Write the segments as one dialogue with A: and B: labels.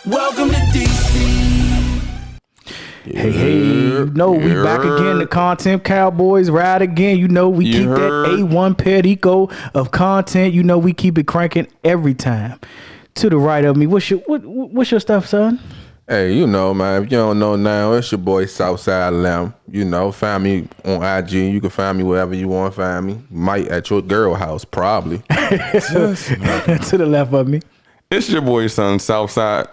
A: Welcome to DC.
B: Hey, you know we back again. The Content Cowboys ride again. You know we keep that A1 perico of content. You know we keep it cranking every time. To the right of me, what's your stuff, son?
C: Hey, you know, man, if you don't know now, it's your boy Southside Lamb. You know, find me on IG. You can find me wherever you want to find me. Might at your girl house, probably.
B: To the left of me.
D: It's your boy, son, Southside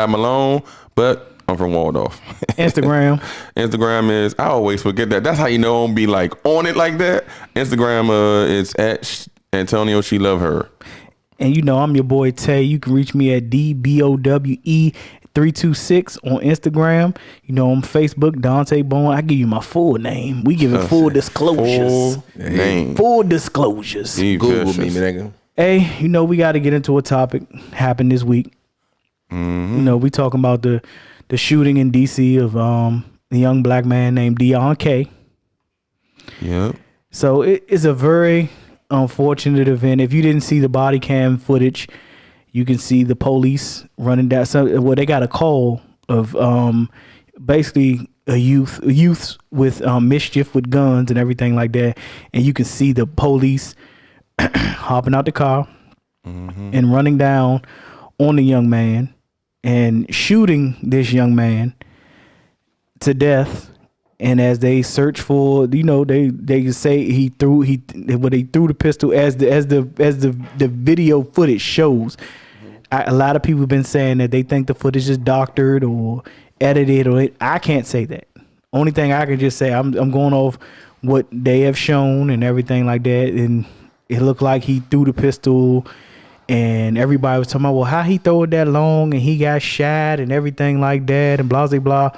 D: Malone, but I'm from Waldorf.
B: Instagram.
D: Instagram is, I always forget that. That's how you know I'm be like on it like that. Instagram is at Antonio She Love Her.
B: And you know I'm your boy Tay. You can reach me at DBOWE326 on Instagram. You know on Facebook, Dante Bone. I give you my full name. We give it full disclosures. Full disclosures.
C: Google me, nigga.
B: Hey, you know we got to get into a topic happened this week.
D: Mm-hmm.
B: You know we talking about the shooting in DC of the young black man named Deon K.
D: Yep.
B: So it's a very unfortunate event. If you didn't see the body cam footage, you can see the police running down. Well, they got a call of basically a youth with mischief with guns and everything like that, and you can see the police hopping out the car and running down on the young man and shooting this young man to death. And as they search for, you know, they say he threw the pistol as the video footage shows. A lot of people have been saying that they think the footage is doctored or edited, or I can't say that. Only thing I can just say, I'm going off what they have shown and everything like that, and it looked like he threw the pistol, and everybody was talking about, well, how he throw it that long and he got shot and everything like that and blah blah blah.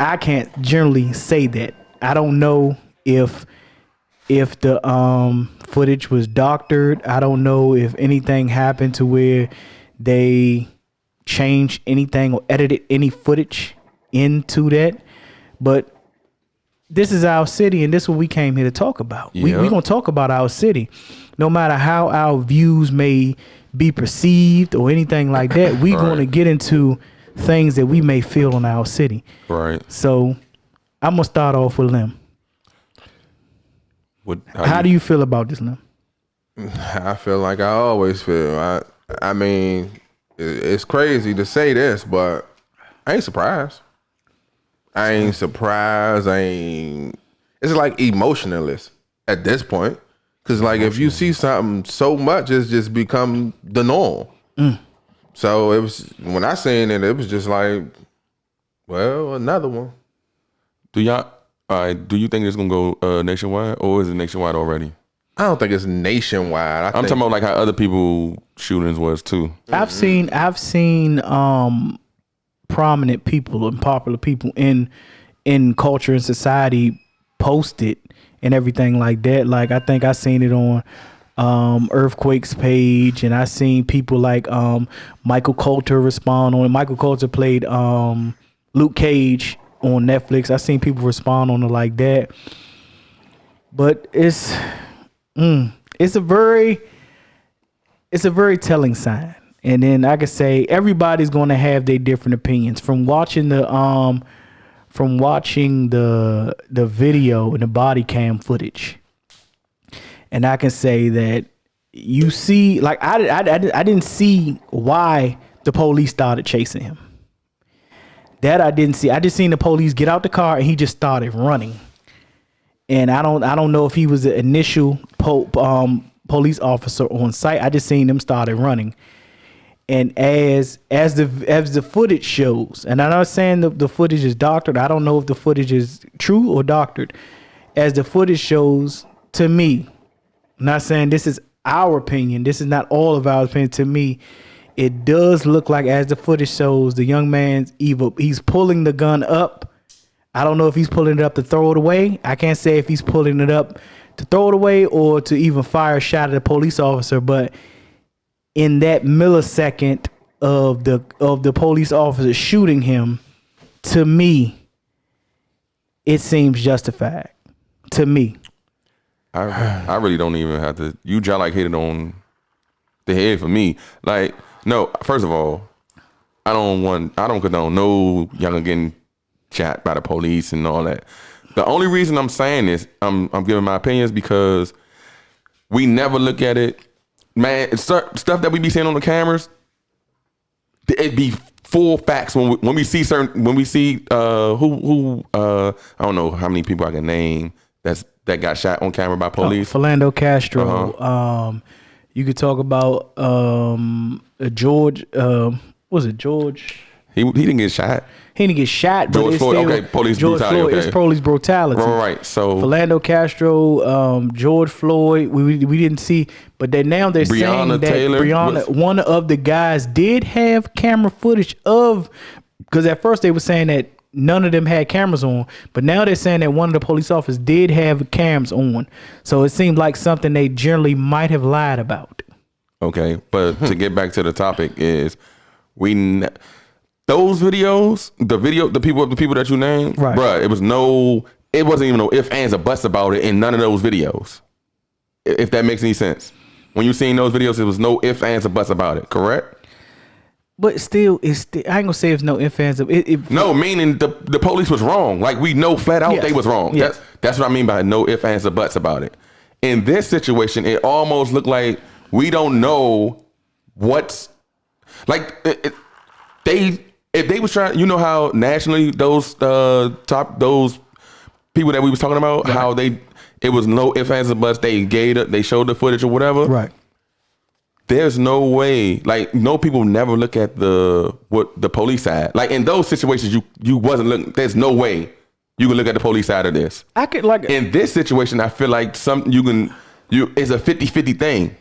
B: I can't generally say that. I don't know if the footage was doctored. I don't know if anything happened to where they changed anything or edited any footage into that. But this is our city, and this is what we came here to talk about.
D: Yep.
B: We gonna talk about our city, no matter how our views may be perceived or anything like that. We
D: Right.
B: gonna get into things that we may feel in our city.
D: Right.
B: So I'm gonna start off with Lim. How do you feel about this, Lim?
C: I feel like I always feel. I mean, it's crazy to say this, but I ain't surprised. It's like emotionless at this point. Cause like if you see something so much, it's just become the norm. So it was, when I seen it, it was just like, well, another one.
D: Do you think it's gonna go nationwide, or is it nationwide already?
C: I don't think it's nationwide.
D: I'm talking about like how other people shootings was too.
B: I've seen prominent people and popular people in culture and society post it and everything like that. Like I think I seen it on Earthquake's page, and I seen people like Michael Coulter respond on it. Michael Coulter played Luke Cage on Netflix. I seen people respond on it like that. But it's a very telling sign. And then I could say everybody's going to have their different opinions from watching the video and the body cam footage. And I can say that you see, like I didn't see why the police started chasing him. That I didn't see. I just seen the police get out the car and he just started running. And I don't know if he was the initial police officer on site. I just seen them started running. And as the footage shows, and I'm not saying the footage is doctored. I don't know if the footage is true or doctored. As the footage shows, to me, I'm not saying this is our opinion. This is not all of our opinion. To me, it does look like, as the footage shows, the young man's he's pulling the gun up. I don't know if he's pulling it up to throw it away. I can't say if he's pulling it up to throw it away or to even fire a shot at a police officer. But in that millisecond of the police officer shooting him, to me, it seems justified. To me.
D: I really don't even have to. You just like hit it on the head for me. Like, no, first of all, I don't condone no younger getting shot by the police and all that. The only reason I'm saying this, I'm giving my opinions because we never look at it, man. It's stuff that we be seeing on the cameras. It be full facts when we see I don't know how many people I can name that got shot on camera by police.
B: Philando Castro. You could talk about George. Was it George?
D: He didn't get shot.
B: He didn't get shot.
D: George
B: but
D: Floyd. Okay, police brutality. Okay.
B: It's police brutality.
D: Right. So
B: Philando Castro, George Floyd. We didn't see, but then now they're saying that
D: Taylor
B: one of the guys did have camera footage of. Because at first they were saying that none of them had cameras on, but now they're saying that one of the police officers did have cams on. So it seemed like something they generally might have lied about.
D: Okay, but to get back to the topic is those videos, the people that you named,
B: right.
D: Bruh, it wasn't even no ifs, ands, or buts about it in none of those videos. If that makes any sense. When you seen those videos, it was no ifs, ands, or buts about it, correct?
B: But still, I ain't gonna say it's no ifs, ands,
D: no, meaning the police was wrong. Like we know flat out they was wrong.
B: Yes.
D: That's what I mean by no ifs, ands, or buts about it. In this situation, it almost looked like we don't know what's like. If they was trying, you know how nationally those people that we was talking about, right. How it was no ifs, ands, or buts. They showed the footage or whatever.
B: Right.
D: There's no way, like no people never look at the police side. Like in those situations, you wasn't looking. There's no way you can look at the police side of this.
B: I could like
D: in this situation. I feel like it's a 50-50 thing.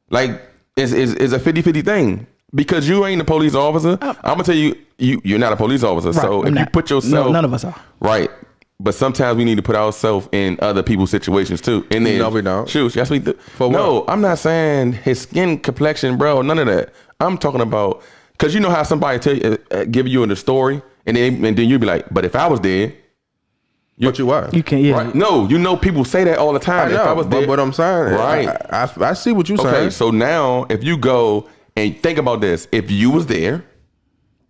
D: Like it's a 50-50 thing. Because you ain't a police officer, I'm gonna tell you, you're not a police officer. Right, so if you put yourself,
B: none of us are.
D: Right. But sometimes we need to put ourselves in other people's situations too. And then
C: no, we don't.
D: Shoot, yes, we do.
C: No,
D: I'm not saying his skin complexion, bro. None of that. I'm talking about because you know how somebody give you in the story, and then you be like, but if I was there.
C: But you are.
B: You can, yeah.
D: Right? No, people say that all the time.
C: I know,
D: if I was there,
C: but what I'm saying,
D: right?
C: I see what you're saying.
D: Okay, so now if you go and think about this, if you was there,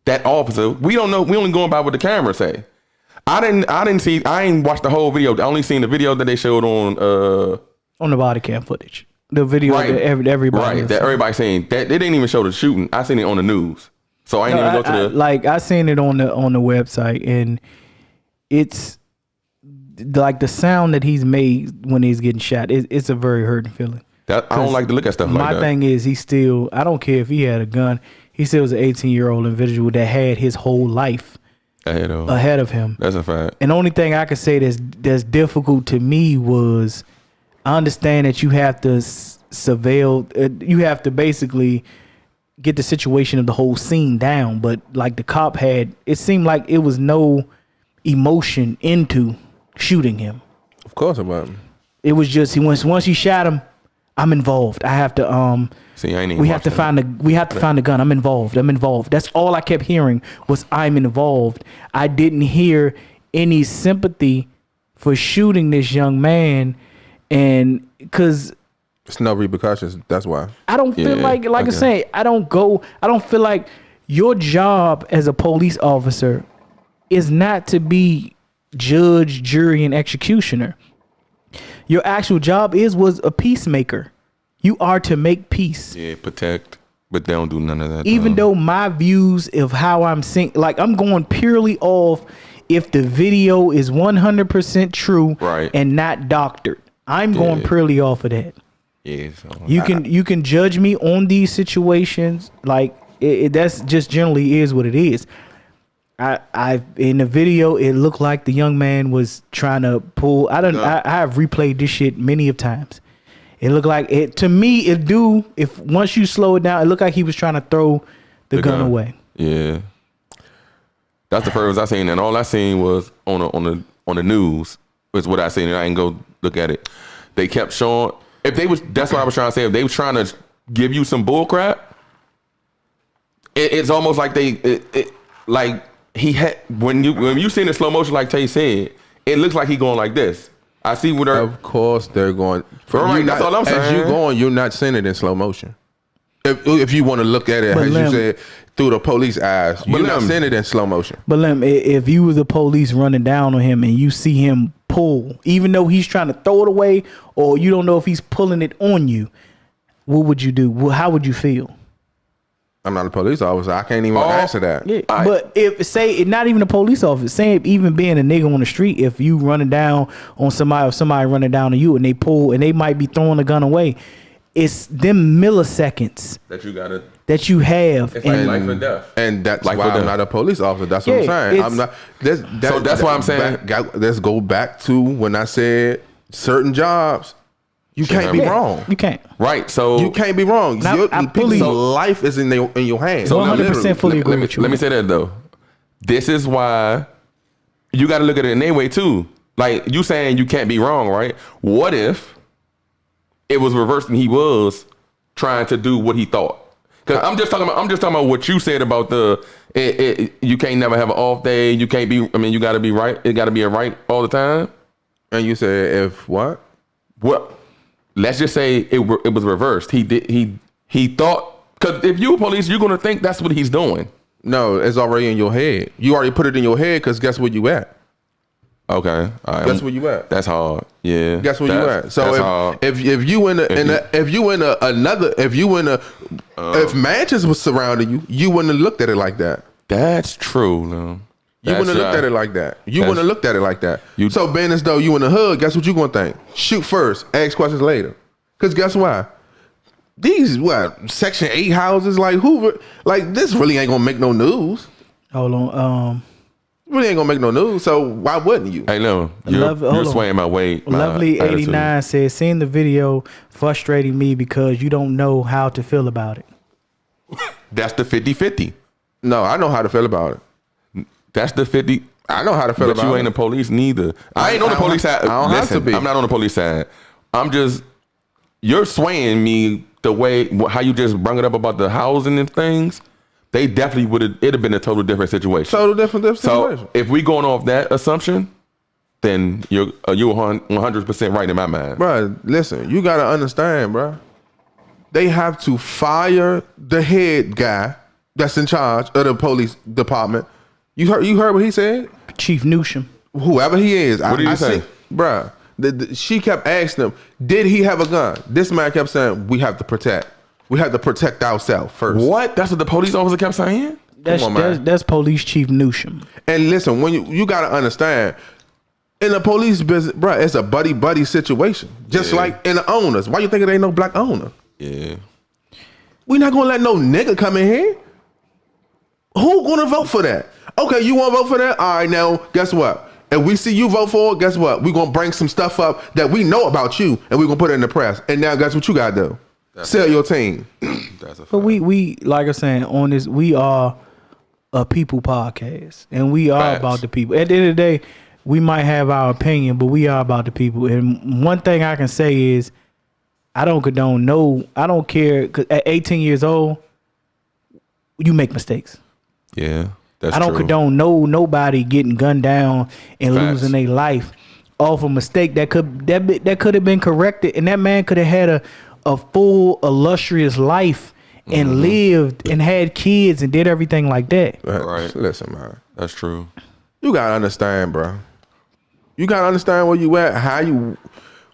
D: that officer, we don't know. We only going by what the camera say. I ain't watched the whole video. I only seen the video that they showed on
B: the body cam footage. The video
D: right.
B: that everybody
D: that everybody saying that they didn't even show the shooting. I seen it on the news, so I ain't even go to the
B: I seen it on the website, and it's like the sound that he's made when he's getting shot. It's a very hurting feeling.
D: I don't like to look at stuff like that.
B: My thing is, I don't care if he had a gun. He still was an 18-year-old individual that had his whole life ahead of him.
D: That's a fact.
B: And the only thing I could say that's difficult to me was I understand that you have to surveil, you have to basically get the situation of the whole scene down. But like the cop it seemed like it was no emotion into shooting him.
C: Of course it wasn't.
B: It was just once he shot him, I'm involved. I have to
D: see. I ain't
B: we have to find the gun. I'm involved. That's all I kept hearing was I'm involved. I didn't hear any sympathy for shooting this young man, and because
C: it's no repercussions. That's why
B: I don't feel like I say I don't feel like your job as a police officer is not to be judge, jury, and executioner. Your actual job was a peacemaker. You are to make peace.
D: Yeah, protect, but they don't do none of that.
B: Even though my views of how I'm seeing, like I'm going purely off if the video is 100% true,
D: right,
B: and not doctored. I'm going purely off of that.
D: Yeah, so
B: you can judge me on these situations. Like that's just generally is what it is. I in the video it looked like the young man was trying to pull. I have replayed this shit many of times. It looked like it to me. It do if once you slow it down, it looked like he was trying to throw the gun away.
D: Yeah, that's the first I seen, and all I seen was on the news. Was what I seen, and I didn't go look at it. They kept showing that's what I was trying to say. If they were trying to give you some bull crap, it's almost like like. He had when you seen in slow motion, like Tay said, it looks like he going like this. I see what.
C: Of course, they're going.
D: Right, that's all I'm saying.
C: As you going, you're not seeing it in slow motion. If you want to look at it,
B: But
C: as
B: Lim-
C: you said, through the police eyes, you're not seeing it in slow motion.
B: But Lem, if you was the police running down on him and you see him pull, even though he's trying to throw it away, or you don't know if he's pulling it on you, what would you do? How would you feel?
C: I'm not a police officer. I can't even answer that.
B: Yeah, but if say not even a police officer, say even being a nigga on the street, if you running down on somebody, or somebody running down on you and they pull and they might be throwing the gun away, it's them milliseconds
D: That you gotta.
B: that you have.
D: It's like life or death.
C: And that's
D: Like
C: why
D: for
C: I'm
D: them.
C: not a police officer. That's what
B: Yeah,
C: I'm saying.
B: it's-
C: I'm not.
D: So that's why I'm saying-
C: Let's go back to when I said certain jobs, you can't be
B: Yeah,
C: wrong.
B: You can't.
D: Right. So
C: You can't be wrong.
B: Now, I
C: People's
B: fully-
C: life is in your hands.
D: So
B: 100% fully agree
D: let me,
B: with you.
D: Let me say that though. This is why you got to look at it in their way too. Like you saying you can't be wrong, right? What if it was reversed and he was trying to do what he thought? Because I'm just talking about what you said about you can't never have an off day. You can't be. I mean, you got to be right. It got to be a right all the time.
C: And you said if what?
D: Well, let's just say it was reversed. He thought, because if you police, you're gonna think that's what he's doing.
C: No, it's already in your head. You already put it in your head because guess where you at?
D: Okay, all right.
C: Guess where you at?
D: That's hard. Yeah.
C: Guess where you at? So
D: that's
C: if,
D: hard.
C: if you in if Manchester was surrounding you, you wouldn't have looked at it like that.
D: That's true. No.
C: You wouldn't have looked at it like that. You
D: That's-
C: wouldn't have looked at it like that.
D: You-
C: So being as though you in the hood, guess what you gonna think? Shoot first, ask questions later. Cause guess why? These Section 8 houses, like this really ain't gonna make no news.
B: Hold on.
C: Really ain't gonna make no news. So why wouldn't you?
D: Hey, no,
B: Hold
D: you're
B: on.
D: swaying my weight. my
B: Lovely
D: attitude.
B: 89 says, seeing the video frustrating me because you don't know how to feel about it.
D: That's the 50-50.
C: No, I know how to feel about it.
D: That's the 50.
C: I know how to feel
D: But
C: about
D: you
C: it.
D: ain't the police neither. I ain't on the
C: I don't-
D: police side.
C: I don't have to
D: Listen,
C: be.
D: I'm not on the police side. I'm just, you're swaying me the way, how you just brought it up about the housing and things. They definitely it'd have been a total different situation.
C: Total different
D: So
C: situation.
D: if we going off that assumption, then you're 100% right in my mind.
C: Bruh, listen, you gotta understand, bruh. They have to fire the head guy that's in charge of the police department. You heard what he said?
B: Chief Newsham.
C: Whoever he is.
D: What did he say?
C: Bruh, she kept asking him, did he have a gun? This man kept saying, we have to protect. We have to protect ourselves first.
D: What? That's what the police officer kept saying?
B: That's,
C: on, man.
B: that's Police Chief Newsham.
C: And listen, when you gotta understand, in the police business, bruh, it's a buddy situation. Just
D: Yeah.
C: like in the owners. Why you think there ain't no black owner?
D: Yeah.
C: We not gonna let no nigga come in here. Who gonna vote for that? Okay, you wanna vote for that? All right, now guess what? If we see you vote for it, guess what? We gonna bring some stuff up that we know about you, and we gonna put it in the press. And now guess what you gotta do? Sell your team.
D: That's a fact.
B: But we like I'm saying, on this, we are a people podcast, and we are
D: Facts.
B: about the people. At the end of the day, we might have our opinion, but we are about the people. And one thing I can say is, I don't condone I don't care, because at 18 years old, you make mistakes.
D: Yeah. That's
B: I don't
D: true.
B: condone nobody getting gunned down and
D: Facts.
B: losing their life off a mistake that could have been corrected, and that man could have had a full illustrious life and lived and had kids and did everything like that.
D: Right.
C: Listen, man.
D: That's true.
C: You gotta understand, bro. You gotta understand where you at,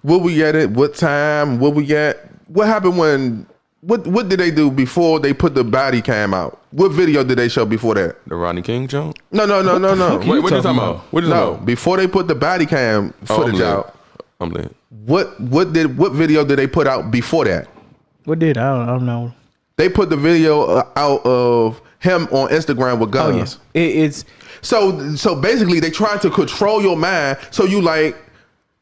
C: where we at it, what time, where we at. What happened when? What did they do before they put the body cam out? What video did they show before that?
D: The Rodney King joke?
C: No.
B: fuck
C: Wait,
B: you
D: What you talking
B: talking
D: about? What you
C: no,
D: talking about?
C: before they put the body cam footage out,
D: I'm lit.
C: what video did they put out before that?
B: What did I don't know.
C: They put the video out of him on Instagram with
B: Oh
C: guns.
B: yeah, it's
C: So basically, they trying to control your mind. So you like,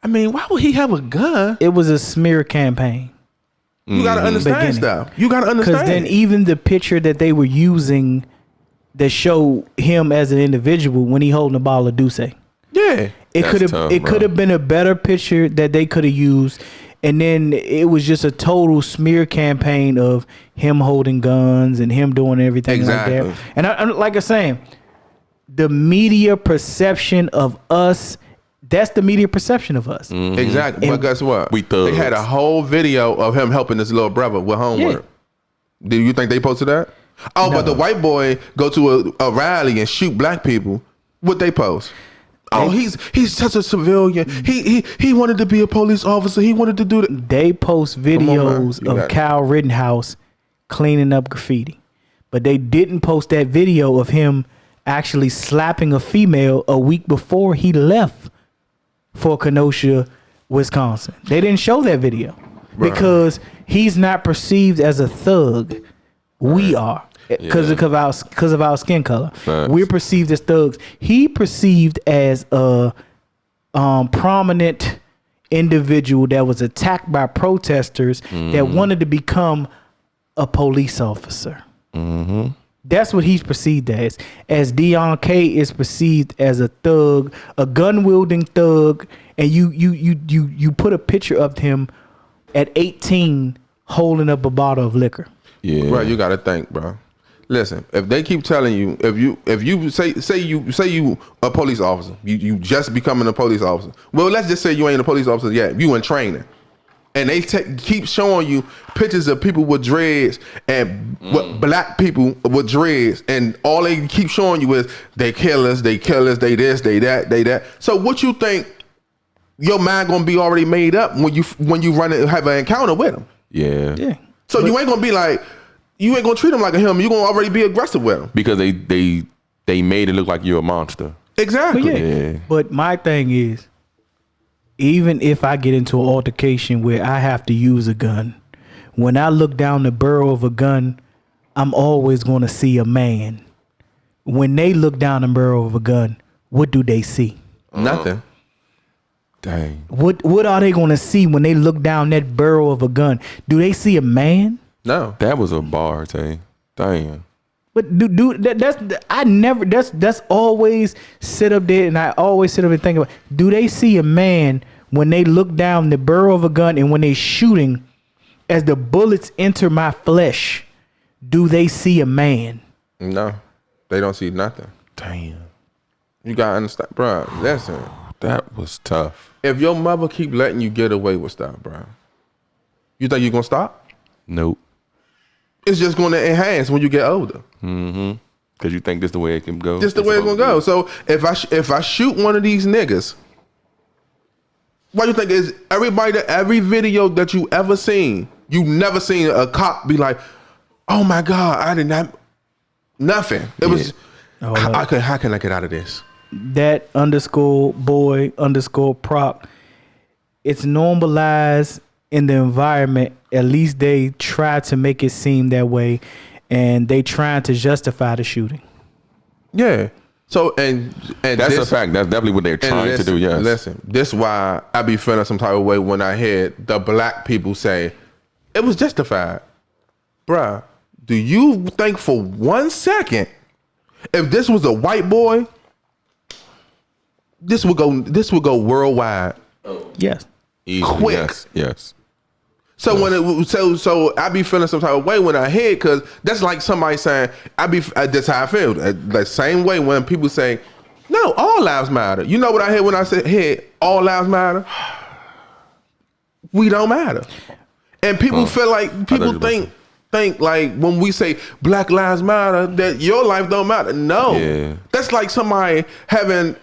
C: I mean, why would he have a gun?
B: it was a smear campaign.
C: You gotta understand
B: Beginning.
C: stuff. You gotta
B: Because
C: understand.
B: then even the picture that they were using that showed him as an individual when he holding a ball of Douce.
C: Yeah.
B: It
D: That's
B: could have
D: tough,
B: it
D: bro.
B: could have been a better picture that they could have used, and then it was just a total smear campaign of him holding guns and him doing everything
C: Exactly.
B: like that. And I'm like I'm saying, the media perception of us, that's the media perception of us.
C: Exactly. But
B: And
C: guess what?
D: we thugs.
C: They had a whole video of him helping his little brother with homework. Do you think they posted that? Oh,
B: No.
C: but the white boy go to a rally and shoot black people. What they post? Oh, he's such a civilian. He wanted to be a police officer. He wanted to do that.
B: They post
C: on, man.
B: videos
C: You got
B: of
C: it.
B: Kyle Rittenhouse cleaning up graffiti, but they didn't post that video of him actually slapping a female a week before he left for Kenosha, Wisconsin. They didn't show that video because he's not perceived as a thug. We are. Because of our skin color, we're perceived as thugs. He perceived as a prominent individual that was attacked by protesters that wanted to become a police officer. That's what he's perceived as Deon K is perceived as a thug, a gun wielding thug, and you put a picture of him at 18 holding up a bottle of liquor.
D: Yeah.
C: Bro, you gotta think, bro. Listen, if they keep telling you, if you say you a police officer, you just becoming a police officer. Well, let's just say you ain't a police officer yet. You in training, and they keep showing you pictures of people with dreads and black people with dreads, and all they keep showing you is they killers, they this, they that. So what you think your mind gonna be already made up when you run and have an encounter with them?
D: Yeah.
C: So you ain't gonna be like. You ain't gonna treat him like a him. You gonna already be aggressive with him
D: Because they made it look like you're a monster.
C: exactly.
B: But yeah. But my thing is, even if I get into an altercation where I have to use a gun, when I look down the barrel of a gun, I'm always going to see a man. When they look down the barrel of a gun, what do they see?
C: Nothing.
D: Dang.
B: What are they going to see when they look down that barrel of a gun? Do they see a man?
C: No.
D: That was a bar, Tay. Damn.
B: But that's always sit up there, and I always sit up and think about, do they see a man when they look down the barrel of a gun, and when they shooting, as the bullets enter my flesh, do they see a man?
C: No. They don't see nothing.
D: Damn.
C: You gotta understand, bro. Listen.
D: That was tough.
C: If your mother keep letting you get away with stuff, bro, you think you gonna stop?
D: Nope.
C: It's just gonna enhance when you get older.
D: Because you think this the way it can go.
C: Just the way it's gonna go. So if I shoot one of these niggas, what you think is every video that you ever seen, you never seen a cop be like, oh my God, I did not, nothing. It was, how can I get out of this?
B: That _boy_proc, it's normalized in the environment. At least they try to make it seem that way, and they trying to justify the shooting.
C: Yeah. So and
D: That's a fact. That's definitely what they're trying to do. Yes.
C: Listen, this is why I be feeling some type of way when I hear the black people say it was justified. Bruh, do you think for 1 second if this was a white boy, this would go worldwide?
B: Yes.
D: Easy.
C: Quick.
D: Yes.
C: So when so I be feeling some type of way when I hear it, because that's like somebody saying that's how I feel. The same way when people say, no, all lives matter. You know what I hear when I say all lives matter? We don't matter. And people feel like think like when we say Black Lives Matter that your life don't matter. No.
D: Yeah.
C: That's like somebody having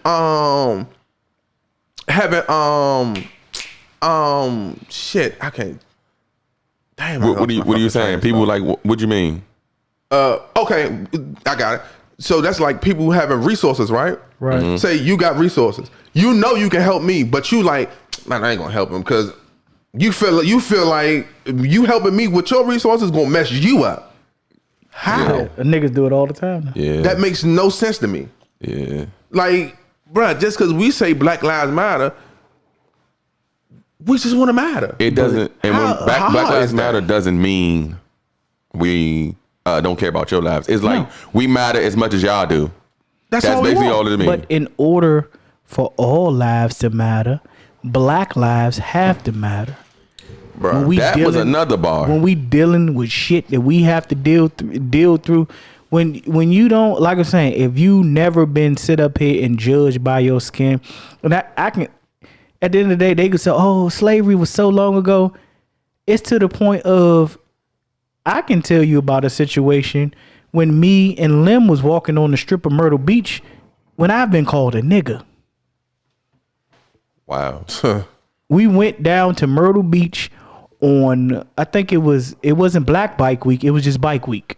C: shit, I can't. Damn.
D: What are you saying? People like, what you mean?
C: Okay, I got it. So that's like people having resources, right?
B: Right.
D: Mm-hmm.
C: Say you got resources. You know you can help me, but you like, man, I ain't gonna help him because you feel like you helping me with your resources gonna mess you up. How?
B: Yeah, niggas do it all the time now.
D: Yeah.
C: That makes no sense to me.
D: Yeah.
C: Like, bruh, just because we say Black Lives Matter, we just want to matter.
D: It doesn't. And when
C: How
D: Black
C: hard
D: Lives
C: is that?
D: Matter doesn't mean we don't care about your lives. It's like we matter as much as y'all do.
C: That's
D: That's
C: all we
D: basically
C: want.
D: all it means.
B: But in order for all lives to matter, black lives have to matter.
C: Bruh,
D: that was another bar.
B: When we dealing with shit that we have to deal through, when you don't, like I'm saying, if you never been sit up here and judged by your skin, and I can, at the end of the day, they could say, oh, slavery was so long ago. It's to the point of I can tell you about a situation when me and Lim was walking on the strip of Myrtle Beach when I've been called a nigga.
D: Wow.
B: We went down to Myrtle Beach on, I think it wasn't Black Bike Week, it was just Bike Week.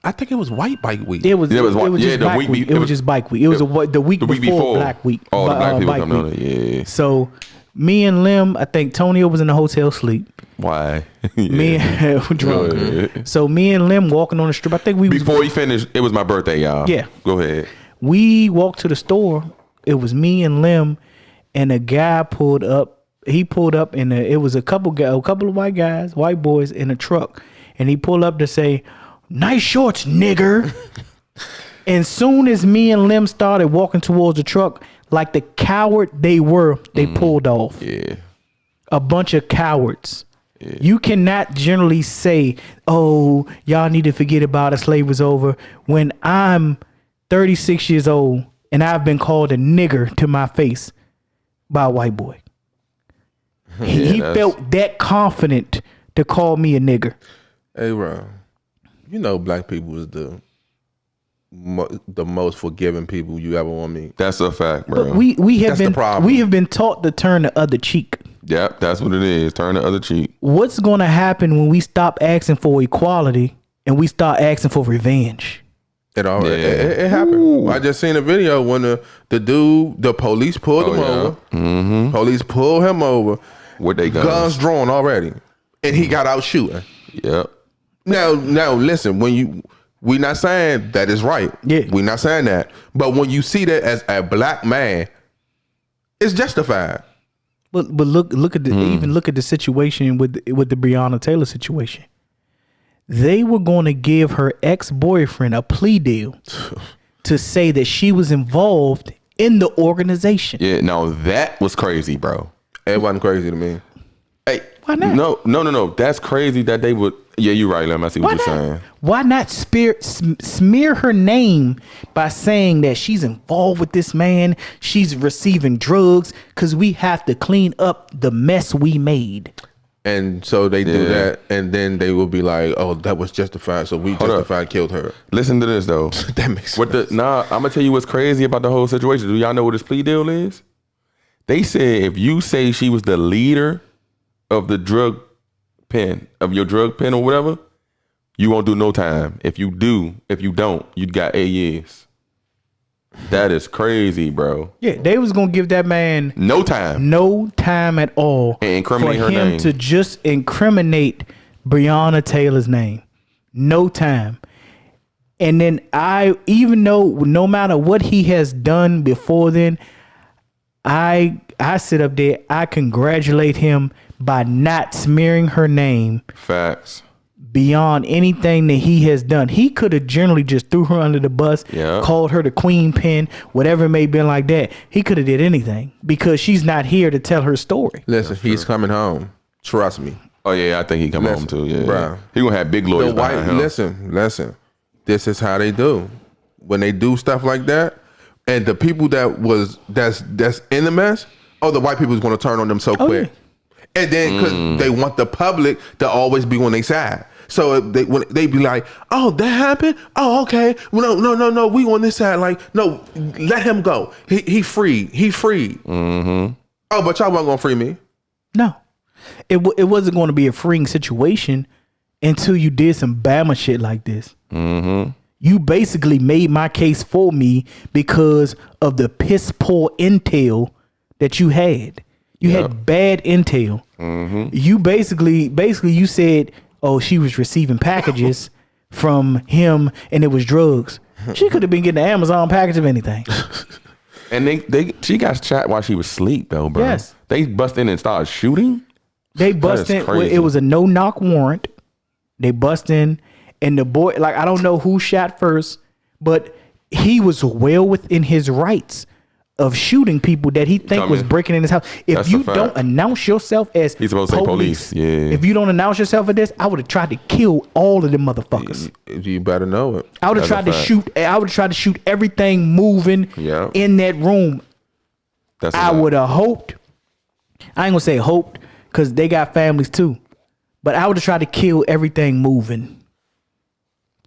C: I think it was White Bike Week.
B: It was
D: Yeah,
B: just
D: the
B: Black
D: week
B: Week.
D: be-
B: It was just Bike Week. It was the week before Black Week.
D: Oh, the black people
B: Bike
D: coming on
B: Week.
D: it. Yeah.
B: So me and Lim, I think Tonio was in the hotel sleep.
D: Why?
B: Me and drunk.
D: ahead.
B: So me and Lim walking on the strip. I think we was,
D: Before he finished, it was my birthday, y'all.
B: Yeah.
D: Go ahead.
B: we walked to the store. It was me and Lim, and a guy pulled up. He pulled up in it was a couple of white guys, white boys in a truck, and he pulled up to say, "Nice shorts, nigger." And soon as me and Lim started walking towards the truck, like the coward they were, they pulled off.
D: Yeah.
B: A bunch of cowards. You cannot generally say, "Oh, y'all need to forget about it. Slave was over." When I'm 36 years old and I've been called a nigger to my face by a white boy. He felt that confident to call me a nigger.
C: Hey, bro, you know black people is the most forgiving people you ever want to meet.
D: That's a fact, bro.
B: But we have
C: That's the
B: been
C: problem.
B: taught to turn the other cheek.
D: Yep, that's what it is. Turn the other cheek.
B: What's going to happen when we stop asking for equality and we start asking for revenge?
C: It happened. I just seen a video when the police pulled him over.
D: Mm-hmm.
C: Police pulled him over.
D: With they
C: Guns drawn already, and he got out shooting.
D: Yep.
C: Now, listen. We not saying that is right.
B: Yeah.
C: We not saying that. But when you see that as a black man, it's justified.
B: But look at the situation with the Breonna Taylor situation. They were going to give her ex-boyfriend a plea deal to say that she was involved in the organization.
D: Yeah. No, that was crazy, bro.
C: It wasn't crazy to me.
D: Hey,
B: Why not?
D: No. That's crazy that they would. Yeah, you're right, Lem. I see what you're saying.
B: Why not smear her name by saying that she's involved with this man? She's receiving drugs because we have to clean up the mess we made.
C: And so they do that, and then they will be like, "Oh, that was justified." So we killed her.
D: Listen to this though.
C: That makes sense.
D: I'm gonna tell you what's crazy about the whole situation. Do y'all know what this plea deal is? They said if you say she was the leader of the drug pen, of your drug pen or whatever, you won't do no time. If you don't, you got 8 years. That is crazy, bro.
B: Yeah, they was gonna give that man
D: No time.
B: no time at all
D: And incriminate
B: for
D: her
B: him
D: name.
B: to just incriminate Breonna Taylor's name. No time. And then even though no matter what he has done before then, I sit up there, I congratulate him by not smearing her name
D: Facts.
B: beyond anything that he has done. He could have generally just threw her under the bus, called her the queen pin, whatever it may have been like that. He could have did anything because she's not here to tell her story.
C: Listen, he's coming home. Trust me.
D: Oh yeah, I think he come home too. Yeah,
C: bro.
D: He gonna have big lawyers behind him.
C: Listen. This is how they do. When they do stuff like that, and the people that's in the mess, the white people is gonna turn on them so quick.
B: Yeah.
C: And then because they want the public to always be on their side. So when they be like, "Oh, that happened? Oh, okay. Well, no. We on this side. Like, no, let him go. He free. He free.
D: Mm-hmm.
C: Oh, but y'all wasn't gonna free me.
B: No, it wasn't going to be a freeing situation until you did some Bama shit like this.
D: Mm-hmm.
B: You basically made my case for me because of the piss poor intel that you had. You had bad intel.
D: Mm-hmm.
B: You basically you said, "Oh, she was receiving packages from him, and it was drugs." She could have been getting an Amazon package of anything.
D: And she got shot while she was asleep though, bro.
B: Yes.
D: They bust in and started shooting.
B: They bust in.
D: crazy.
B: It was a no knock warrant. They bust in, and the boy, like, I don't know who shot first, but he was well within his rights of shooting people that he think was breaking in his house. If
D: That's a
B: you
D: fact.
B: don't announce yourself as
D: He's supposed to say police. Yeah.
B: If you don't announce yourself as this, I would have tried to kill all of them motherfuckers.
C: You better know it.
B: I would have
D: That's
B: tried
D: a
B: to
D: fact.
B: shoot. I would have tried to shoot everything moving in that room.
D: That's
B: I would have hoped. I ain't gonna say hoped because they got families too. But I would have tried to kill everything moving.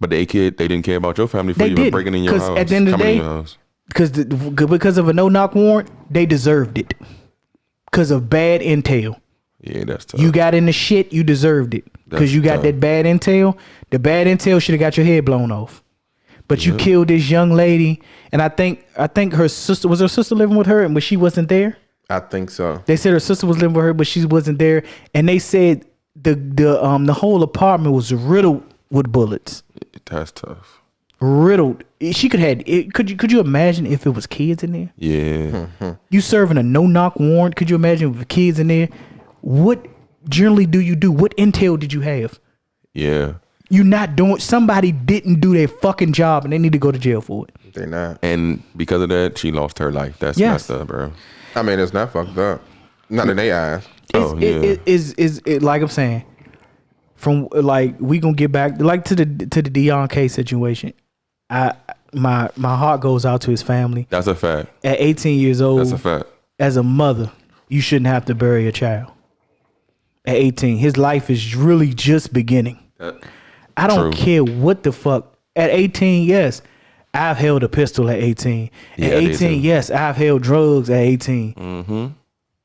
D: But they didn't care about your family for
B: They
D: even
B: didn't,
D: breaking in your
B: 'cause
D: house.
B: at the end of the
D: coming in
B: day-
D: your house.
B: Because of a no-knock warrant, they deserved it. Because of bad intel.
D: Yeah, that's tough.
B: You got in the shit, you deserved it.
D: That's
B: Because you got
D: tough.
B: that bad intel. The bad intel should have got your head blown off. But you killed this young lady, and I think her sister was her sister living with her, but she wasn't there.
C: I think so.
B: They said her sister was living with her, but she wasn't there, and they said the whole apartment was riddled with bullets.
D: That's tough.
B: Riddled. She could have. Could you imagine if it was kids in there?
D: Yeah.
B: You serving a no-knock warrant. Could you imagine if kids in there? What generally do you do? What intel did you have?
D: Yeah.
B: You not doing. Somebody didn't do their fucking job, and they need to go to jail for it.
C: They not.
D: And because of that, she lost her life. That's
B: Yes.
D: messed up, bro.
C: I mean, it's not fucked up. Not in their eyes.
D: Oh, yeah.
B: It like I'm saying, from like we gonna get back like to the Deion K situation. My heart goes out to his family.
D: That's a fact.
B: At 18 years old,
D: That's a fact.
B: as a mother, you shouldn't have to bury a child. At 18, his life is really just beginning. I don't
D: True.
B: care what the fuck. At 18, yes, I've held a pistol at 18.
D: Yeah,
B: At
D: I did
B: 18,
D: too.
B: yes, I've held drugs at 18.
D: Mm-hmm.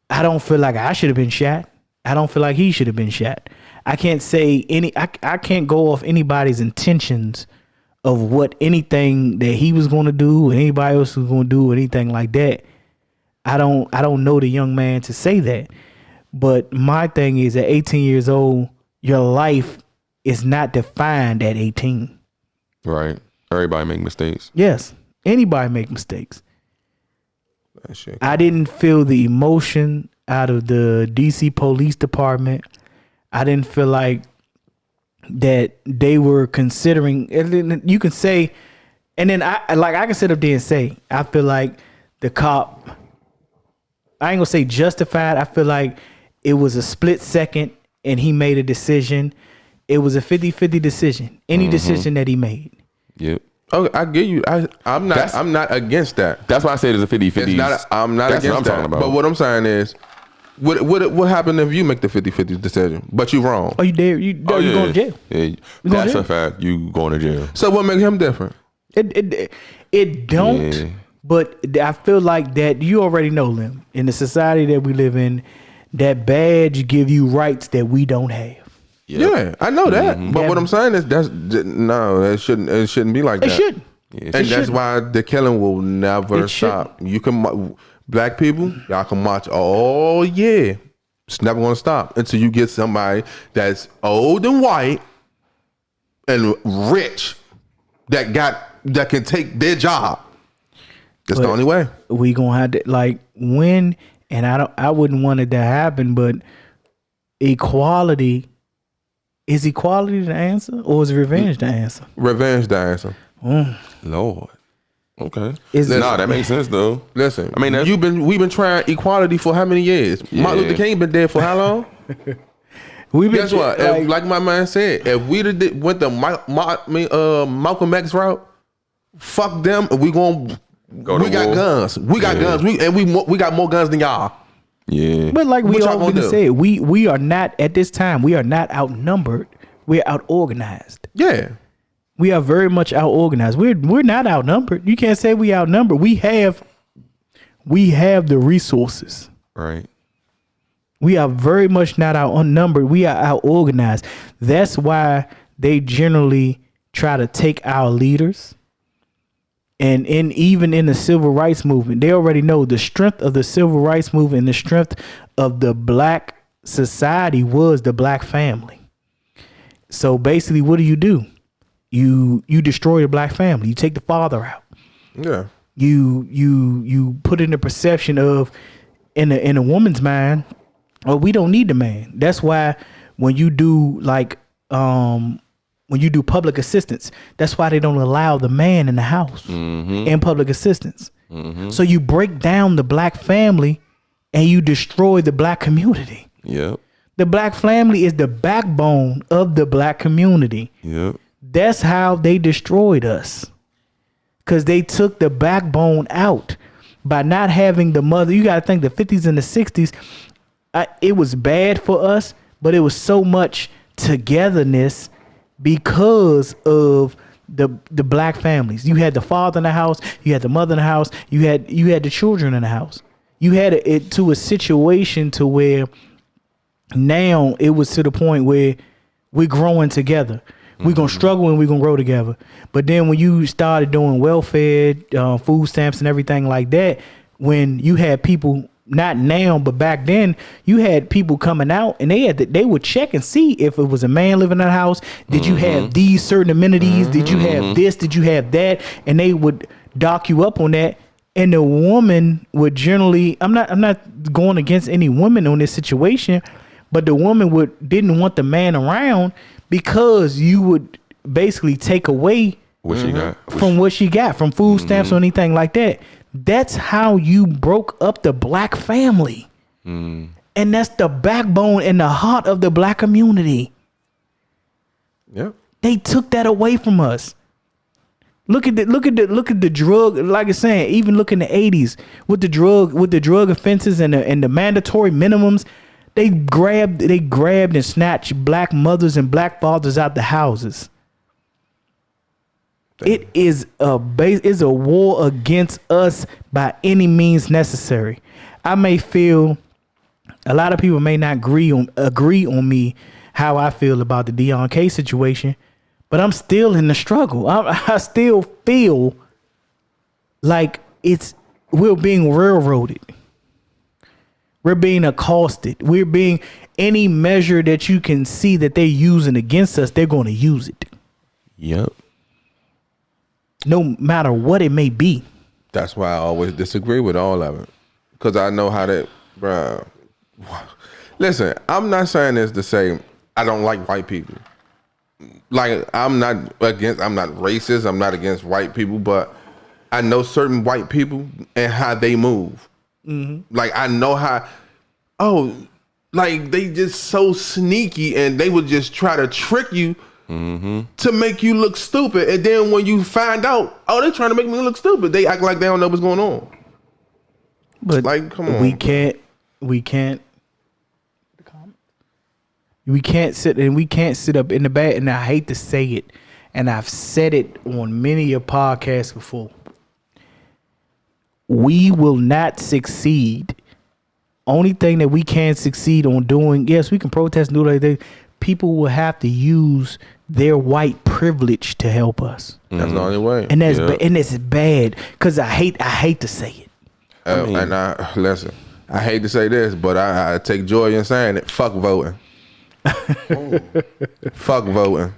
B: I don't feel like I should have been shot. I don't feel like he should have been shot. I can't say I can't go off anybody's intentions of what anything that he was going to do, or anybody else was going to do, or anything like that. I don't know the young man to say that. But my thing is, at 18 years old, your life is not defined at 18.
D: Right. Everybody make mistakes.
B: Yes, anybody make mistakes.
C: That shit.
B: I didn't feel the emotion out of the DC Police Department. I didn't feel like that they were considering. And then you can say, and then I can sit up there and say, I feel like the cop, I ain't gonna say justified. I feel like it was a split second and he made a decision. It was a 50-50 decision. Any decision that he made.
D: Yep.
C: Oh, I get you. I'm not.
D: That's-
C: I'm not against that.
D: That's why I said it's a 50-50.
C: It's not. I'm not
D: That's
C: against
D: what I'm
C: that.
D: talking about.
C: But what I'm saying is, what happened if you make the 50-50 decision, but you wrong?
B: Oh, you dare? You going to jail?
D: Yeah.
B: going to
D: That's
B: jail.
D: a fact. You going to jail.
C: So what makes him different?
B: It don't.
D: Yeah.
B: But I feel like that you already know, Lim, in the society that we live in, that badge give you rights that we don't have.
D: Yep.
C: Yeah, I know that. But what I'm saying is it shouldn't be like
B: It
C: that.
B: shouldn't.
D: Yeah.
C: And that's
B: shouldn't.
C: why the killing will never
B: It
C: stop. You can black people, y'all can march all year. It's never gonna stop until you get somebody that's old and white and rich that can take their job. That's the
B: But-
C: only way.
B: We gonna have to like when, and I wouldn't want it to happen, but equality is equality the answer, or is revenge the answer?
C: Revenge the answer.
D: Lord. Okay.
B: Is
D: Nah, that makes sense though.
C: Listen,
D: I mean, that's-
C: we've been trying equality for how many years? Martin
D: Yeah.
C: Luther King been dead for how long?
B: we
C: Guess what? Like my man said, if we went the Malcolm X route, fuck them. We got
D: war.
C: guns. We got guns. We got more guns than y'all.
D: Yeah.
B: But like we
C: What y'all
B: already
C: gonna do?
B: said, we are not at this time. We are not outnumbered. We're out organized.
C: Yeah.
B: We are very much out organized. We're not outnumbered. You can't say we outnumbered. We have the resources.
D: Right.
B: We are very much not outnumbered. We are out organized. That's why they generally try to take our leaders. And even in the civil rights movement, they already know the strength of the civil rights movement and the strength of the black society was the black family. So basically, what do? You destroy the black family. You take the father out.
C: Yeah.
B: You put in the perception of in a woman's mind, oh, we don't need the man. That's why when you do when you do public assistance, that's why they don't allow the man in the house in public assistance. So you break down the black family and you destroy the black community.
D: Yep.
B: The black family is the backbone of the black community.
D: Yep.
B: That's how they destroyed us. Because they took the backbone out by not having the mother. You got to think the 50s and the 60s, it was bad for us, but it was so much togetherness because of the black families. You had the father in the house, you had the mother in the house, you had the children in the house. You had it to a situation to where now it was to the point where we're growing together. We're gonna struggle and we're gonna grow together. But then when you started doing welfare, food stamps and everything like that, when you had people, not now, but back then, you had people coming out and they would check and see if it was a man living in the house. Did you have these certain amenities? Did you have this? Did you have that? And they would dock you up on that. And the woman would generally, I'm not going against any woman on this situation, but the woman didn't want the man around because you would basically take away
D: what she got
B: from what she got from food stamps or anything like that. That's how you broke up the black family. And that's the backbone and the heart of the black community.
C: Yep.
B: They took that away from us. Look at the drug, like I saying, even look in the 80s with the drug offenses and the mandatory minimums, they grabbed and snatched black mothers and black fathers out the houses. It is a war against us by any means necessary. I may feel, a lot of people may not agree on me how I feel about the Deon K situation, but I'm still in the struggle. I still feel like we're being railroaded. We're being accosted. We're being, any measure that you can see that they're using against us, they're going to use it.
D: Yep.
B: No matter what it may be.
C: That's why I always disagree with all of it. Because I know how that, bruh. Listen, I'm not saying this to say I don't like white people. Like, I'm not racist. I'm not against white people, but I know certain white people and how they move. Like, I know how, like, they just so sneaky and they would just try to trick you to make you look stupid. And then when you find out, they're trying to make me look stupid, they act like they don't know what's going on.
B: But
C: like, come on.
B: We can't sit up in the back, and I hate to say it, and I've said it on many a podcast before. We will not succeed. Only thing that we can succeed on doing, yes, we can protest and do like that. People will have to use their white privilege to help us.
C: That's the only way.
B: And it's bad because I hate to say it.
C: Listen, I hate to say this, but I take joy in saying it. Fuck voting. Fuck voting.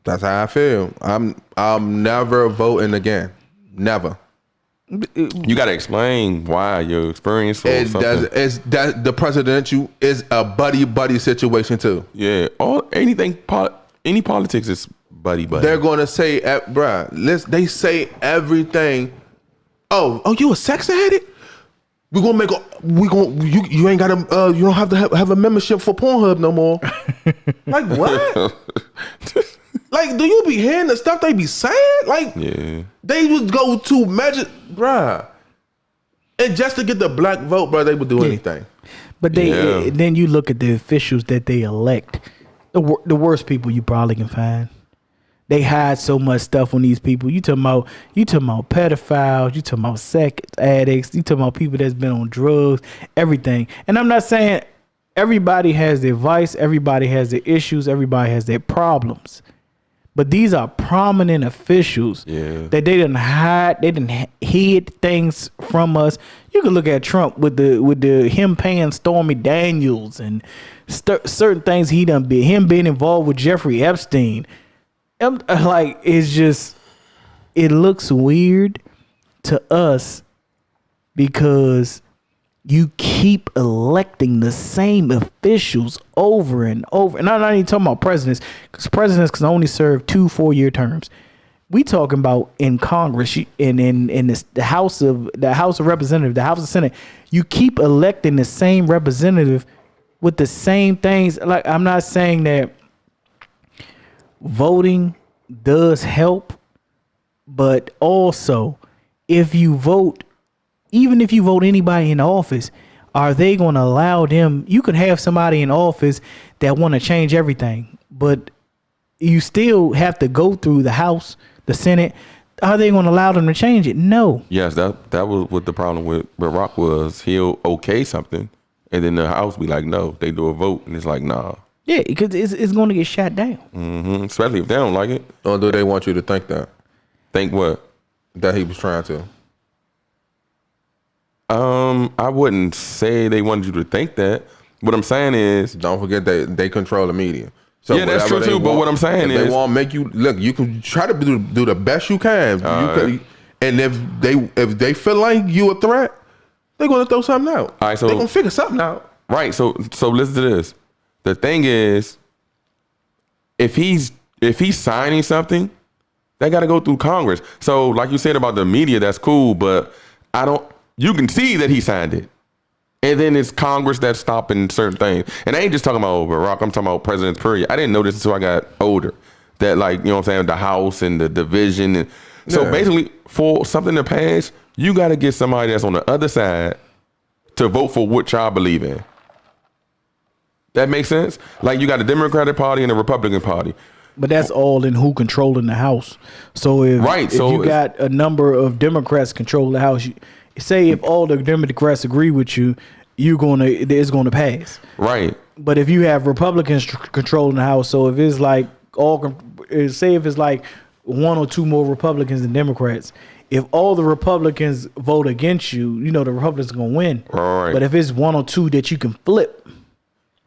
C: That's how I feel. I'm never voting again. Never.
D: You got to explain why your experience.
C: The presidential is a buddy situation too.
D: Yeah, any politics is buddy.
C: They're gonna say, they say everything. Oh, you a sex addict? You ain't gotta. You don't have to have a membership for Pornhub no more. Like what? Like, do you be hearing the stuff they be saying? Like, yeah. They would go to measure, bruh. And just to get the black vote, bruh, they would do anything.
B: But then you look at the officials that they elect, the worst people you probably can find. They hide so much stuff on these people. You talking about pedophiles, you talking about sex addicts, you talking about people that's been on drugs, everything. And I'm not saying everybody has their vice, everybody has their issues, everybody has their problems. But these are prominent officials that they didn't hide. They didn't hid things from us. You can look at Trump with him paying Stormy Daniels and certain things he done been. Him being involved with Jeffrey Epstein. Like, it's just, it looks weird to us because you keep electing the same officials over and over. And I'm not even talking about presidents, because presidents can only serve 2 4-year terms. We talking about in Congress and in the House of Representatives, the House of Senate. You keep electing the same representative with the same things. Like, I'm not saying that voting does help, but also if you vote, even if you vote anybody in office, are they going to allow them? You could have somebody in office that want to change everything, but you still have to go through the House, the Senate. Are they going to allow them to change it? No.
D: Yes, that was what the problem with Barack was. He'll okay something, and then the House be like, no. They do a vote, and it's like, nah.
B: Yeah, because it's going to get shot down.
D: Mm-hmm. Especially if they don't like it.
C: Or do they want you to think that?
D: Think what?
C: That he was trying to.
D: I wouldn't say they wanted you to think that. What I'm saying is,
C: Don't forget they control the media. So
D: yeah, that's true
C: whatever they
D: too. But what I'm saying
C: if
D: is,
C: they want to make you look. You can try to do the best you can. And if they feel like you a threat, they're gonna throw something out.
D: All right, so
C: they're gonna figure something out.
D: right. So listen to this. The thing is, if he's signing something, they got to go through Congress. So like you said about the media, that's cool, but you can see that he signed it. And then it's Congress that's stopping certain things. And I ain't just talking about Barack, I'm talking about presidents, period. I didn't know this until I got older. That, like, you know what I'm saying, the House and the division. And so basically, for something to pass, you got to get somebody that's on the other side to vote for what y'all believe in. That makes sense? Like, you got the Democratic Party and the Republican Party.
B: But that's all in who controlling the House. So if you got a number of Democrats control the House, say if all the Democrats agree with you, it's gonna pass.
D: Right.
B: But if you have Republicans controlling the House, so if it's like say if it's like one or two more Republicans than Democrats, if all the Republicans vote against you, the Republicans are gonna win.
D: Right.
B: But if it's one or two that you can flip,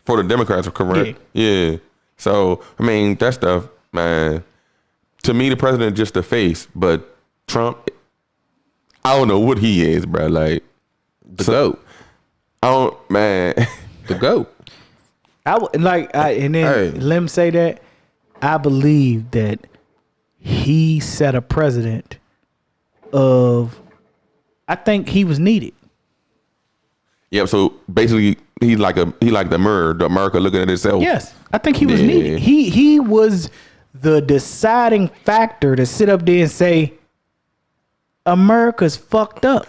D: for the Democrats, correct? Yeah. So I mean, that stuff, man. To me, the president is just the face, but Trump, I don't know what he is, bro. Like
C: The GOAT. The GOAT.
B: And then Lim say that I believe that he set a precedent of. I think he was needed.
D: Yeah. So basically, he's like the mirror, the America looking at itself.
B: Yes, I think he was needed. He was the deciding factor to sit up there and say, America's fucked up.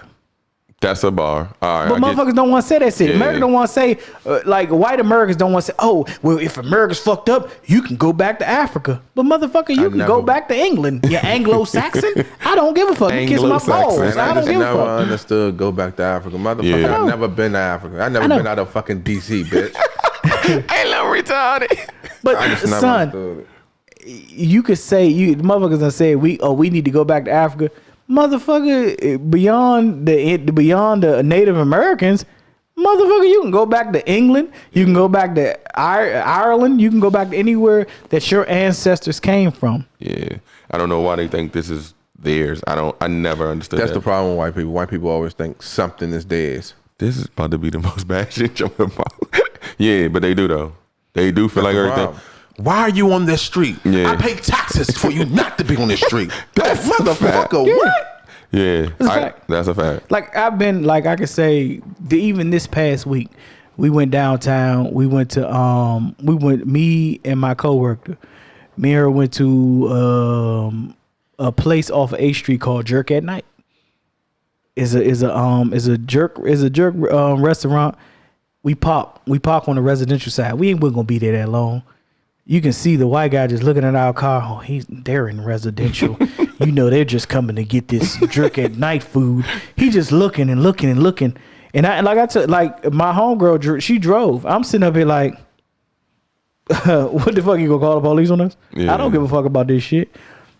D: That's a bar. All right,
B: but motherfuckers don't want to say that shit.
D: Yeah.
B: America don't want to say, like white Americans don't want to say, oh, well, if America's fucked up, you can go back to Africa. But motherfucker, you can go back to England. You Anglo-Saxon? I don't give a fuck. You kiss my balls.
C: Man,
B: I don't give a fuck.
C: I never understood go back to Africa. Motherfucker, I've never been to Africa. I never been out of fucking DC, bitch.
D: I love retarded.
B: But
C: I just never
B: son,
C: understood it.
B: you could say, the motherfuckers gonna say, we need to go back to Africa. Motherfucker, beyond the Native Americans, motherfucker, you can go back to England, you can go back to Ireland, you can go back to anywhere that your ancestors came from.
D: Yeah, I don't know why they think this is theirs. I never understood.
C: That's
D: that.
C: the problem with white people. White people always think something is theirs.
D: This is about to be the most bad shit you're about. Yeah, but they do though. They do feel like everything.
C: Problem. Why are you on this street?
D: Yeah.
C: I pay taxes for you not to be on this street.
D: That's
C: motherfucker.
B: Yeah.
C: What?
D: Yeah,
B: That's a fact.
D: That's a fact.
B: Like I've been, like I could say, even this past week, we went downtown. We went me and my coworker. Me and her went to a place off of 8th Street called Jerk at Night. Is a jerk restaurant. We park on the residential side. We ain't gonna be there that long. You can see the white guy just looking at our car. Oh, they're in residential. They're just coming to get this jerk at night food. He just looking and looking and looking. And like my homegirl, she drove. I'm sitting up here like, what the fuck, you gonna call the police on us?
D: Yeah.
B: I don't give a fuck about this shit.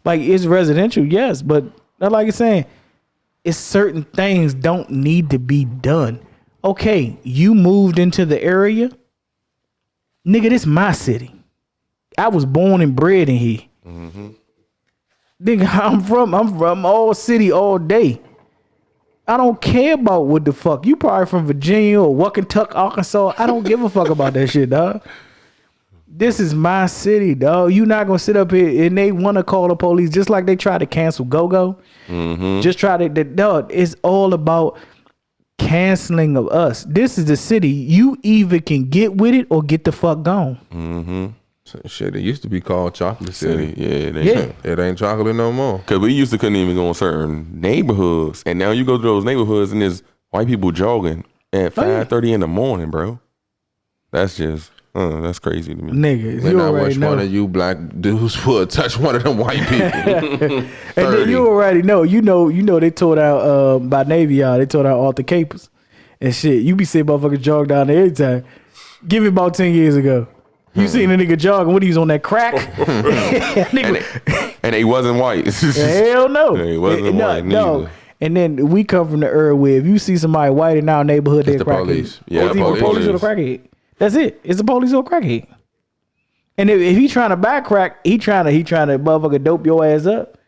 B: Like, it's residential, yes, but like it's saying, it's certain things don't need to be done. Okay, you moved into the area. Nigga, this my city. I was born and bred in here. Mm-hmm. Nigga, I'm from all city all day. I don't care about what the fuck. You probably from Virginia or Waukatuck, Arkansas. I don't give a fuck about that shit, dog. This is my city, dog. You not gonna sit up here and they want to call the police just like they try to cancel Go-Go. Mm-hmm. Just try to, dog. It's all about canceling of us. This is the city. You either can get with it or get the fuck gone.
D: Mm-hmm.
C: Shit, it used to be called Chocolate City.
D: Yeah.
C: It ain't chocolate no more.
D: Cause we couldn't even go in certain neighborhoods, and now you go to those neighborhoods and there's white people jogging at 5:30 in the morning, bro. That's just that's crazy to me.
B: Niggas,
C: And
B: you
C: I
B: already
C: wish
B: know.
C: one of you black dudes would touch one of them white people.
B: And then you already know. You know they tore out by Navy y'all. They tore out Arthur Capers and shit. You be seeing motherfuckers jog down there every time. Give it about 10 years ago. You seen a nigga jogging when he was on that crack?
D: And he wasn't white.
B: Hell no.
D: Yeah, he wasn't white neither.
B: And then we come from the era where if you see somebody white in our neighborhood, they're
C: the
B: crackhead.
C: police.
D: Yeah,
B: It's either police or the crackhead. That's it. It's the police or a crackhead. And if he trying to back crack, he trying to motherfucker dope your ass up.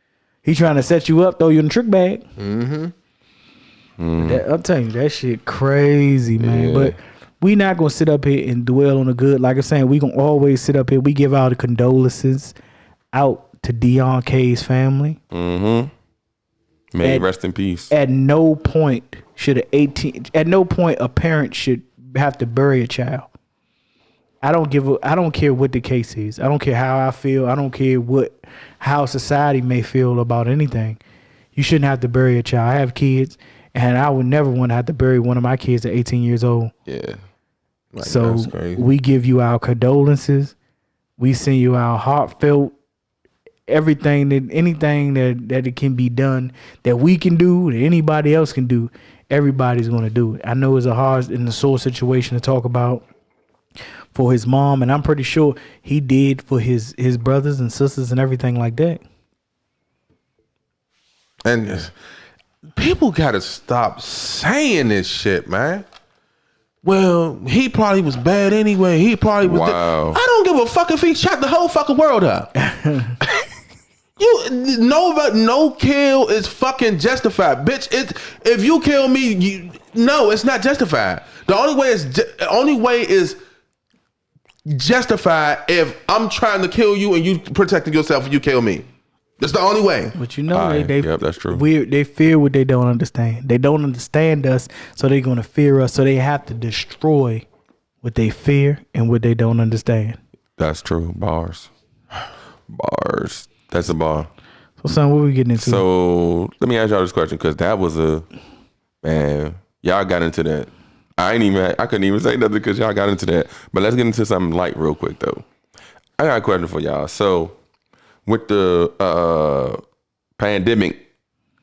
B: He trying to set you up, throw you in the trick bag. I'm telling you, that shit crazy, man.
D: Yeah.
B: But we not gonna sit up here and dwell on the good. Like I'm saying, we gonna always sit up here. We give our condolences out to Deon K's family.
D: May rest in peace.
B: At no point a parent should have to bury a child. I don't care what the case is. I don't care how I feel. I don't care how society may feel about anything. You shouldn't have to bury a child. I have kids, and I would never want to have to bury one of my kids at 18 years old.
D: Yeah.
C: Like,
B: So
C: that's crazy.
B: we give you our condolences. We send you our heartfelt anything that it can be done, that we can do, that anybody else can do. Everybody's going to do it. I know it's a hard and a sore situation to talk about for his mom, and I'm pretty sure he did for his brothers and sisters and everything like that.
C: And people gotta stop saying this shit, man. Well, he probably was bad anyway. He probably was.
D: Wow.
C: I don't give a fuck if he shot the whole fucking world up. No kill is fucking justified, bitch. If you kill me, no, it's not justified. The only way is justified if I'm trying to kill you and you protecting yourself and you kill me. That's the only way.
B: But you know,
D: that's true.
B: They fear what they don't understand. They don't understand us, so they're going to fear us. So they have to destroy what they fear and what they don't understand.
D: That's true. Bars. That's a bar.
B: So, son, what are we getting into?
D: So let me ask y'all this question, because that was y'all got into that. I couldn't even say nothing because y'all got into that. But let's get into something light real quick though. I got a question for y'all. So with the pandemic,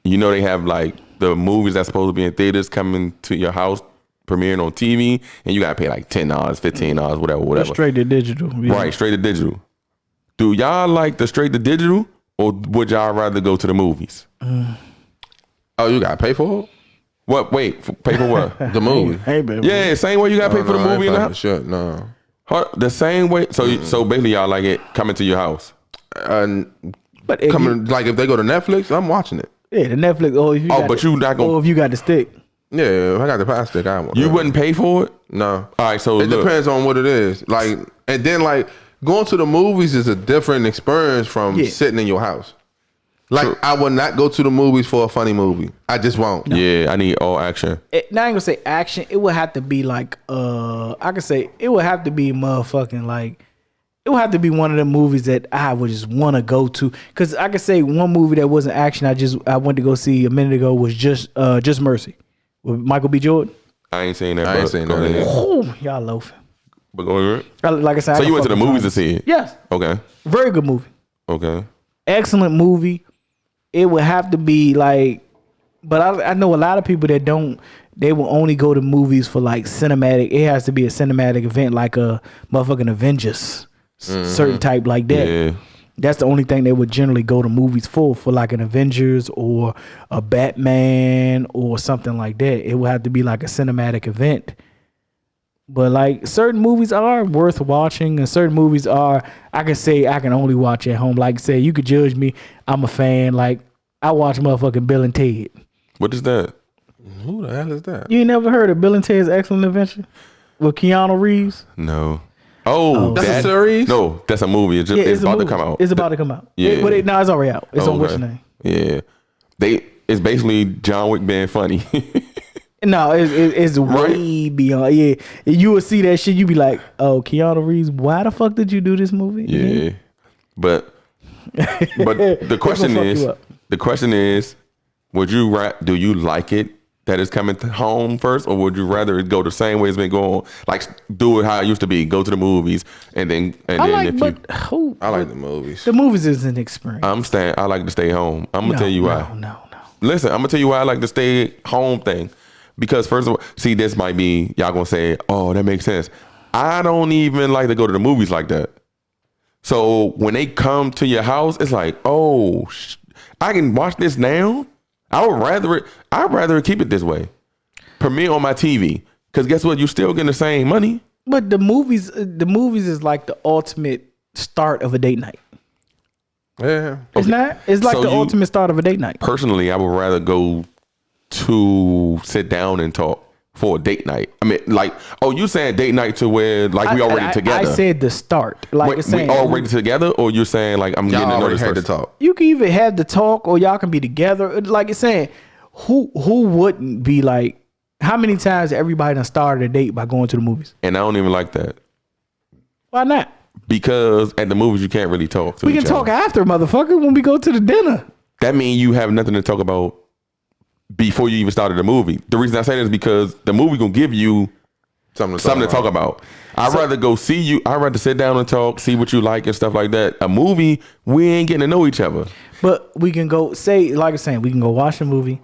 D: they have like the movies that's supposed to be in theaters coming to your house, premiering on TV, and you gotta pay like $10, $15, whatever.
B: Straight to digital. Yeah.
D: Right, straight to digital. Do y'all like the straight to digital, or would y'all rather go to the movies?
C: Oh, you gotta pay for it?
D: What? Wait, pay for what?
C: The movie.
B: Hey, baby.
D: Yeah, same way you gotta pay for the movie and that.
C: Shit, no.
D: The same way. So basically, y'all like it coming to your house.
B: But if
C: Like if they go to Netflix, I'm watching it.
B: yeah, the Netflix.
D: You not gonna.
B: Or if you got the stick.
C: Yeah, if I got the Fire Stick, I want.
D: You wouldn't pay for it.
C: No.
D: All right, so
C: It depends on what it is. Like, and then like going to the movies is a different experience from sitting in your house. Like,
D: True.
C: I would not go to the movies for a funny movie. I just won't.
D: Yeah, I need all action.
B: Now I ain't gonna say action. It would have to be like I could say it would have to be motherfucking like it would have to be one of the movies that I would just want to go to. Cause I could say one movie that wasn't action. I went to go see a minute ago was Just Mercy with Michael B. Jordan.
D: I ain't saying that.
C: I ain't saying that yet.
B: Oh, y'all loafing.
D: But go ahead.
B: Like I said,
D: So you went to the movies to see it?
B: Yes.
D: Okay.
B: Very good movie.
D: Okay.
B: Excellent movie. It would have to be like, but I know a lot of people that don't. They will only go to movies for like cinematic. It has to be a cinematic event, like a motherfucking Avengers, certain type like that.
D: Yeah.
B: That's the only thing they would generally go to movies for like an Avengers or a Batman or something like that. It would have to be like a cinematic event. But like certain movies are worth watching, and certain movies are, I can say I can only watch at home. Like say, you could judge me. I'm a fan. Like I watch motherfucking Bill and Ted.
D: What is that?
C: Who the hell is that?
B: You ain't never heard of Bill and Ted's Excellent Adventure with Keanu Reeves?
D: No. Oh,
C: That's a series?
D: No, that's a movie. It's about to come out.
B: It's about to come out.
D: Yeah.
B: But it's already out. It's on what's your name?
D: Yeah. It's basically John Wick being funny.
B: No, it's way beyond. Yeah, you will see that shit. You be like, oh, Keanu Reeves, why the fuck did you do this movie?
D: Yeah, but the question is, would you do you like it that is coming home first, or would you rather it go the same way it's been going? Like do it how it used to be, go to the movies, and then
C: I like the movies.
B: The movies is an experience.
D: I like to stay home. I'm gonna tell you why.
B: No.
D: Listen, I'm gonna tell you why I like the stay home thing. Because first of all, see, this might be y'all gonna say, oh, that makes sense. I don't even like to go to the movies like that. So when they come to your house, it's like, oh, I can watch this now. I'd rather keep it this way. Premiere on my TV. Because guess what? You're still getting the same money.
B: But the movies is like the ultimate start of a date night.
C: Yeah.
B: It's not? It's like
D: So
B: the ultimate start of a date night.
D: Personally, I would rather go to sit down and talk for a date night. I mean, like, oh, you saying date night to where like we already together?
B: I said the start. Like it's saying
D: we already together, or you're saying like I'm getting to know this
C: had to
D: person?
C: talk.
B: you can either have the talk or y'all can be together. Like it's saying, who wouldn't be like? How many times everybody done started a date by going to the movies?
D: And I don't even like that.
B: Why not?
D: Because at the movies you can't really talk to
B: We
D: each
B: can talk
D: other.
B: after, motherfucker, when we go to the dinner.
D: That means you have nothing to talk about before you even started the movie. The reason I say that is because the movie gonna give you something to talk about. I'd rather go see you. I'd rather sit down and talk, see what you like and stuff like that. A movie, we ain't getting to know each other.
B: But we can go say, like I'm saying, we can go watch the movie.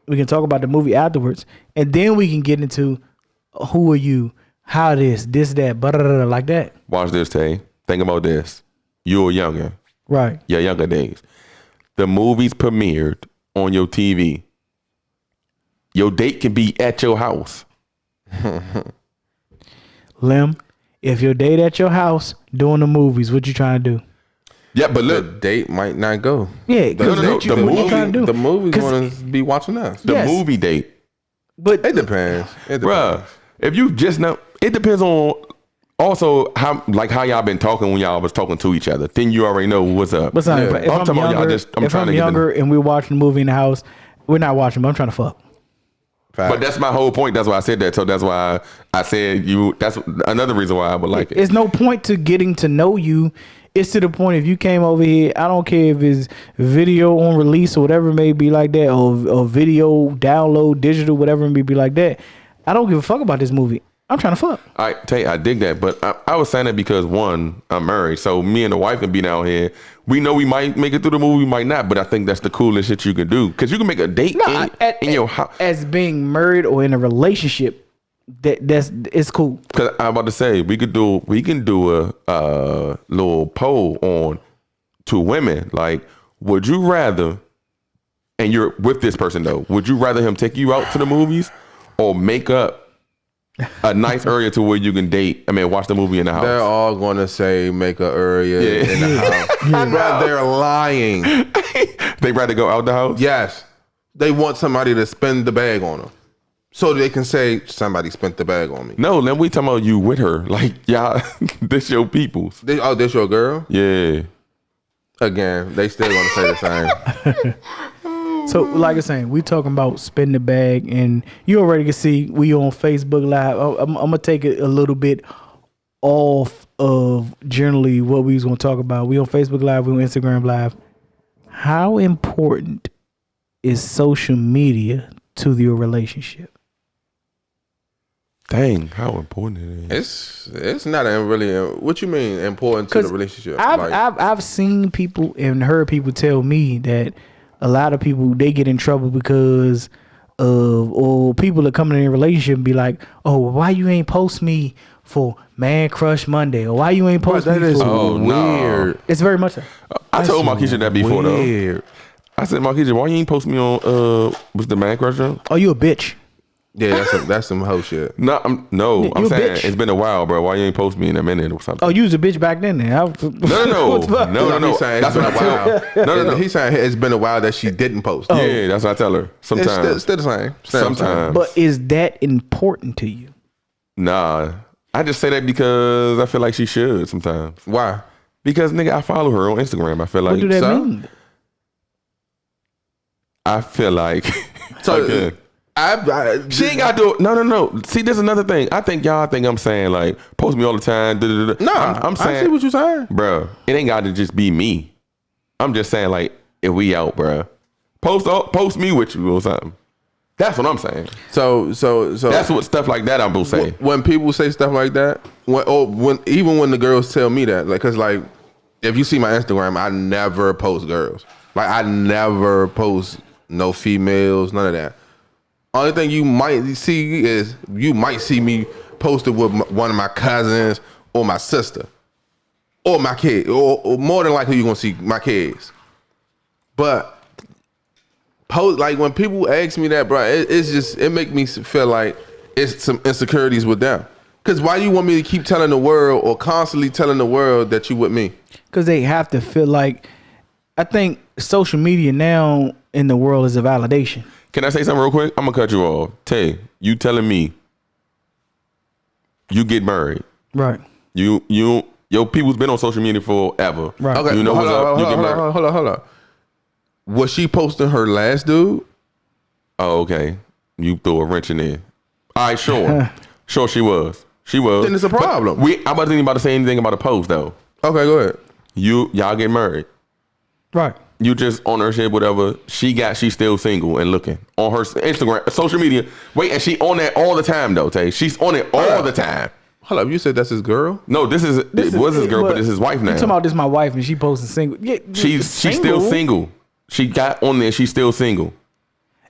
B: We can talk about the movie afterwards, and then we can get into who are you, how this, that, blah, blah, blah, like that.
D: Watch this, Tay. Think about this. You're younger.
B: Right.
D: Your younger days. The movies premiered on your TV. Your date can be at your house.
B: Lim, if your date at your house doing the movies, what you trying to do?
D: Yeah, but
C: The
D: look,
C: date might not go.
B: Yeah,
C: The,
D: no,
C: date-
D: the
C: the
D: movie-
B: you trying to do?
C: The movie's
B: 'Cause-
C: going to be watching us.
D: the
B: yes.
D: movie date.
B: But
C: It depends.
D: Bruh, if you just know, it depends on also how y'all been talking when y'all was talking to each other. Then you already know what's up.
B: But son,
C: Yeah.
B: if I'm
D: talking about y'all
B: younger,
D: I'm
B: if
D: trying
B: I'm
D: to get
B: younger and we're watching the movie in the house, we're not watching, but I'm trying to fuck.
D: But that's my whole point. That's why I said that. So that's why I said you. That's another reason why I would like it.
B: It's no point to getting to know you. It's to the point if you came over here, I don't care if it's video on release or whatever it may be like that, or video download, digital, whatever it may be like that. I don't give a fuck about this movie. I'm trying to fuck.
D: I dig that, but I was saying that because one, I'm married, so me and the wife can be down here. We know we might make it through the movie, we might not, but I think that's the coolest shit you can do because you can make a date in your house.
B: As being married or in a relationship, that's it's cool.
D: Because I'm about to say we can do a little poll on to women like, would you rather, and you're with this person though, would you rather him take you out to the movies or make up a nice area to where you can date? I mean, watch the movie in the house.
C: They're all going to say make an area in the house. Bruh, they're lying.
D: They rather go out the house.
C: Yes. They want somebody to spend the bag on them. So they can say, somebody spent the bag on me.
D: No, then we talking about you with her. Like, y'all, this your peoples.
C: This your girl?
D: Yeah.
C: Again, they still going to say the same.
B: So, like I'm saying, we talking about spin the bag, and you already can see we on Facebook Live. I'm gonna take it a little bit off of generally what we was gonna talk about. We on Facebook Live, we on Instagram Live. How important is social media to your relationship?
D: Dang, how important it is.
C: It's not really, what you mean important to the relationship?
B: I've seen people and heard people tell me that a lot of people, they get in trouble because of, or people are coming in a relationship and be like, oh, why you ain't post me for Man Crush Monday, or why you ain't post me for?
D: Oh,
C: weird.
D: no.
B: It's very much so.
D: I told Markeisha that before
C: Weird.
D: though. I said, Markeisha, why you ain't post me on what's the Man Crush show?
B: Oh, you a bitch.
C: Yeah, that's some hoe shit.
D: No, I'm
B: You a
D: saying
B: bitch.
D: it's been a while, bro. Why you ain't post me in a minute or something?
B: Oh, you was a bitch back then.
D: No.
C: He's saying
D: That's what I tell her. No.
C: He's saying it's been a while that she didn't post.
D: Yeah, that's what I tell her. Sometimes.
C: It's still the same. Still the same.
D: Sometimes.
B: But is that important to you?
D: Nah. I just say that because I feel like she should sometimes.
C: Why?
D: Because nigga, I follow her on Instagram. I feel like
B: What do that
C: so?
B: mean?
D: I feel like
C: So
D: again, she ain't got to do no. See, there's another thing. I think y'all think I'm saying like post me all the time.
C: No,
D: I'm saying,
C: I see what you're saying.
D: bro. It ain't got to just be me. I'm just saying like if we out, bro, post me with you or something. That's what I'm saying.
C: So
D: That's what stuff like that I'm gonna say.
C: When people say stuff like that, even when the girls tell me that, like, cause like, if you see my Instagram, I never post girls. Like, I never post no females, none of that. Only thing you might see is you might see me posted with one of my cousins or my sister or my kid, or more than likely you're gonna see my kids. But like when people ask me that, bro, it make me feel like it's some insecurities with them. Cause why you want me to keep telling the world or constantly telling the world that you with me?
B: Cause they have to feel like, I think social media now in the world is a validation.
D: Can I say something real quick? I'm gonna cut you off. Tay, you telling me you get married.
B: Right.
D: Your people's been on social media forever.
B: Right.
C: Okay,
D: You know what's up? You get married.
C: Hold on. Was she posting her last dude?
D: Oh, okay. You throw a wrench in there. All right, sure. Sure she was. She was.
C: Then it's a problem.
D: I wasn't even about to say anything about a post though.
C: Okay, go ahead.
D: Y'all get married.
B: Right.
D: You just on her shit, whatever. She's still single and looking on her Instagram, social media. Wait, and she on that all the time though, Tay. She's on it all the time.
C: Hold up, you said that's his girl?
D: No, it was his girl, but it's his wife now.
B: You talking about this my wife and she posting single. Yeah,
D: She's still single. She got on there, she's still single.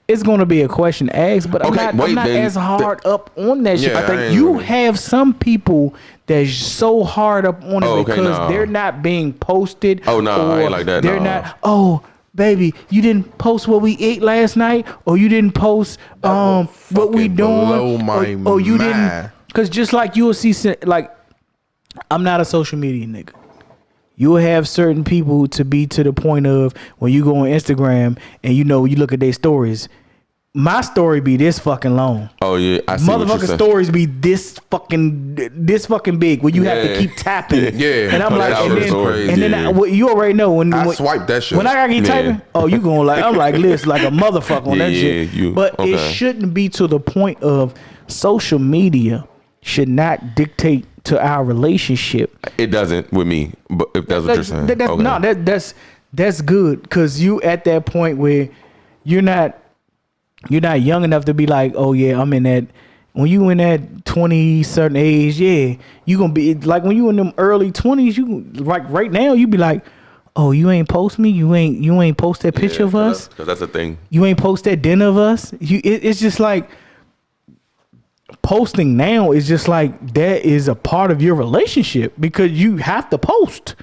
B: It's gonna be a question asked, but I'm not as hard up on that shit.
C: Yeah,
B: I
C: I
B: think
C: ain't
B: you
C: really.
B: have some people that's so hard up on it because they're not being posted.
D: Oh no, I ain't like that.
B: They're
D: no.
B: not. Oh, baby, you didn't post what we ate last night, or you didn't post what we doing,
C: blow my
B: or you
C: mind.
B: didn't. Because just like you'll see, like, I'm not a social media nigga. You'll have certain people to be to the point of when you go on Instagram and you look at their stories. My story be this fucking long.
D: Oh yeah, I see what you're
B: Motherfucking
D: saying.
B: stories be this fucking big where you have to keep tapping.
C: Yeah.
B: And I'm like,
C: that
B: and
C: was
B: then,
C: crazy.
B: and then
D: Yeah.
B: you already know when
C: I swiped that shit.
B: when I gotta keep
D: Yeah.
B: typing, oh, you going like, I'm like this like a motherfucker on that
D: Yeah,
B: shit. But it shouldn't be to the point of social media should not dictate to our relationship.
D: It doesn't with me, but if that's what you're saying. Okay.
B: No, that's good because you at that point where you're not young enough to be like, oh yeah, I'm in that. When you in that 20 certain age, yeah, you gonna be like when you in them early 20s. You like right now, you be like, oh, you ain't post me, you ain't post that picture of us,
D: because that's the thing.
B: you ain't post that dinner of us. It's just like posting now is just like that is a part of your relationship because you have to post.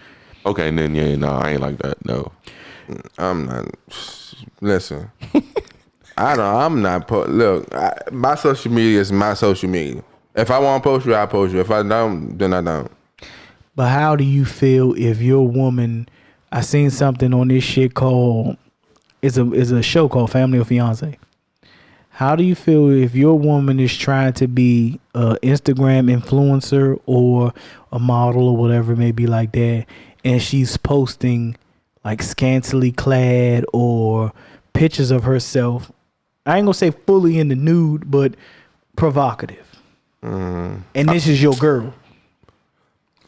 D: Okay, and then I ain't like that. No,
C: I'm not. Listen, I'm not. Look, my social media is my social media. If I want to post you, I post you. If I don't, then I don't.
B: But how do you feel if your woman? I seen something on this shit called it's a show called Family or Fiance. How do you feel if your woman is trying to be a Instagram influencer or a model or whatever it may be like that, and she's posting like scantily clad or pictures of herself? I ain't gonna say fully in the nude, but provocative. And this is your girl.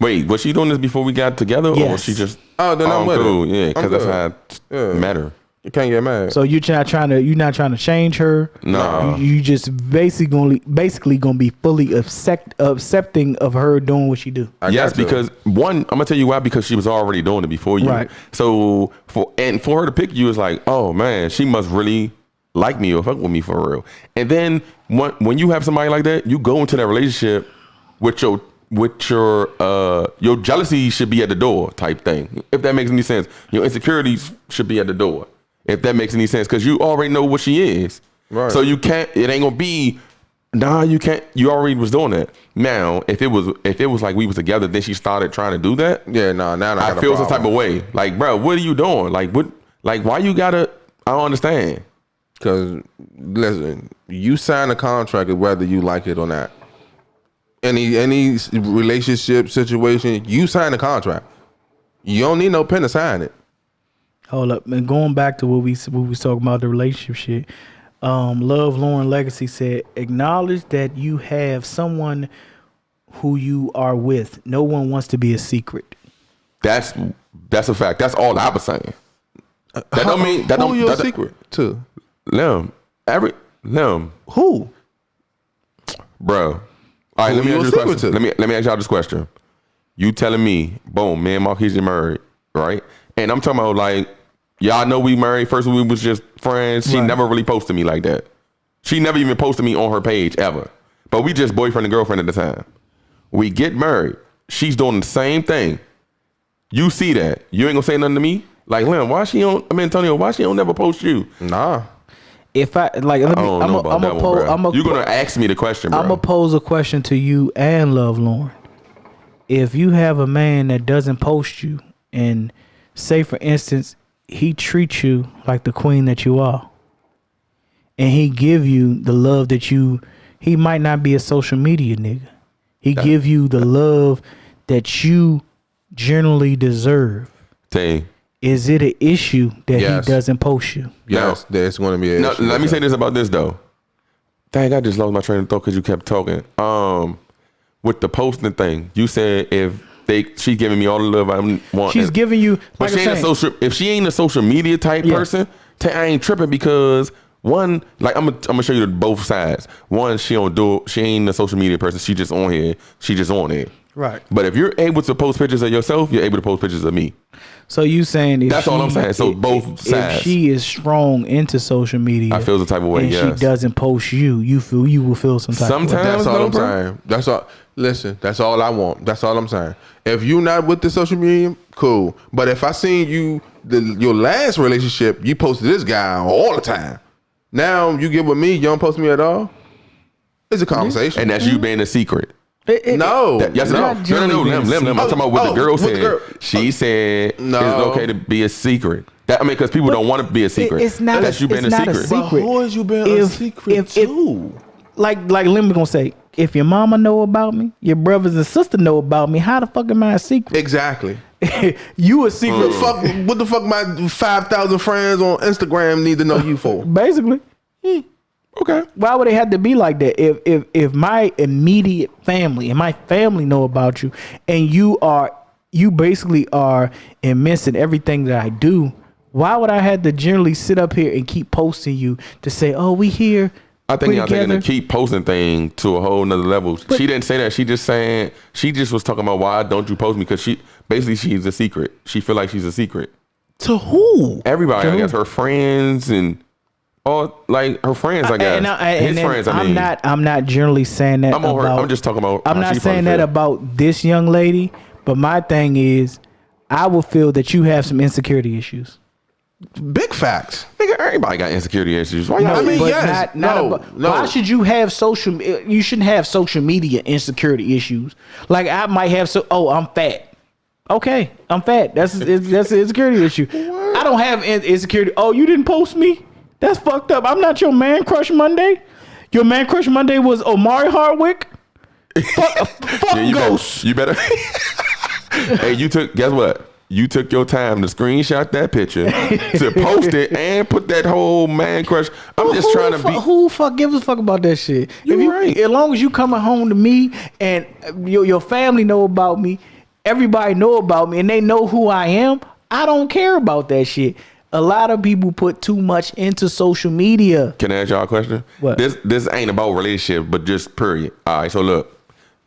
D: wait, was she doing this before we got together, or
B: Yes.
D: was she just?
C: Oh, then I'm with
D: cool.
C: it.
D: Yeah, because
C: I'm
D: that's
C: good.
D: how it
C: Yeah.
D: matter.
C: You can't get mad.
B: So you're not trying to change her.
D: No.
B: You just basically gonna be fully accepting of her doing what she do.
D: Yes,
C: got to.
D: because one, I'm gonna tell you why. Because she was already doing it before you.
B: Right.
D: So for her to pick you is like, oh man, she must really like me or fuck with me for real. And then when you have somebody like that, you go into that relationship with your jealousy should be at the door type thing. If that makes any sense, your insecurities should be at the door. If that makes any sense, because you already know what she is.
C: Right.
D: So you can't. It ain't gonna be. Nah, you can't. You already was doing that. Now, if it was like we was together, then she started trying to do that.
C: Yeah, no, now I
D: I feel some type of way. Like, bro, what are you doing? Like, what? Like, why you gotta? I don't understand.
C: Because listen, you sign a contract whether you like it or not. Any relationship situation, you sign a contract. You don't need no pen to sign it.
B: Hold up, and going back to what we was talking about the relationship shit. Love Lauren Legacy said, acknowledge that you have someone who you are with. No one wants to be a secret.
D: That's a fact. That's all I was saying. That don't mean that
C: Who
D: don't.
C: your
D: that-
C: secret to?
D: Them. Lim,
B: Who?
D: bro. All right,
C: Who
D: let me
C: you
D: ask you
C: a
D: a
C: secret
D: question.
C: to?
D: Let me ask y'all this question. You telling me, boom, me and Marquise are married, right? And I'm talking about like, y'all know we married. First we was just friends. She
B: Right.
D: never really posted me like that. She never even posted me on her page ever. But we just boyfriend and girlfriend at the time. We get married. She's doing the same thing. You see that. You ain't gonna say nothing to me? Like, Lim, Antonio, why she don't never post you?
C: Nah.
B: If I like, let me.
D: I don't know about that one, bro. You're gonna ask me the question, bro.
B: I'm gonna pose a question to you and Love Lauren. If you have a man that doesn't post you, and say for instance, he treats you like the queen that you are, and he give you the love that he might not be a social media nigga. He give you the love that you generally deserve.
D: Tay.
B: Is it an issue that
C: Yes.
B: he doesn't post you?
C: Yes, there's going to be an
D: Now,
C: issue.
D: let me say this about this though. Dang, I just lost my train of thought because you kept talking. With the posting thing, you said she's giving me all the love I want.
B: She's giving you,
D: but
B: like
D: she
B: I'm
D: ain't
B: saying,
D: if she ain't a social media type
B: Yeah.
D: person, I ain't tripping because one, like I'm gonna show you both sides. One, she ain't a social media person. She just on here. She just on here.
B: Right.
D: But if you're able to post pictures of yourself, you're able to post pictures of me.
B: So you saying if
D: That's all I'm saying. So both sides.
B: If she is strong into social media,
D: I feel the type of way,
B: and
D: yes.
B: she doesn't post you, you will feel some type
D: Sometimes.
B: of way.
C: That's all
D: No,
C: I'm
D: bro.
C: saying. That's all. Listen, that's all I want. That's all I'm saying. If you not with the social media, cool. But if I seen you, your last relationship, you posted this guy all the time. Now you get with me, you don't post me at all. It's a conversation.
D: And that's you being a secret.
C: No,
D: Yes,
C: no.
D: no. Lim. I'm talking about what the girl said. She said
C: No.
D: it's okay to be a secret. Because people don't want to be a secret.
B: It's not.
D: That's you being
B: it's
D: a
B: not
D: secret.
B: a secret.
C: But who is you being a secret to?
B: Like Lim gonna say, if your mama know about me, your brothers and sister know about me, how the fuck am I a secret?
C: Exactly.
B: You a secret?
C: What the fuck my 5,000 friends on Instagram need to know you for?
B: Basically.
D: Okay.
B: Why would it have to be like that? If my immediate family and my family know about you, and you basically are immense in everything that I do, why would I have to generally sit up here and keep posting you to say, oh, we here?
D: I think
B: we
D: y'all taking the
B: together?
D: keep posting thing to a whole nother level. She didn't say that. She just was talking about why don't you post me? Because she's a secret. She feel like she's a secret.
B: To who?
D: Everybody,
B: To
D: I
B: who?
D: guess her friends and all like her friends, I guess. His friends, I mean.
B: I'm not generally saying that
D: I'm on her.
B: about,
D: I'm just talking about.
B: I'm
D: how
B: not
D: she
B: saying
D: probably
B: that
D: feel.
B: about this young lady, but my thing is, I will feel that you have some insecurity issues.
C: Big facts.
D: Nigga, everybody got insecurity issues. Why y'all?
C: I mean,
B: but
C: yes. No.
B: Why should you have social? You shouldn't have social media insecurity issues. Like I might have. I'm fat. Okay, I'm fat. That's an insecurity issue. I don't have insecurity. Oh, you didn't post me? That's fucked up. I'm not your man crush Monday. Your man crush Monday was Omari Hardwick. Fuck
D: Yeah,
B: Ghost.
D: You better. Hey, guess what? You took your time to screenshot that picture, to post it, and put that whole man crush. I'm just trying to be.
B: Who fuck gives a fuck about that shit?
D: You right.
B: As long as you coming home to me and your family know about me, everybody know about me, and they know who I am, I don't care about that shit. A lot of people put too much into social media.
D: Can I ask y'all a question?
B: What?
D: This ain't about relationship, but just period. All right, so look,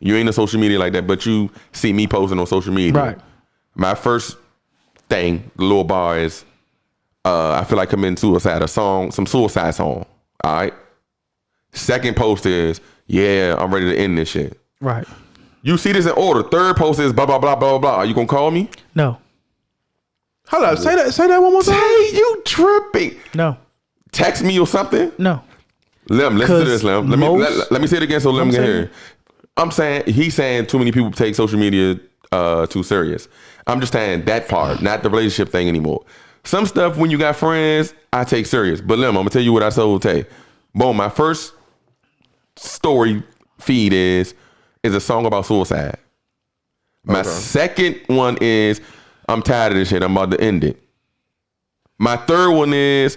D: you ain't on social media like that, but you see me posting on social media.
B: Right.
D: My first thing, the little bar is, I feel like committing suicide, some suicide song. All right. Second post is, yeah, I'm ready to end this shit.
B: Right.
D: You see this in order. Third post is blah blah blah blah blah. Are you gonna call me?
B: No.
C: Hold up. Say that one more time.
D: Hey, you tripping?
B: No.
D: Text me or something.
B: No.
D: Lem, listen to this,
B: 'Cause
D: Lem. Let me say it again so Lem can hear. I'm saying he's saying too many people take social media too serious. I'm just saying that part, not the relationship thing anymore. Some stuff when you got friends, I take serious. But Lem, I'm gonna tell you what I told Tay. Boom, my first story feed is a song about suicide. My second one is I'm tired of this shit. I'm about to end it. My third one is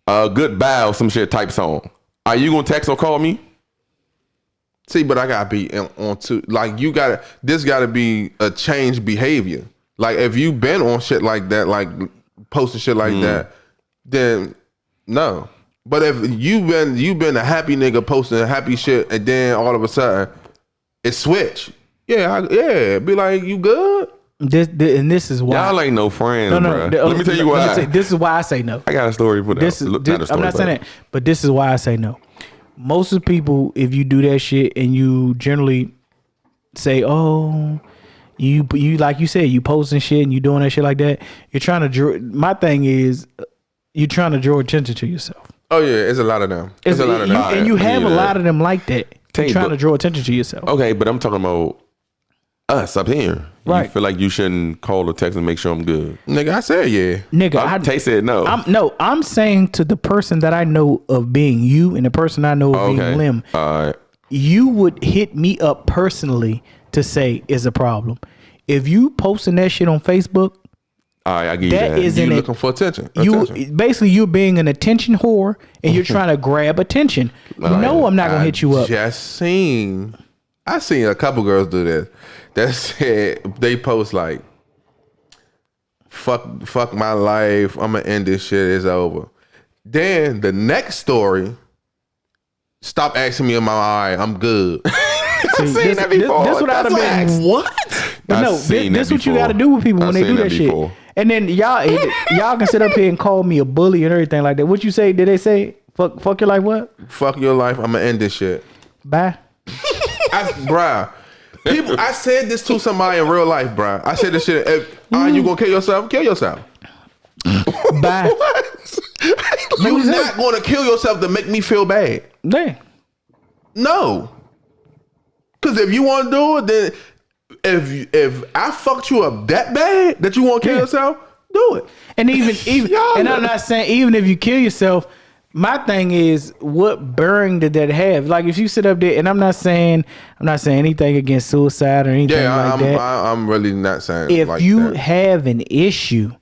D: a goodbye or some shit type song. Are you gonna text or call me?
C: See, but I gotta be on to like this gotta be a changed behavior. Like if you been on shit like that, like posting shit like that, then no. But if you've been a happy nigga posting happy shit, and then all of a sudden it switch, be like, you good?
B: This is why
D: Y'all ain't no friends,
B: no.
D: bro. Let me tell you why.
B: This is why I say no.
D: I got a story for that.
B: I'm not saying that, but this is why I say no. Most of the people, if you do that shit and you generally say, "Oh, you like you said, you posting shit and you doing that shit like that," you're trying to draw. My thing is, you're trying to draw attention to yourself.
C: Oh yeah, it's a lot of them. It's a lot of them,
B: and you have a lot of them like that. You're trying to draw attention to yourself.
D: Okay, but I'm talking about us up here.
B: Right.
D: You feel like you shouldn't call or text and make sure I'm good.
C: Nigga, I said yeah.
B: Nigga,
D: Tay said no.
B: I'm saying to the person that I know of being you and the person I know of being Lim,
D: all right.
B: you would hit me up personally to say is a problem. If you posting that shit on Facebook,
D: all right, I give you that.
C: You looking for attention.
B: You're being an attention whore and you're trying to grab attention. No, I'm not gonna hit you up.
C: I seen a couple girls do this. That said, they post like, fuck my life, I'm gonna end this shit, it's over. Then the next story, stop asking me in my eye, I'm good.
B: See, this what I'd have been.
C: What?
B: No, this what you got to do with people when they do that shit. And then y'all can sit up here and call me a bully and everything like that. What you say? Did they say fuck your life? What?
C: Fuck your life. I'm gonna end this shit.
B: Bye.
C: Bruh. People, I said this to somebody in real life, bruh. I said this shit. You gonna kill yourself? Kill yourself.
B: Bye.
C: You're not gonna kill yourself to make me feel bad.
B: Dang.
C: No. Cause if you want to do it, then if I fucked you up that bad that you want to kill yourself, do it.
B: And even and I'm not saying even if you kill yourself, my thing is what bearing did that have? Like if you sit up there, and I'm not saying anything against suicide or anything like that.
C: I'm really not saying.
B: If
C: like
B: you
C: that.
B: have an issue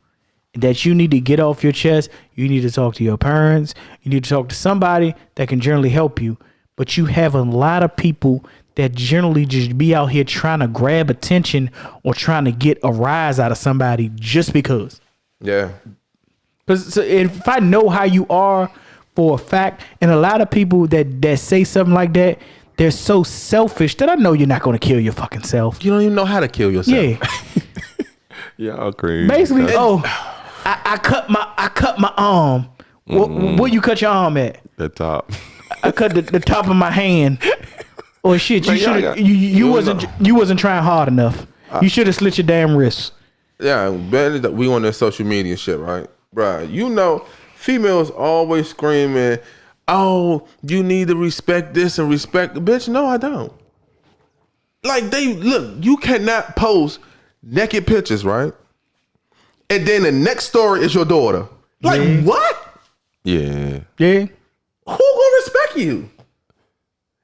B: that you need to get off your chest, you need to talk to your parents. You need to talk to somebody that can generally help you. But you have a lot of people that generally just be out here trying to grab attention or trying to get a rise out of somebody just because.
C: Yeah.
B: Because if I know how you are for a fact, and a lot of people that say something like that, they're so selfish that I know you're not going to kill your fucking self.
C: You don't even know how to kill yourself.
B: Yeah.
D: Y'all crazy.
B: Basically, I cut my arm. Where you cut your arm at?
D: The top.
B: I cut the top of my hand. Or shit, you wasn't trying hard enough. You should have slit your damn wrists.
C: Yeah, we on this social media shit, right? Bruh, you know, females always screaming, oh, you need to respect this and respect the bitch. No, I don't. Like you cannot post naked pictures, right? And then the next story is your daughter. Like what?
D: Yeah.
B: Yeah.
C: Who gonna respect you?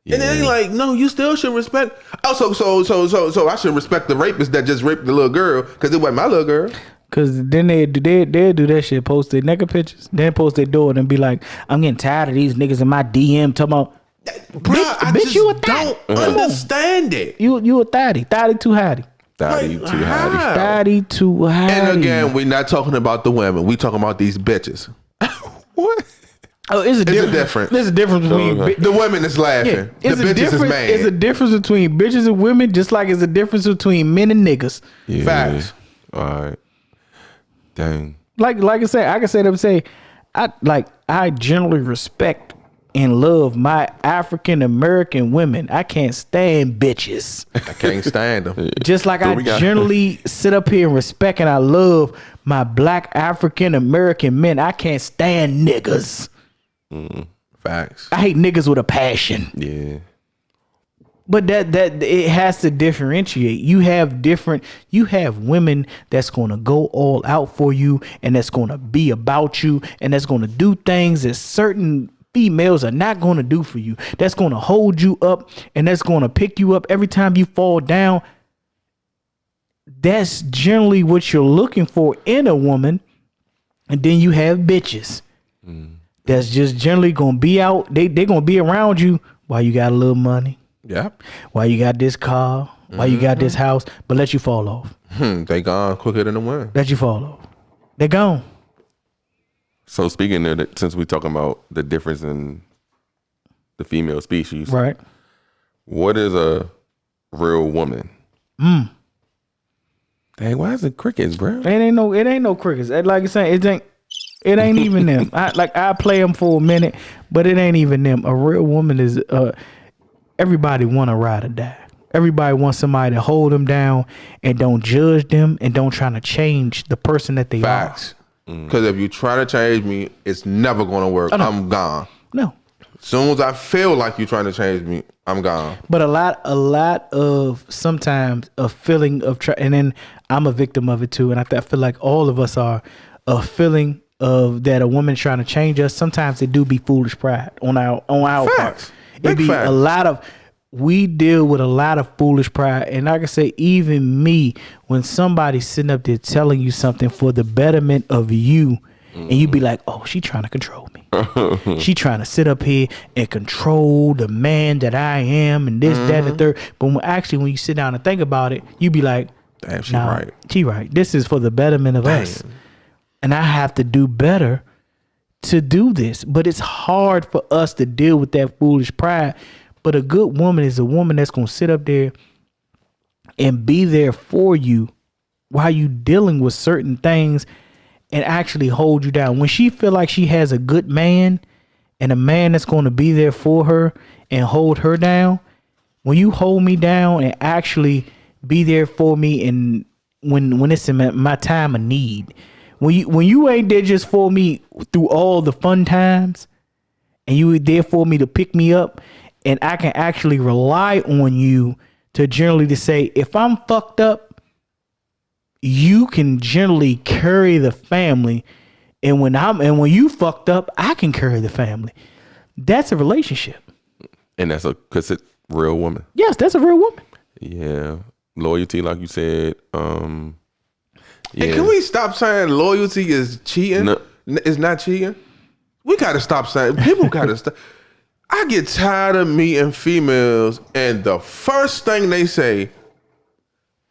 C: Yeah. And then they like, no, you still should respect. Oh, so I should respect the rapist that just raped the little girl because it wasn't my little girl. Because
B: then they do that shit, post their naked pictures, then post their door and be like, I'm getting tired of these niggas in my DM talking about, bitch, you a thotty.
C: Don't understand it.
B: You a thotty. Thotty too hotty. Thotty too hotty.
C: And again, we're not talking about the women. We talking about these bitches.
D: What?
B: Oh, it's a difference. There's a difference between
C: the women is laughing. The bitches is mad.
B: It's a difference between bitches and women, just like it's a difference between men and niggas.
D: Yeah.
C: Facts.
D: All right. Dang.
B: Like I said, I can say them say, I generally respect and love my African American women. I can't stand bitches.
C: I can't stand them.
B: Just like I generally sit up here and respect and I love my black African American men. I can't stand niggas.
C: Facts.
B: I hate niggas with a passion.
D: Yeah.
B: But that it has to differentiate. You have women that's gonna go all out for you and that's gonna be about you and that's gonna do things that certain females are not gonna do for you. That's gonna hold you up and that's gonna pick you up every time you fall down. That's generally what you're looking for in a woman. And then you have bitches. That's just generally gonna be out. They're gonna be around you while you got a little money.
C: Yeah.
B: While you got this car, while you got this house, but let you fall off.
C: They gone quicker than the wind.
B: Let you fall off. They gone.
D: So speaking of that, since we're talking about the difference in the female species,
B: Right.
D: what is a real woman? Dang, why is it crickets, bro?
B: It ain't no crickets. Like I say, it ain't even them. I play them for a minute, but it ain't even them. A real woman is everybody want to ride or die. Everybody wants somebody to hold them down and don't judge them and don't try to change the person that they
C: Facts. Because if you try to change me, it's never going to work. I'm gone.
B: are. No.
C: Soon as I feel like you're trying to change me, I'm gone.
B: But a lot of sometimes a feeling of and then I'm a victim of it too, and I feel like all of us are a feeling of that a woman trying to change us. Sometimes it do be foolish pride on our
C: Facts.
B: part.
C: Big
B: It be
C: facts.
B: a lot of we deal with a lot of foolish pride, and like I say, even me, when somebody's sitting up there telling you something for the betterment of you, and you be like, "Oh, she trying to control me. She trying to sit up here and control the man that I am, and this, that, and the third." But when you sit down and think about it, you be like,
C: Damn, she
B: "Nah,
C: right.
B: she right. This is for the betterment of us, and I have to do better to do this." But it's hard for us to deal with that foolish pride. But a good woman is a woman that's gonna sit up there and be there for you while you dealing with certain things and actually hold you down. When she feel like she has a good man and a man that's going to be there for her and hold her down, when you hold me down and actually be there for me, and when it's in my time of need, when you ain't there just for me through all the fun times, and you were there for me to pick me up, and I can actually rely on you to generally to say, if I'm fucked up, you can generally carry the family. And when you fucked up, I can carry the family. That's a relationship.
D: And that's cause it's real woman.
B: Yes, that's a real woman.
D: Yeah. Loyalty, like you said.
C: Hey,
D: Yeah.
C: can we stop saying loyalty is cheating?
D: No.
C: It's not cheating. We gotta stop saying. People gotta stop. I get tired of meeting females, and the first thing they say,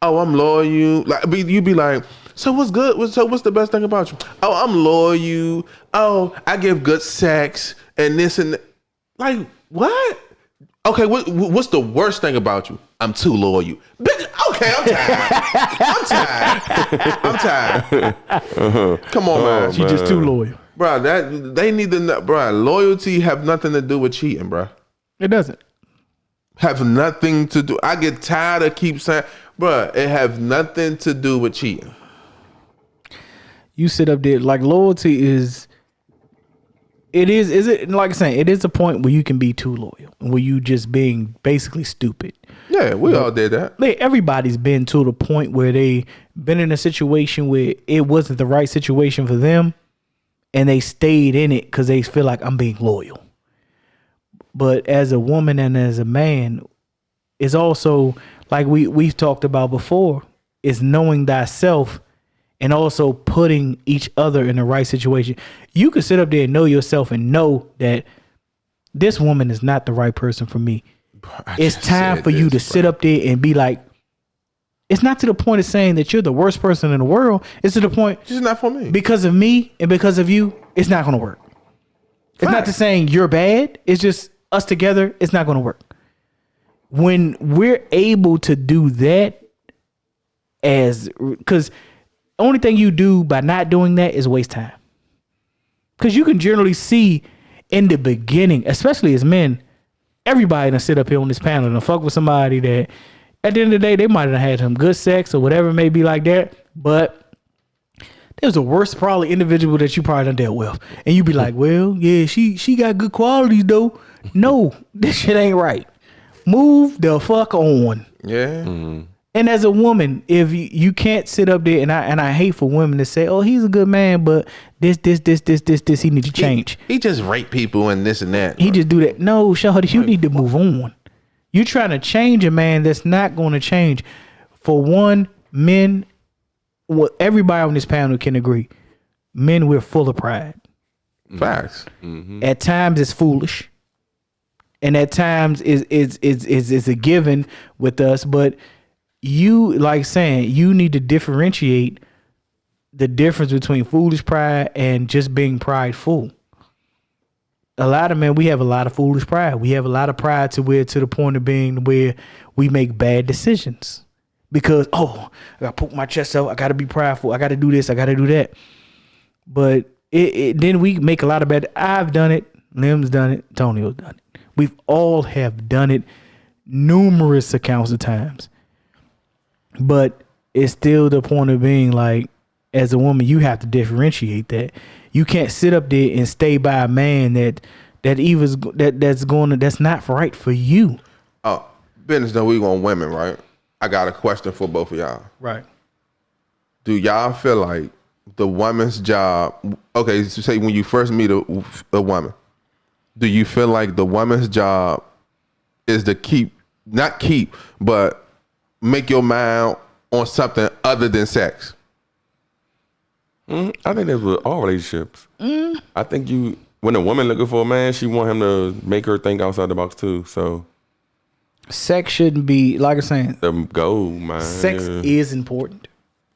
C: "Oh, I'm loyal." Like you be like, "So what's good? So what's the best thing about you?" "Oh, I'm loyal. Oh, I give good sex and this and that." Like what? Okay, what's the worst thing about you? "I'm too loyal." Bitch, okay, I'm tired. I'm tired. Come on, man.
B: She just too loyal.
C: Bro, that they need to know, bro. Loyalty have nothing to do with cheating, bro.
B: It doesn't.
C: Have nothing to do. I get tired of keep saying, bro, it have nothing to do with cheating.
B: You sit up there like loyalty is. It is it like I'm saying, it is a point where you can be too loyal, where you just being basically stupid.
C: Yeah, we all did that.
B: Everybody's been to the point where they been in a situation where it wasn't the right situation for them, and they stayed in it because they feel like I'm being loyal. But as a woman and as a man, it's also like we've talked about before, is knowing thyself and also putting each other in the right situation. You can sit up there and know yourself and know that this woman is not the right person for me. It's time for you to sit up there and be like, it's not to the point of saying that you're the worst person in the world. It's to the point,
C: It's just not for me.
B: because of me and because of you, it's not going to work. It's not to saying you're bad. It's just us together. It's not going to work. When we're able to do that, because only thing you do by not doing that is waste time. Because you can generally see in the beginning, especially as men, everybody done sit up here on this panel and fuck with somebody that at the end of the day, they might have had some good sex or whatever it may be like that, but there's the worst probably individual that you probably done dealt with. And you be like, well, yeah, she got good qualities though. No, this shit ain't right. Move the fuck on.
C: Yeah.
B: And as a woman, if you can't sit up there, and I hate for women to say, "Oh, he's a good man, but this, he needs to change."
C: He just rape people and this and that.
B: He just do that. No, Shawty, you need to move on. You're trying to change a man that's not going to change. For one, men, well, everybody on this panel can agree, men, we're full of pride.
C: Facts.
B: At times it's foolish, and at times is a given with us, but you like saying you need to differentiate the difference between foolish pride and just being prideful. A lot of men, we have a lot of foolish pride. We have a lot of pride to the point of being where we make bad decisions because, I gotta poke my chest out. I gotta be prideful. I gotta do this. I gotta do that. But then we make a lot of bad. I've done it. Lim's done it. Tonio's done it. We've all have done it numerous accounts of times. But it's still the point of being like, as a woman, you have to differentiate that. You can't sit up there and stay by a man that's not right for you.
C: Oh, business though, we going women, right? I got a question for both of y'all.
B: Right.
C: Do y'all feel like the woman's job? Okay, so say when you first meet a woman, do you feel like the woman's job is to but make your mind on something other than sex?
D: I think that's with all relationships. I think when a woman looking for a man, she want him to make her think outside the box too. So
B: sex shouldn't be, like I'm saying,
D: the goal, man.
B: Sex is important.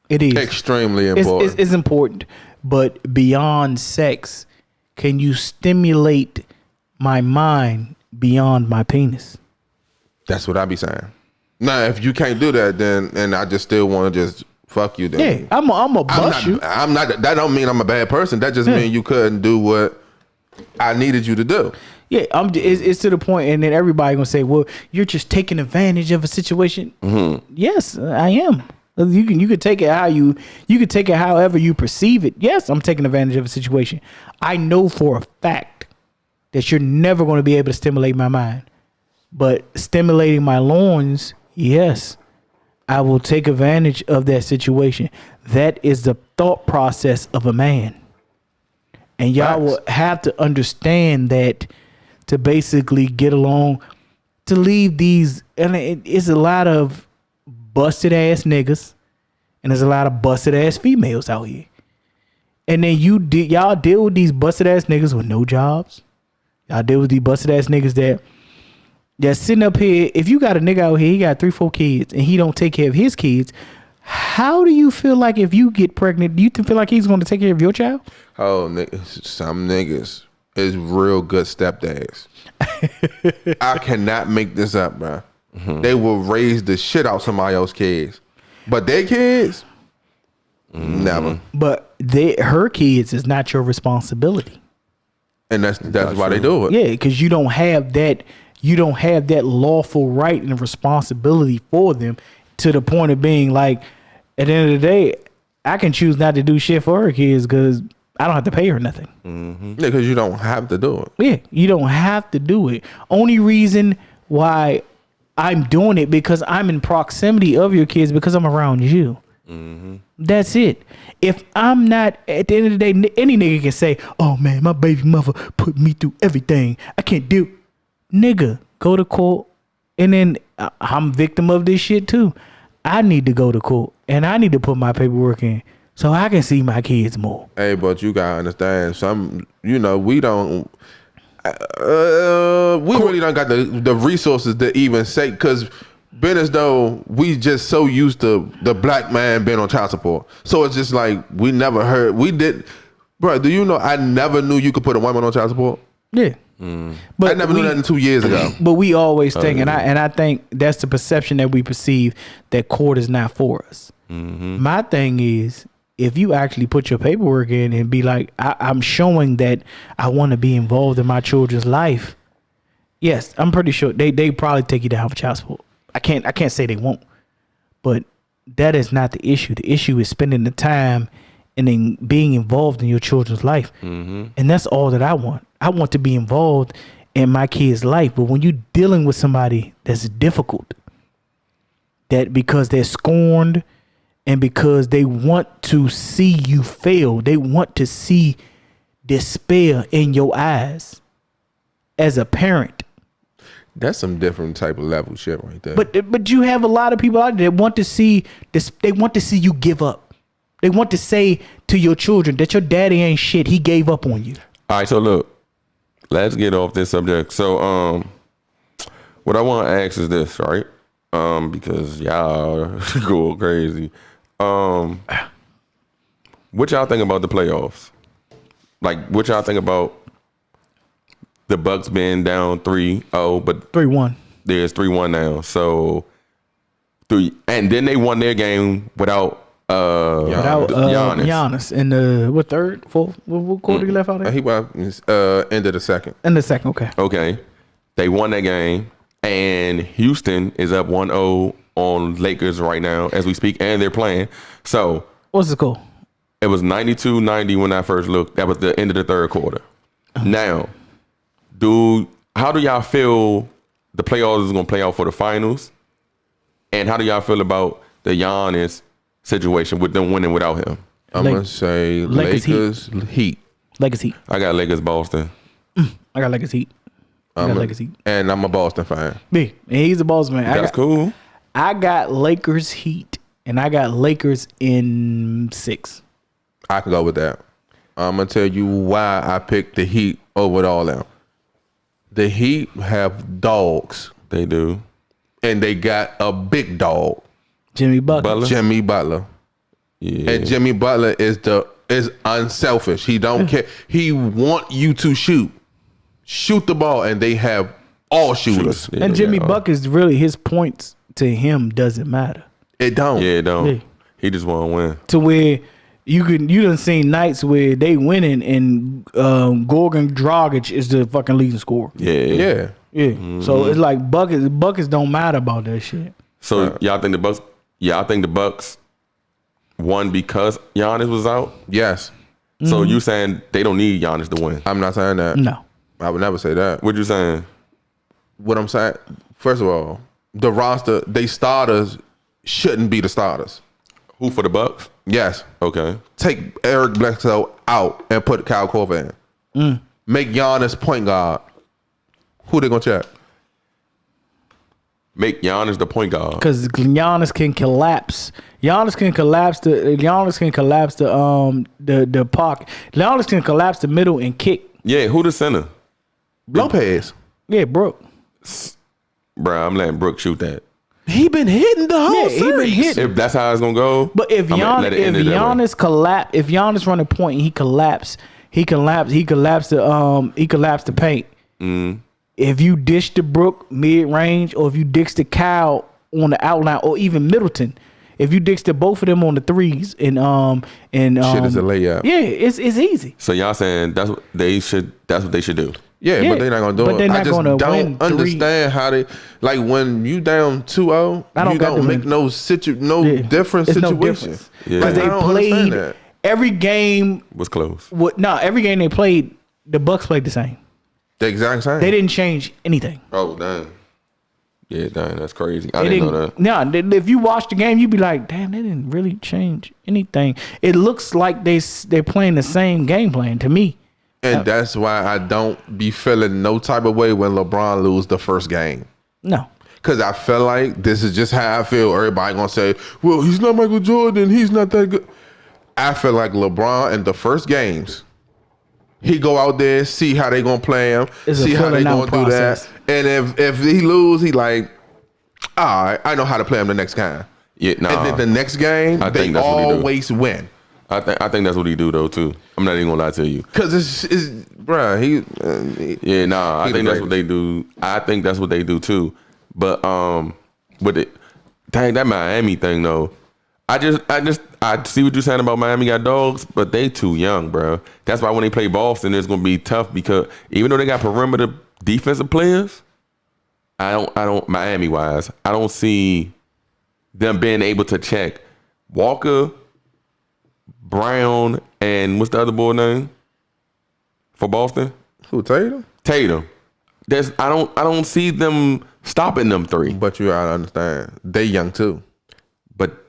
B: It is
C: extremely important.
B: It's important, but beyond sex, can you stimulate my mind beyond my penis?
C: That's what I be saying. Now, if you can't do that, then and I just still want to just fuck you. Then
B: yeah, I'm a bust you.
C: I'm not. That don't mean I'm a bad person. That just means you couldn't do what I needed you to do.
B: Yeah, it's to the point, and then everybody gonna say, "Well, you're just taking advantage of a situation." Mm-hmm. Yes, I am. You can take it you can take it however you perceive it. Yes, I'm taking advantage of a situation. I know for a fact that you're never going to be able to stimulate my mind, but stimulating my loins, yes, I will take advantage of that situation. That is the thought process of a man. And y'all will have to understand that to basically get along, to leave these, and it's a lot of busted ass niggas and there's a lot of busted ass females out here. And then y'all deal with these busted ass niggas with no jobs. Y'all deal with these busted ass niggas that's sitting up here. If you got a nigga out here, he got 3-4 kids and he don't take care of his kids, how do you feel like if you get pregnant, do you feel like he's going to take care of your child?
C: Oh, some niggas is real good stepdads. I cannot make this up, bro. Mm-hmm. They will raise the shit out somebody else's kids, but their kids, never.
B: But her kids is not your responsibility,
C: and that's why they do it.
B: Yeah, because you don't have that lawful right and responsibility for them, to the point of being like, at the end of the day, I can choose not to do shit for her kids because I don't have to pay her nothing.
C: Mm-hmm. Yeah, because you don't have to do it.
B: Yeah, you don't have to do it. Only reason why I'm doing it because I'm in proximity of your kids, because I'm around you. Mm-hmm. That's it. If I'm not, at the end of the day, any nigga can say, "Oh man, my baby mother put me through everything. I can't do." Nigga, go to court, and then I'm victim of this shit too. I need to go to court and I need to put my paperwork in so I can see my kids more.
C: Hey, but you gotta understand, we don't. We really don't got the resources to even say, because being as though we just so used to the black man being on child support, so it's just like we never heard. We did, bro. Do you know? I never knew you could put a woman on child support.
B: Yeah,
C: but I never knew that until 2 years ago.
B: But we always think, and I think that's the perception that we perceive, that court is not for us. Mm-hmm. My thing is, if you actually put your paperwork in and be like, I'm showing that I want to be involved in my children's life, yes, I'm pretty sure they probably take you down for child support. I can't say they won't, but that is not the issue. The issue is spending the time and then being involved in your children's life. Mm-hmm. And that's all that I want. I want to be involved in my kid's life. But when you're dealing with somebody that's difficult, that because they're scorned and because they want to see you fail, they want to see despair in your eyes as a parent.
C: That's some different type of level shit right there.
B: But you have a lot of people out there that want to see this. They want to see you give up. They want to say to your children that your daddy ain't shit. He gave up on you.
D: All right, so look, let's get off this subject. So, what I want to ask is this, right? Because y'all go crazy. What y'all think about the playoffs? Like, what y'all think about the Bucks being down 3-0, but
B: 3-1.
D: there's 3-1 now. So, and then they won their game without
B: Without Giannis in the third, fourth, what quarter he left out there?
C: He was end of the second.
B: In the second, okay.
D: Okay. They won that game, and Houston is up 1-0 on Lakers right now as we speak, and they're playing. So,
B: what's the score?
D: It was 92-90 when I first looked. That was the end of the third quarter. Now, how do y'all feel the playoffs is going to play out for the finals? And how do y'all feel about the Giannis situation with them winning without him?
C: I'm going to say Lakers Heat.
B: Lakers Heat.
D: I got Lakers Boston.
B: I got Lakers Heat. Lakers Heat.
C: And I'm a Boston fan.
B: Me. And he's a Boston man.
D: That's cool.
B: I got Lakers Heat. And I got Lakers in 6.
C: I can go with that. I'm going to tell you why I picked the Heat over all them. The Heat have dogs.
D: They do.
C: And they got a big dog.
B: Jimmy Butler.
C: Jimmy Butler.
D: Yeah.
C: And Jimmy Butler is unselfish. He don't care. He want you to shoot. Shoot the ball, and they have all shooters.
B: Yeah, and Jimmy Butler is really, his points to him doesn't matter.
C: It don't.
D: Yeah, it don't.
B: Yeah.
D: He just want to win.
B: To where you done seen nights where they winning and Gorgon Dragic is the fucking leading scorer.
C: Yeah.
B: Mm-hmm. So it's like buckets don't matter about that shit.
D: So y'all think the Bucks? Y'all think the Bucks won because Giannis was out?
C: Yes.
D: So you saying they don't need Giannis to win?
C: I'm not saying that.
B: No.
C: I would never say that.
D: What you saying?
C: What I'm saying, first of all, the roster, they starters shouldn't be the starters.
D: Who for the Bucks?
C: Yes.
D: Okay.
C: Take Eric Bledsoe out and put Kyle Korver in. Make Giannis point guard. Who they gonna check?
D: Make Giannis the point guard.
B: Because Giannis can collapse. Giannis can collapse the pocket. Giannis can collapse the middle and kick.
D: Yeah, who the center?
C: Lopez.
B: Yeah, Brooke.
D: Bruh, I'm letting Brooke shoot that.
C: He been hitting the whole
B: He
C: series.
B: been hitting.
D: If that's how it's gonna go.
B: But if Giannis running point and he collapsed the paint. If you dish to Brook mid range, or if you dish to Kyle on the outline, or even Middleton, if you dish to both of them on the threes and
C: shit is a layup.
B: Yeah, it's easy.
D: So y'all saying that's what they should do.
C: Yeah, but they're not gonna do
B: but
C: it.
B: They're not
C: I just
B: gonna
C: don't understand how they like when you down 2-0, you don't make no different situation.
D: Yeah.
B: Because they played
C: that.
B: every game
D: Was close.
B: every game they played, the Bucks played the same.
C: The exact same.
B: They didn't change anything.
D: Oh damn. Yeah, damn, that's crazy. I didn't know that.
B: No, if you watch the game, you'd be like, damn, they didn't really change anything. It looks like they're playing the same game plan to me.
C: And that's why I don't be feeling no type of way when LeBron lose the first game.
B: No.
C: Because I feel like this is just how I feel. Everybody going to say, well, he's not Michael Jordan. He's not that good. I feel like LeBron in the first games, he go out there, see how they going to play him, see how they going to do that. And if he lose, he like, all right, I know how to play him the next game.
D: Yeah, nah.
C: And then the next game, they always win.
D: I think that's what he do though too. I'm not even gonna lie to you.
C: Cause it's bruh,
D: I think that's what they do. I think that's what they do too. But with it, dang, that Miami thing though. I see what you're saying about Miami got dogs, but they too young, bro. That's why when they play Boston, it's gonna be tough because even though they got perimeter defensive players, I don't Miami wise, I don't see them being able to check Walker, Brown, and what's the other boy name for Boston?
C: Who, Tatum?
D: Tatum. I don't see them stopping them three.
C: But you gotta understand, they young too.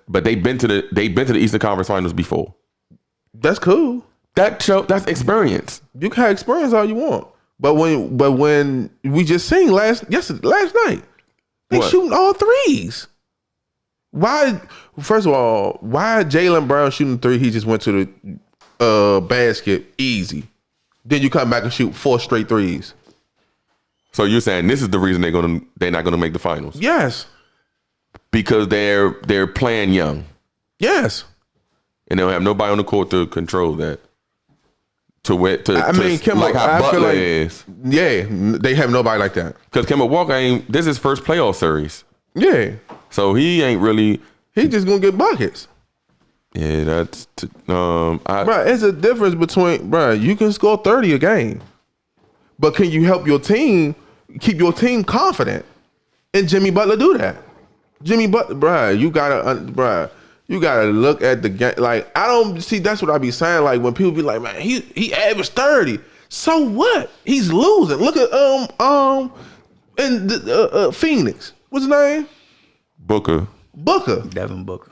D: But they've been to the Eastern Conference Finals before.
C: That's cool.
D: That's experience.
C: You can have experience all you want. But when we just seen last night, they shooting all threes. Why? First of all, why Jaylen Brown shooting three? He just went to the basket easy. Then you come back and shoot 4 straight threes.
D: So you're saying this is the reason they're not gonna make the finals?
C: Yes.
D: Because they're playing young.
C: Yes.
D: and they don't have nobody on the court to control that. To like how
C: I
D: Butler
C: feel like,
D: is.
C: Yeah, they have nobody like that.
D: Because Kemba Walker this is his first playoff series.
C: Yeah,
D: So he ain't really.
C: he just gonna get buckets.
D: Yeah, that's.
C: Bro, it's a difference between, bro, you can score 30 a game, but can you help your team keep your team confident? And Jimmy Butler do that. Jimmy Butler, bro, you gotta look at the game. Like, I don't see. That's what I be saying. Like, when people be like, man, he averaged 30. So what? He's losing. Look at in Phoenix. What's his name?
D: Booker.
B: Devin Booker.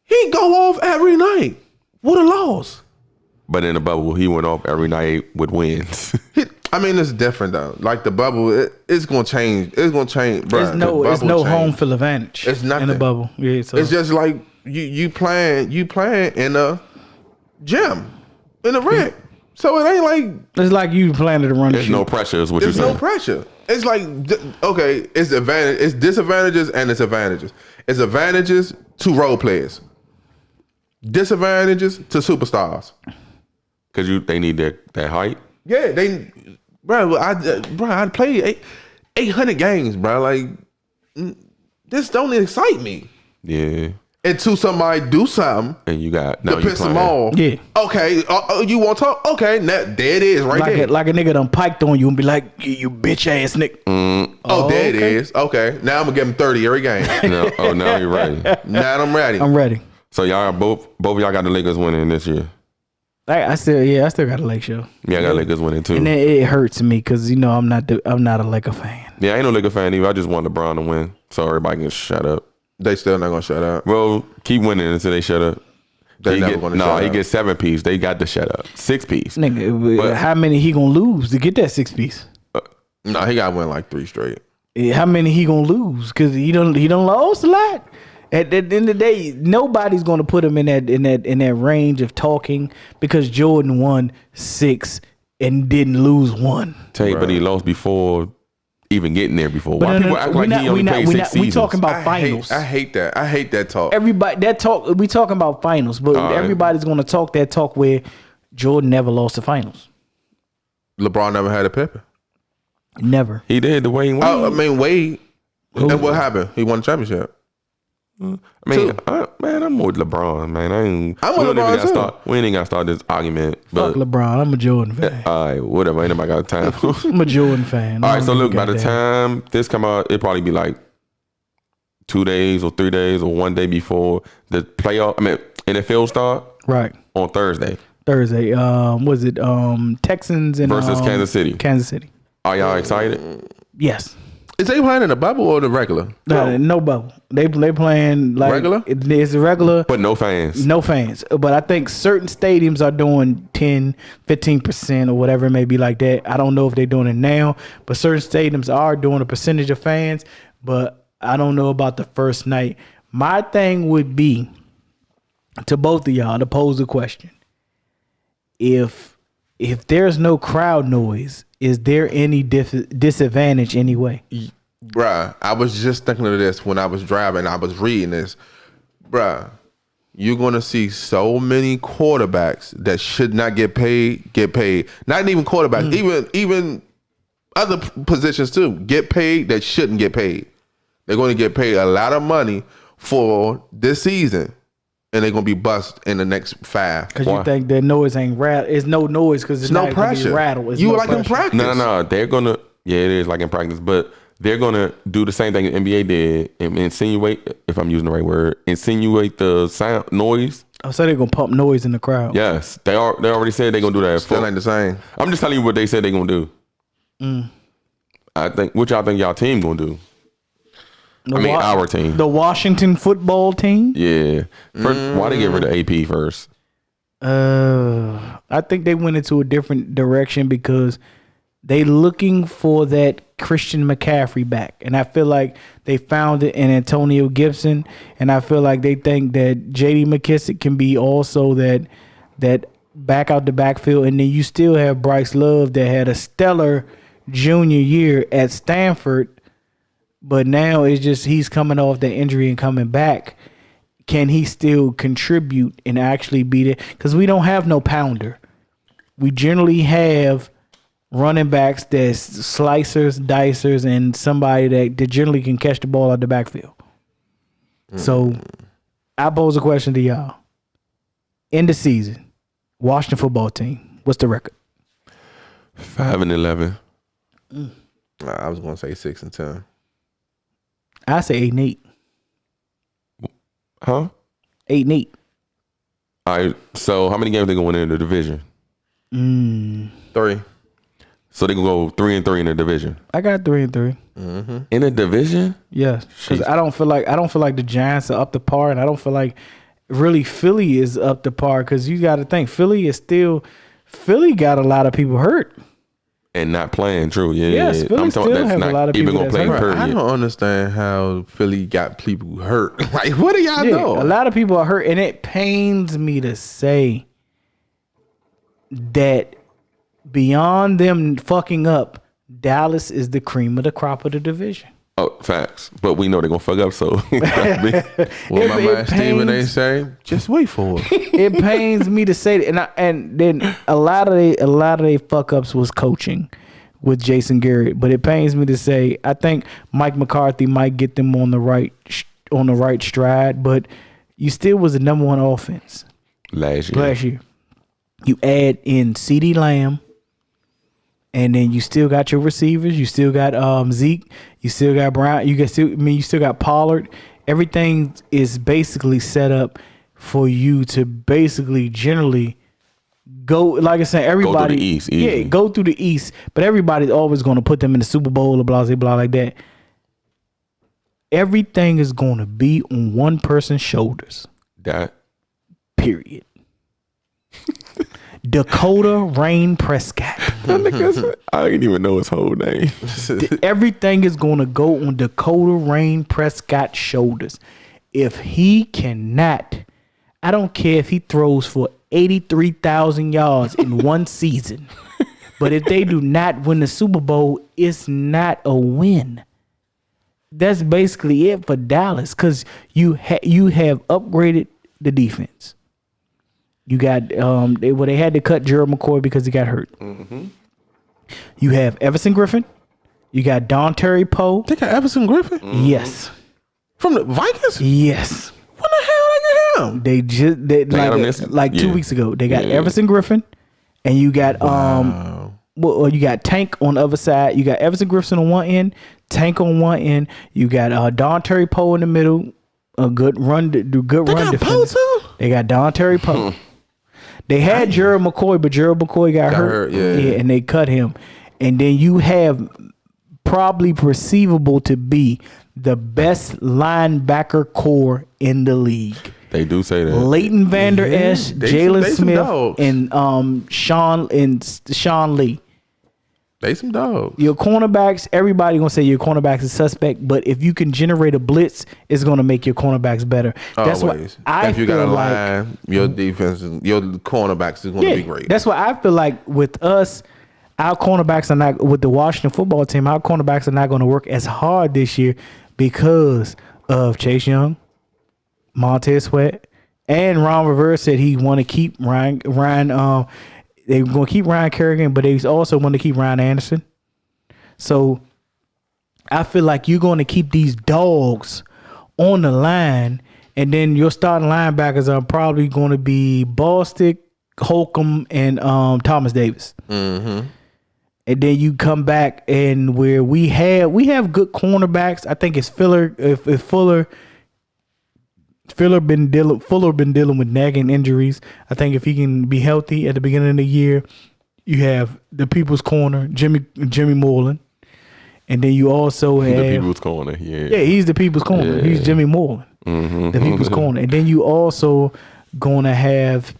C: He go off every night. What a loss.
D: But in the bubble, he went off every night with wins.
C: I mean, it's different though. Like the bubble, it's gonna change. It's gonna change, bro.
B: It's no home field advantage.
C: It's nothing
B: in the bubble. Yeah, so
C: it's just like you playing in a gym, in a rec. So it ain't like
B: it's like you planning to run.
D: There's no pressure. Is what you're saying.
C: There's no pressure. It's like, okay, it's advantage. It's disadvantages and it's advantages. It's advantages to role players. Disadvantages to superstars.
D: Because they need that height.
C: Yeah, I played 800 games, bro. Like, this don't excite me.
D: Yeah.
C: Until somebody do something
D: And you got
C: to piss them off.
B: Yeah.
C: Okay. You want to talk? Okay. Now, there it is, right there.
B: Like a nigga done piked on you and be like, you bitch ass nigga.
C: There it is. Okay. Now I'm gonna give him 30 every game.
D: Now you're ready.
C: Now I'm ready.
B: I'm ready.
D: So y'all both of y'all got the Lakers winning this year.
B: I still got a Lake show.
D: Yeah, I got Lakers winning too.
B: And it hurts me because I'm not a Laker fan.
D: Yeah, I ain't no Lakers fan either. I just want LeBron to win, so everybody can shut up.
C: They still not gonna shut up.
D: Well, keep winning until they shut up.
C: They never gonna shut up.
D: No, he gets 7-piece. They got to shut up. 6-piece.
B: Nigga, but how many he gonna lose to get that 6-piece?
C: No, he got to win like 3 straight.
B: How many he gonna lose? Because he don't lost a lot. At the end of the day, nobody's gonna put him in that range of talking because Jordan won 6 and didn't lose 1.
D: But he lost before even getting there before.
B: But
D: Why people act like he only played 6 seasons?
B: We talking about finals.
C: I hate that. I hate that talk.
B: Everybody that talk. We talking about finals, but everybody's gonna talk that talk where Jordan never lost the finals.
C: LeBron never had a Pippen.
B: Never.
D: He did the way he won.
C: I mean, Wade. And what happened? He won the championship.
D: I mean, I'm with LeBron, man.
C: I'm with LeBron too.
D: We ain't got to start this argument.
B: Fuck LeBron. I'm a Jordan fan.
D: All right, whatever. Ain't nobody got time.
B: I'm a Jordan fan.
D: All right, so look, by the time this come out, it'll probably be like 2 days or 3 days or 1 day before the playoff. NFL start.
B: Right.
D: On Thursday.
B: Was it Texans and
D: versus Kansas City?
B: Kansas City.
D: Are y'all excited?
B: Yes.
C: Is they playing in the bubble or the regular?
B: No bubble. They playing like
C: regular.
B: It's a regular,
D: but no fans.
B: No fans. But I think certain stadiums are doing 10, 15% or whatever it may be like that. I don't know if they're doing it now, but certain stadiums are doing a percentage of fans. But I don't know about the first night. My thing would be to both of y'all to pose the question: If there's no crowd noise, is there any disadvantage anyway?
C: Bruh, I was just thinking of this when I was driving. I was reading this. Bruh, you're going to see so many quarterbacks that should not get paid. Not even quarterbacks, even other positions too. Get paid that shouldn't get paid. They're going to get paid a lot of money for this season. And they're going to be bust in the next 5.
B: Because you think that noise ain't rattle. It's no noise because it's
C: no
B: not
C: pressure.
B: Be rattle. It's
C: you
B: no
C: like
B: pressure.
C: in practice.
D: No. They're going to, yeah, it is like in practice, but they're going to do the same thing the NBA did and insinuate, if I'm using the right word, insinuate the sound noise.
B: Oh, so they're going to pump noise in the crowd.
D: Yes. They already said they're going to do that.
C: Still ain't the same.
D: I'm just telling you what they said they're going to do. I think, what y'all think y'all team going to do? Our team.
B: The Washington football team?
D: Yeah. Why they get rid of AP first?
B: I think they went into a different direction because they looking for that Christian McCaffrey back. And I feel like they found it in Antonio Gibson. And I feel like they think that J.D. McKissick can be also that back out the backfield. And then you still have Bryce Love that had a stellar junior year at Stanford. But now it's just he's coming off the injury and coming back. can he still contribute and actually be there? Because we don't have no pounder. We generally have running backs that's slicers, dicers, and somebody that generally can catch the ball out the backfield. So I pose a question to y'all. In the season, Washington football team, what's the record?
D: 5-11.
C: I was gonna say 6-10.
B: I say 8-8.
D: Huh?
B: 8-8.
D: All right. So how many games they gonna win in the division?
C: 3.
D: So they gonna go 3-3 in the division.
B: I got 3-3.
D: In the division?
B: Yes, because I don't feel like the Giants are up to par, and I don't feel like really Philly is up to par. Because you got to think Philly got a lot of people hurt.
D: And not playing, true. Yeah,
B: Yes,
D: yeah.
B: Philly still have a lot of people
D: gonna
B: that's
D: play
B: hurt.
D: period.
C: I don't understand how Philly got people hurt. Like, what do y'all know?
B: A lot of people are hurt, and it pains me to say that beyond them fucking up, Dallas is the cream of the crop of the division.
D: Oh, facts. But we know they're gonna fuck up, so
C: Well, my man Steven, they say, just wait for it.
B: It pains me to say that, and then a lot of they fuck ups was coaching with Jason Garrett. But it pains me to say I think Mike McCarthy might get them on the right stride, but you still was the number one offense
D: last year.
B: You add in CeeDee Lamb. And then you still got your receivers. You still got Zeke. You still got Brown. You still got Pollard. Everything is basically set up for you to basically generally go. Like I said, everybody
D: go through the East. Easy.
B: Yeah, go through the East. But everybody's always going to put them in the Super Bowl or blah blah blah like that. Everything is going to be on one person's shoulders.
D: That.
B: Period. Dakota Rain Prescott.
D: I didn't even know his whole name.
B: Everything is going to go on Dakota Rain Prescott's shoulders. If he cannot, I don't care if he throws for 83,000 yards in one season, but if they do not win the Super Bowl, it's not a win. That's basically it for Dallas because you have upgraded the defense. You got they had to cut Gerald McCoy because he got hurt. Mm-hmm. You have Everson Griffin. You got Dontari Poe.
C: They got Everson Griffin?
B: Mm-hmm. Yes.
C: From the Vikings?
B: Yes.
C: When the hell they get him?
B: They just like 2 weeks ago. They got Everson Griffin, and you got you got Tank on the other side. You got Everson Griffin on one end, Tank on one end. You got Dontari Poe in the middle. A good run, run defense. They got Dontari Poe. They had Gerald McCoy, but Gerald McCoy got hurt. Yeah, and they cut him. And then you have probably perceivable to be the best linebacker core in the league.
D: They do say that.
B: Leighton Vander Esch, Jalen Smith, and Sean Lee.
C: They some dogs.
B: Your cornerbacks, everybody gonna say your cornerbacks is suspect, but if you can generate a blitz, it's gonna make your cornerbacks better. That's
C: Always.
B: why
C: if you got a line, your defense, your cornerbacks is gonna be great.
B: That's why I feel like with us, our cornerbacks are not with the Washington football team. Our cornerbacks are not gonna work as hard this year because of Chase Young, Montez Sweat, and Ron Rivera said he want to keep Ryan. They were going to keep Ryan Kerrigan, but they also want to keep Ryan Anderson. So I feel like you're going to keep these dogs on the line, and then your starting linebackers are probably going to be Bostic, Holcomb, and Thomas Davis. Mm-hmm. And then you come back and where we have good cornerbacks. I think it's Fuller. If Fuller been dealing with nagging injuries. I think if he can be healthy at the beginning of the year, you have the people's corner, Jimmy Moreland, and then you also have
D: the people's corner. Yeah,
B: he's the people's corner.
D: Yeah.
B: He's Jimmy Moreland, the people's corner, and then you also gonna have.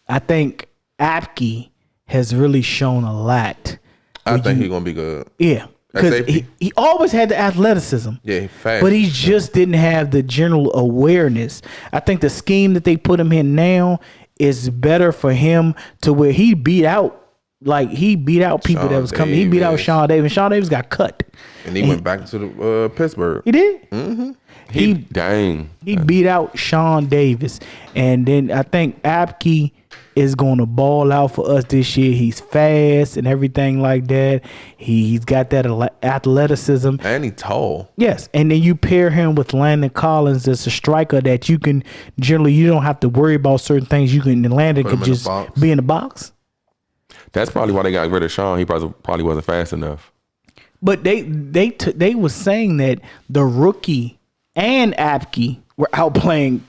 B: I think Apke has really shown a lot.
C: I think he's gonna be good.
B: Yeah. Because he always had the athleticism.
C: Yeah, he's fast.
B: But he just didn't have the general awareness. I think the scheme that they put him in now is better for him to where he beat out Like he beat out people
C: Sean
B: that was coming. He beat out
C: Davis.
B: Sean Davis. Sean Davis got cut.
C: And he went back to the Pittsburgh.
B: He did.
D: Dang.
B: He beat out Sean Davis, and then I think Apke is going to ball out for us this year. He's fast and everything like that. He's got that athleticism.
C: And he tall.
B: Yes, and then you pair him with Landon Collins that's a striker that you can generally, you don't have to worry about certain things. You can, Landon
C: Put him
B: could
C: in the
B: just
C: box.
B: be in the box.
D: That's probably why they got rid of Sean. He probably wasn't fast enough.
B: But they was saying that the rookie and Apke were outplaying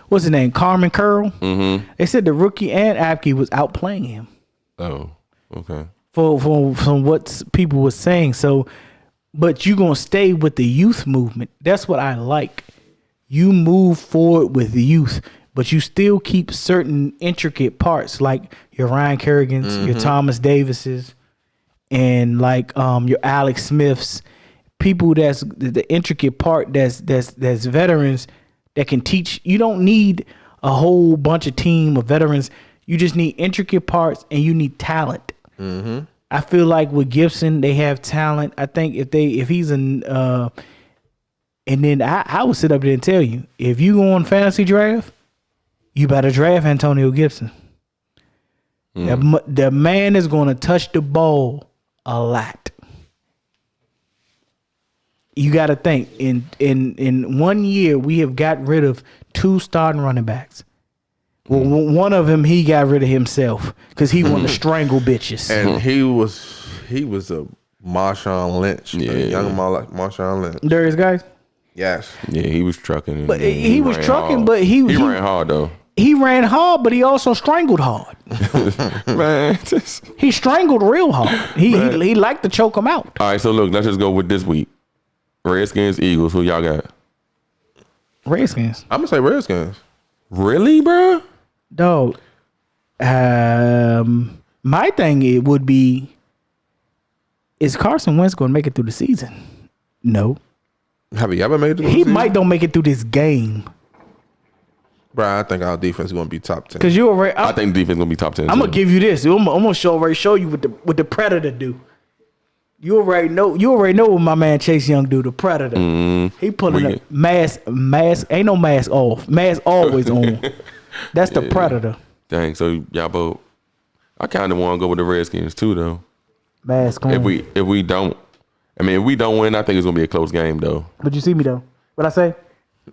B: what's his name, Carmen Curl. Mm-hmm. They said the rookie and Apke was outplaying him.
D: Oh, okay.
B: From what people were saying. So, but you gonna stay with the youth movement. That's what I like. You move forward with the youth, but you still keep certain intricate parts like your Ryan Kerrigan's, your Thomas Davises, and like your Alex Smiths. People that's the intricate part that's veterans that can teach. You don't need a whole bunch of team of veterans. You just need intricate parts and you need talent. Mm-hmm. I feel like with Gibson, they have talent. I think if he's an and then I would sit up there and tell you, if you go on fantasy draft, you better draft Antonio Gibson. The man is going to touch the ball a lot. You got to think in 1 year we have got rid of 2 starting running backs. Well, one of them he got rid of himself because he wanted to strangle bitches.
C: And he was a Marshawn Lynch, a young Marshawn Lynch.
B: Darius guys.
C: Yes.
D: Yeah, he was trucking.
B: But he was
D: ran
B: trucking,
D: hard.
B: but he
D: ran hard though.
B: He ran hard, but he also strangled hard.
D: Man.
B: He strangled real hard. He liked to choke him out.
D: All right, so look, let's just go with this week. Redskins, Eagles. Who y'all got?
B: Redskins.
C: I'm gonna say Redskins.
D: Really, bro?
B: Dog. My thing it would be, is Carson Wentz going to make it through the season? No.
C: Have you ever made it through the
B: He
C: season?
B: might don't make it through this game.
C: Bro, I think our defense is gonna be top 10.
B: Because you already,
D: I think defense gonna be top 10.
B: I'm gonna give you this. I'm gonna show you what the Predator do. You already know what my man Chase Young do. The Predator. He pulling a mask. Ain't no mask off. Mask always on. That's the Predator.
D: Dang. So y'all both. I kind of want to go with the Redskins too, though.
B: Mask on.
D: If we don't win, I think it's gonna be a close game, though.
B: But you see me though. What I say?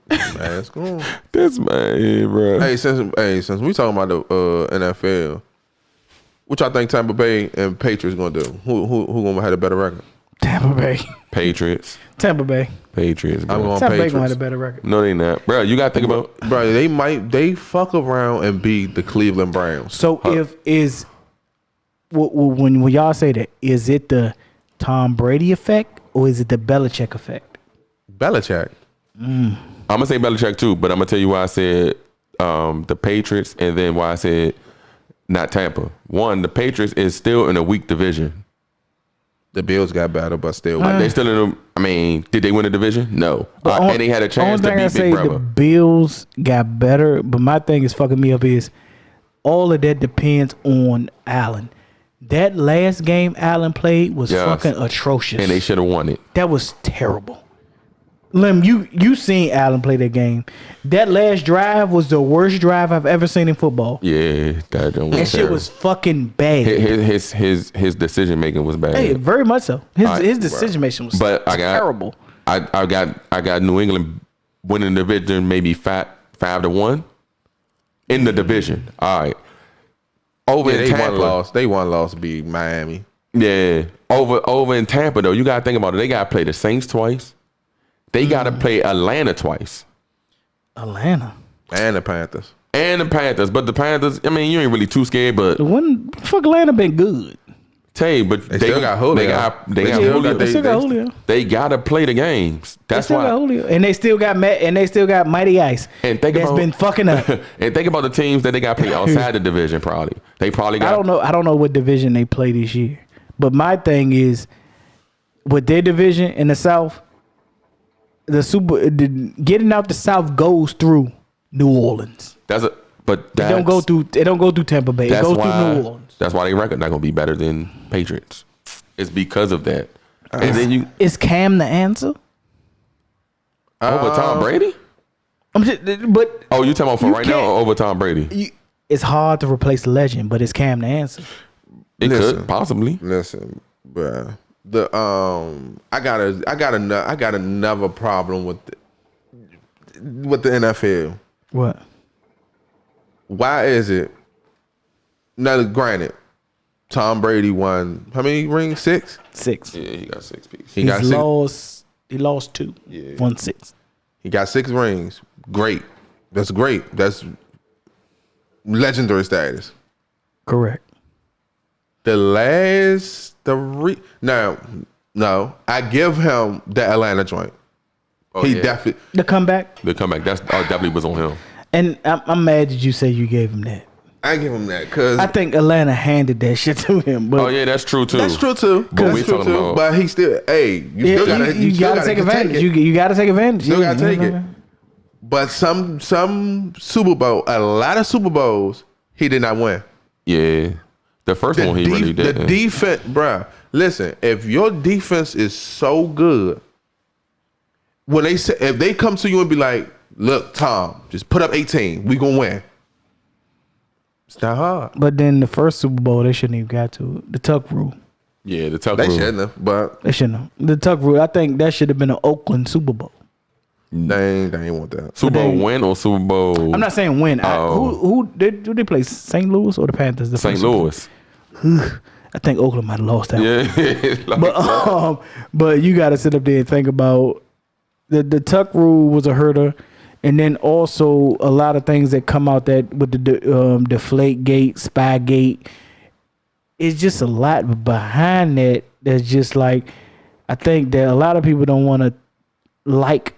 C: Mask on.
D: This man, bro.
C: Hey, since we talking about the NFL, what y'all think Tampa Bay and Patriots gonna do? Who gonna have a better record?
B: Tampa Bay.
D: Patriots.
B: Tampa Bay.
D: Patriots. Bro.
C: I'm going
B: Tampa Bay
C: Patriots.
B: gonna have a better record.
D: No, they not, bro. You gotta think about.
C: Bro, they fuck around and beat the Cleveland Browns.
B: So when y'all say that, is it the Tom Brady effect or is it the Belichick effect?
C: Belichick.
D: I'm gonna say Belichick too, but I'm gonna tell you why I said the Patriots, and then why I said not Tampa. One, the Patriots is still in a weak division.
C: The Bills got better, but still.
D: They still in a. I mean, did they win the division? No, and they had a chance to
B: only thing I
D: beat
B: say
D: Big
B: the
D: Brother.
B: Bills got better, but my thing is fucking me up is all of that depends on Allen. That last game Allen played was fucking atrocious,
D: and they should have won it.
B: That was terrible. Lim, you seen Allen play that game. That last drive was the worst drive I've ever seen in football.
D: Yeah, that
B: shit was fucking bad.
D: His decision making was bad.
B: Hey, very much so. His decision making was terrible.
D: I got New England winning the division maybe 5-1 in the division. All right. Over in Tampa,
C: they won loss beat Miami.
D: Yeah. Over in Tampa though, you gotta think about it. They gotta play the Saints twice. They gotta play Atlanta twice.
B: Atlanta.
C: And the Panthers.
D: But the Panthers, I mean, you ain't really too scared, but
B: fuck Atlanta been good.
D: Tell you, but
C: they still got Julio.
B: They still got Julio.
D: They gotta play the games. That's
B: they still
D: why.
B: Got Julio. And they still got Matt. And they still got Mighty Ice.
D: And think
B: that's
D: about,
B: been fucking up.
D: And think about the teams that they got play outside the division. Probably they probably got.
B: I don't know what division they play this year. But my thing is, with their division in the South, getting out the South goes through New Orleans.
D: But But
B: It don't go through. It don't go through Tampa Bay. It
D: That's
B: goes
D: why.
B: through New Orleans.
D: That's why they record not gonna be better than Patriots. It's because of that. And then you
B: Is Cam the answer?
D: over Tom Brady.
B: But
D: Oh, you talking about for
B: you
D: right now
B: can't-
D: or over Tom Brady?
B: it's hard to replace a legend, but is Cam the answer?
D: It
C: Listen.
D: could possibly.
C: Listen, bruh. I got another problem with the NFL.
B: What?
C: Why is it? Now, granted, Tom Brady won how many rings? 6.
B: 6.
D: Yeah, he got 6 pieces.
C: He got six.
B: He lost 2.
C: Yeah.
B: Won 6.
C: He got 6 rings. Great. That's great. That's legendary status.
B: Correct.
C: No, I give him the Atlanta joint.
D: Oh,
C: He
D: yeah.
C: definitely.
B: The comeback.
D: The comeback. That's definitely was on him.
B: And I'm mad that you say you gave him that.
C: I give him that because
B: I think Atlanta handed that shit to him. But
D: Oh yeah, that's true too.
C: that's true too.
D: But we
C: That's true
D: talking
C: too.
D: about-
C: But he still, you
B: yeah,
C: still gotta,
B: you gotta take advantage. You gotta take advantage.
C: Still
B: Yeah,
C: gotta take
B: you
C: it.
B: know.
C: But some Super Bowl, a lot of Super Bowls, he did not win.
D: Yeah, the first one he really did.
C: The defense, bruh. Listen, if your defense is so good, when they say if they come to you and be like, "Look, Tom, just put up 18, we gonna win." It's not hard.
B: But then the first Super Bowl, they shouldn't even got to it. The Tuck rule.
D: Yeah, the tough
C: They
D: rule.
C: shouldn't have, but
B: They shouldn't have. The Tuck rule. I think that should have been an Oakland Super Bowl.
C: they ain't want that.
D: Super Bowl
B: they-
D: win or Super Bowl?
B: I'm not saying win.
D: Oh.
B: Who did they play? St. Louis or the Panthers? The
D: St.
B: first Super Bowl?
D: Louis.
B: I think Oakland might have lost that.
D: Yeah,
B: One. But you got to sit up there and think about the Tuck rule was a hurter, and then also a lot of things that come out that with the Deflate Gate, Spy Gate. It's just a lot behind that. That's just like I think that a lot of people don't want to like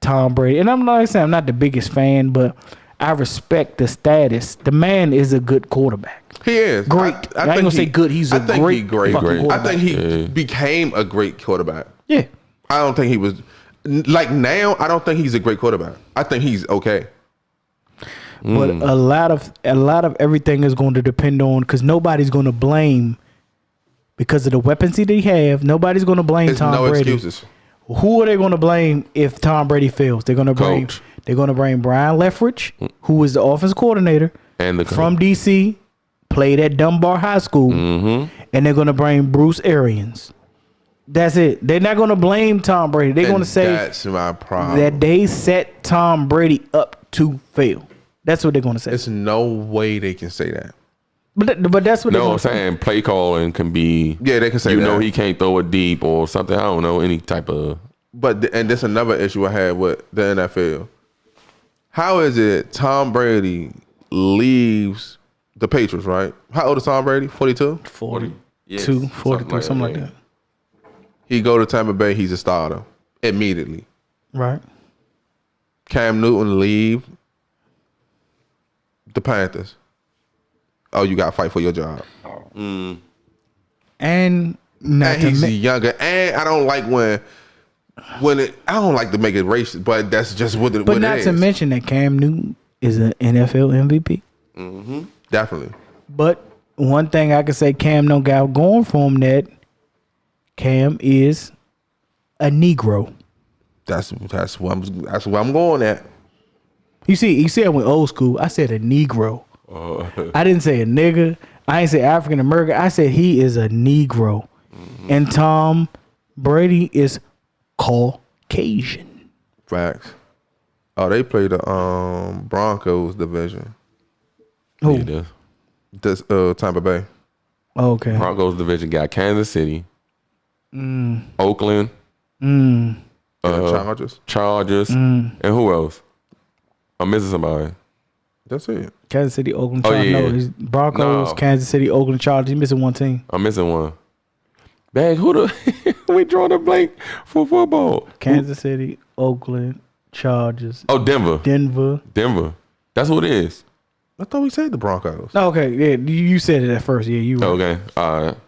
B: Tom Brady, and I'm not saying I'm not the biggest fan, but I respect the status. The man is a good quarterback.
C: He is
B: Great. I ain't gonna say good. He's a
C: I think
B: great
C: he great.
B: fucking
C: I
B: quarterback.
C: think he
D: Yeah.
C: became a great quarterback.
B: Yeah.
C: I don't think he was like now. I don't think he's a great quarterback. I think he's okay.
B: But a lot of everything is going to depend on because nobody's going to blame because of the weapons that they have. Nobody's going to blame
C: There's
B: Tom
C: no
B: Brady.
C: excuses.
B: Who are they going to blame if Tom Brady fails? They're going to blame.
D: Coach.
B: They're going to blame Brian Leftwich, who is the offense coordinator
D: and the
B: from DC, played at Dunbar High School, and they're going to blame Bruce Arians. That's it. They're not going to blame Tom Brady. They're going to say
C: That's my problem.
B: that they set Tom Brady up to fail. That's what they're going to say.
C: There's no way they can say that.
B: But that's what they're
D: No,
B: going
D: I'm
B: to say.
D: saying play calling can be.
C: Yeah, they can say
D: You
C: that.
D: know he can't throw it deep or something. I don't know any type of.
C: And that's another issue I had with the NFL. How is it Tom Brady leaves the Patriots, right? How old is Tom Brady? 42?
B: 42, 43, something like that.
C: He go to Tampa Bay, he's a starter immediately.
B: Right.
C: Cam Newton leave the Panthers. Oh, you got to fight for your job.
B: And not
C: And
B: to
C: he's
B: men-
C: younger. And I don't like I don't like to make it racist, but that's just what it
B: but
C: what
B: not
C: it
B: to
C: is.
B: mention that Cam Newton is an NFL MVP.
C: Definitely.
B: But one thing I can say Cam don't got going for him that Cam is a Negro.
C: That's where I'm going at.
B: You see, I went old school. I said a Negro. I didn't say a nigga. I didn't say African American. I said he is a Negro. And Tom Brady is Caucasian.
C: Facts. Oh, they play the Broncos division.
B: Who?
D: He does.
C: This Tampa Bay.
B: Okay.
D: Broncos division got Kansas City, Oakland,
C: Chargers.
D: Chargers, and who else? I'm missing somebody.
C: That's it.
B: Kansas City, Oakland,
D: Oh,
B: Chargers.
D: yeah.
B: No, it's Broncos,
D: No.
B: Kansas City, Oakland, Chargers. You missing one team.
D: I'm missing one. Bag, who the we drawing a blank for football?
B: Kansas City, Oakland, Chargers,
D: Oh, Denver.
B: Denver.
D: That's who it is.
C: I thought we said the Broncos.
B: Oh, okay, yeah, you said it at first. Yeah, you. Right.
D: Okay.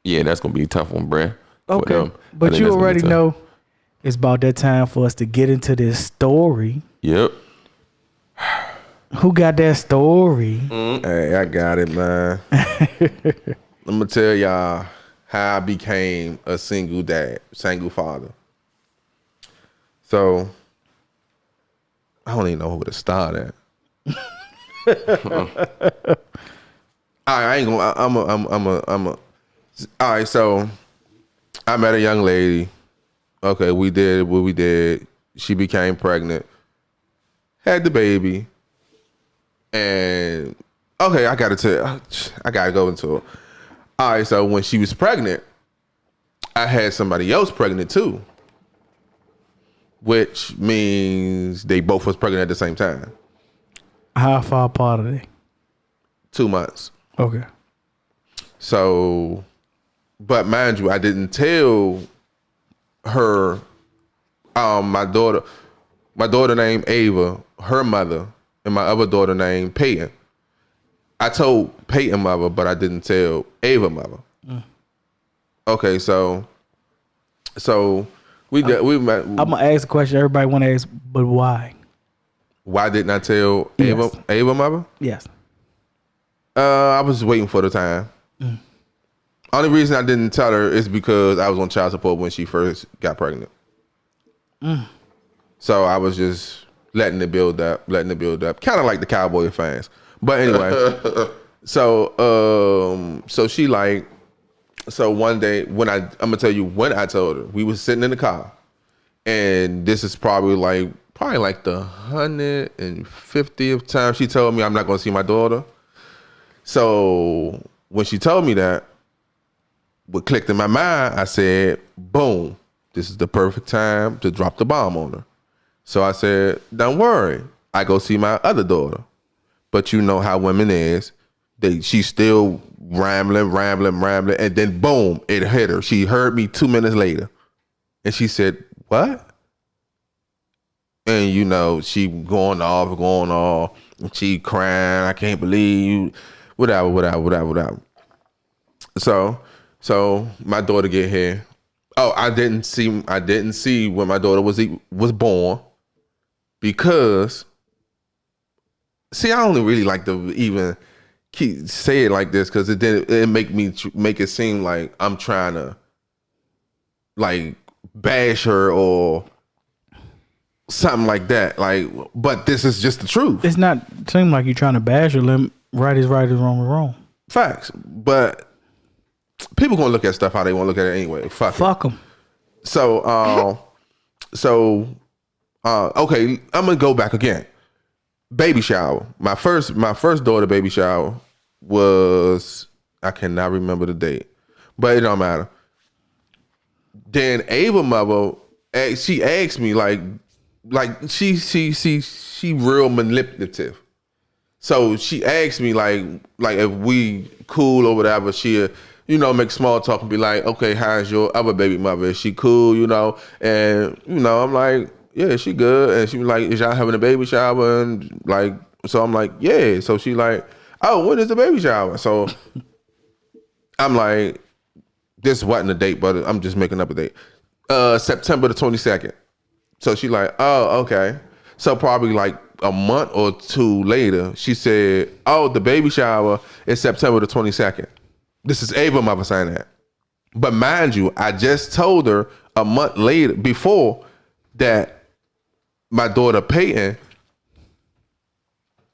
D: Yeah, that's gonna be a tough one, bruh. for
B: Okay,
D: them. I
B: but
D: think
B: you
D: that's gonna be
B: already
D: tough.
B: know it's about that time for us to get into this story.
D: Yep.
B: Who got that story?
C: Hey, I got it, man. I'm gonna tell y'all how I became a single dad, single father. So I don't even know where to start at. I ain't gonna. I'm a. All right, so I met a young lady. Okay, we did what we did. She became pregnant, had the baby, and okay, I gotta go into it. All right, so when she was pregnant, I had somebody else pregnant too, which means they both was pregnant at the same time.
B: How far apart are they?
C: 2 months.
B: Okay.
C: So, but mind you, I didn't tell her, my daughter named Ava, her mother, and my other daughter named Peyton. I told Peyton mother, but I didn't tell Ava mother. Okay, so we met.
B: I'm gonna ask a question everybody want to ask, but why?
C: Why didn't I tell
B: Yes.
C: Ava mother?
B: Yes.
C: I was waiting for the time. Only reason I didn't tell her is because I was on child support when she first got pregnant. So I was just letting it build up, kind of like the Cowboy fans. But anyway, so she like, so one day when I'm gonna tell you when I told her, we was sitting in the car, and this is probably like the 150th time she told me I'm not gonna see my daughter. So when she told me that, what clicked in my mind, I said, boom, this is the perfect time to drop the bomb on her. So I said, don't worry, I go see my other daughter. But you know how women is. She's still rambling, and then boom, it hit her. She heard me 2 minutes later. And she said, what? And you know, she going off, and she crying, I can't believe you, whatever. So my daughter get here. Oh, I didn't see when my daughter was born, because see, I only really like to even say it like this, because it make it seem like I'm trying to like bash her or something like that. Like, but this is just the truth.
B: It's not seem like you're trying to bash her. Right is right, is wrong is wrong.
C: Facts, but people gonna look at stuff how they want to look at it anyway.
B: Fuck them.
C: So, okay, I'm gonna go back again. Baby shower. My first daughter baby shower was, I cannot remember the date, but it don't matter. Then Ava mother, she asked me like she real manipulative. So she asked me like if we cool or whatever, she'll, you know, make small talk and be like, okay, how's your other baby mother? Is she cool, you know? And, you know, I'm like, yeah, she good. And she was like, is y'all having a baby shower? And like, so I'm like, yeah. So she like, oh, when is the baby shower? So I'm like, this wasn't a date, but I'm just making up a date. September the 22nd. So she like, oh, okay. So probably like a month or two later, she said, oh, the baby shower is September the 22nd. This is Ava mother saying that. But mind you, I just told her a month later, before, that my daughter Peyton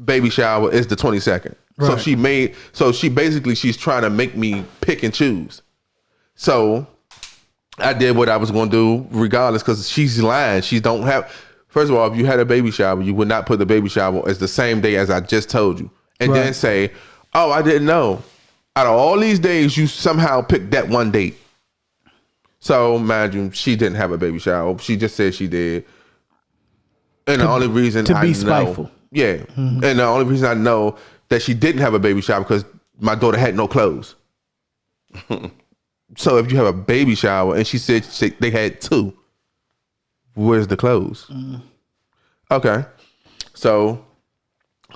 C: baby shower is the 22nd. Right. So she's trying to make me pick and choose. So I did what I was going to do regardless, because she's lying. She don't have, first of all, if you had a baby shower, you would not put the baby shower as the same day as I just told you. And then say, oh, I didn't know. Out of all these days, you somehow picked that one date. So imagine she didn't have a baby shower. She just said she did. And the only reason
B: to be spiteful.
C: Yeah. Mm-hmm. And the only reason I know that she didn't have a baby shower because my daughter had no clothes. So if you have a baby shower and she said they had two, where's the clothes? Okay. So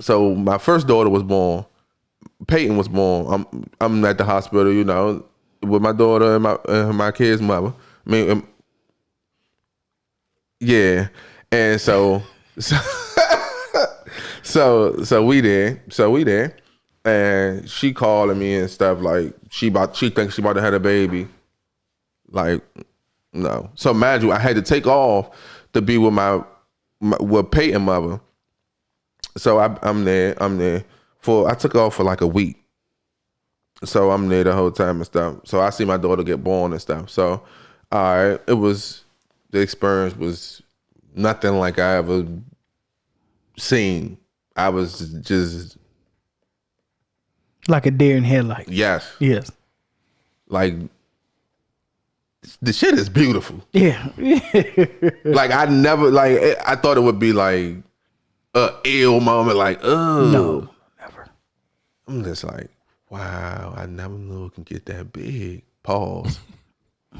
C: my first daughter was born. Peyton was born. I'm at the hospital, you know, with my daughter and my kid's mother. I mean, yeah. And so So we there, and she calling me and stuff like she thinks she about to have a baby. Like, no. So mind you, I had to take off to be with with Peyton's mother. So I'm there. I took off for like a week. So I'm there the whole time and stuff. So I see my daughter get born and stuff. So, all right, the experience was nothing like I ever seen. I was just
B: like a deer in headlights.
C: yes, like the shit is beautiful.
B: Yeah.
C: Like I never I thought it would be like a ill moment. Like
B: No, never.
C: I'm just like, wow, I never knew it can get that big. Pause.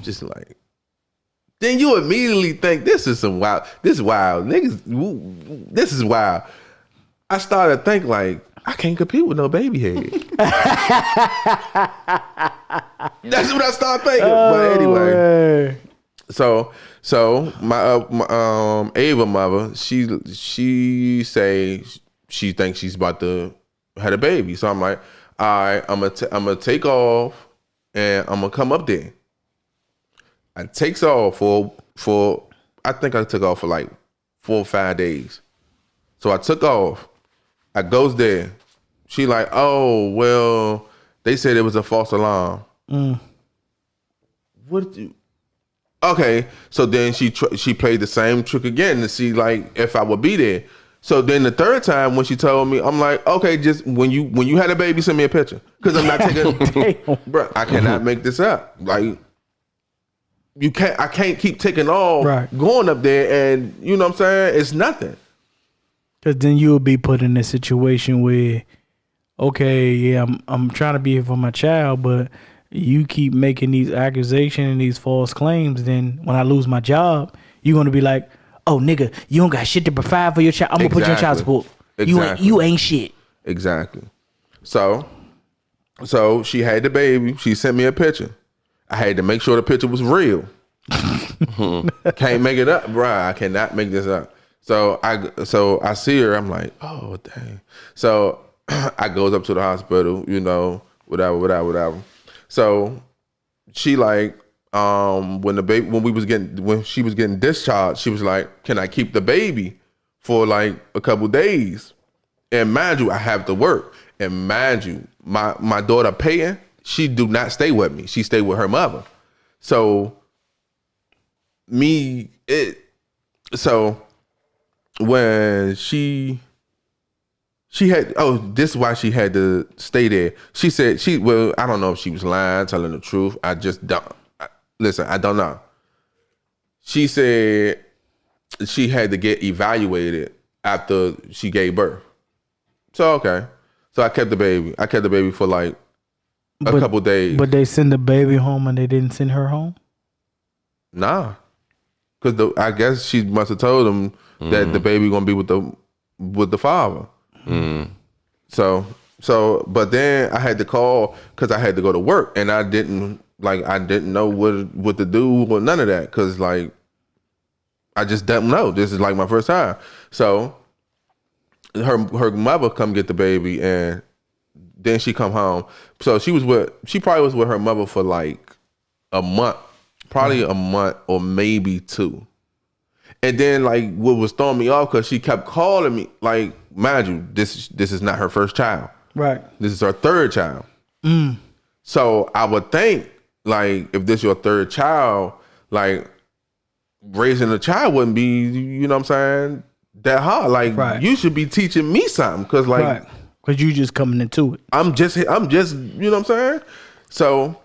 C: Just like, then you immediately think this is wild, niggas. This is wild. I started to think like, I can't compete with no baby head. That's what I started thinking. But anyway, so my Ava mother, she say she thinks she's about to have a baby. So I'm like, all right, I'm gonna take off and I'm gonna come up there. I takes off for I think I took off for like 4 or 5 days. So I took off. I goes there. She like, oh well, they said it was a false alarm. What? Okay, so then she played the same trick again to see like if I would be there. So then the third time when she told me, I'm like, okay, just when you had a baby, send me a picture because I'm not taking. Bro, I cannot make this up. Like I can't keep taking off, going up there, and you know what I'm saying? It's nothing.
B: Because then you'll be put in a situation where, okay, yeah, I'm trying to be here for my child, but you keep making these accusations and these false claims. Then when I lose my job, you're gonna be like, oh nigga, you don't got shit to provide for your child. I'm gonna put you on child support.
C: Exactly.
B: You ain't shit.
C: Exactly. So she had the baby. She sent me a picture. I had to make sure the picture was real. Can't make it up, bruh. I cannot make this up. So I see her. I'm like, oh dang. So I goes up to the hospital. You know, whatever. So she like, when she was getting discharged, she was like, can I keep the baby for like a couple days? And mind you, I have to work. And mind you, my daughter Peyton, she do not stay with me. She stay with her mother. So when she had, this is why she had to stay there. She said I don't know if she was lying, telling the truth. I just don't. Listen, I don't know. She said she had to get evaluated after she gave birth. So, okay. So I kept the baby. I kept the baby for like a couple days.
B: But they send the baby home and they didn't send her home?
C: Nah. Because I guess she must have told them that the baby going to be with the father. So, but then I had to call because I had to go to work and I didn't know what to do or none of that because like I just don't know. This is like my first time. So her mother come get the baby and then she come home. So she probably was with her mother for like a month, probably a month or maybe 2. And then like what was throwing me off because she kept calling me, like, mind you, this is not her first child. Right. This is her 3rd child. So I would think like if this your 3rd child, like raising a child wouldn't be, you know what I'm saying, that hard. Like you should be teaching me something because like
B: because you just coming into it.
C: I'm just you know what I'm saying. So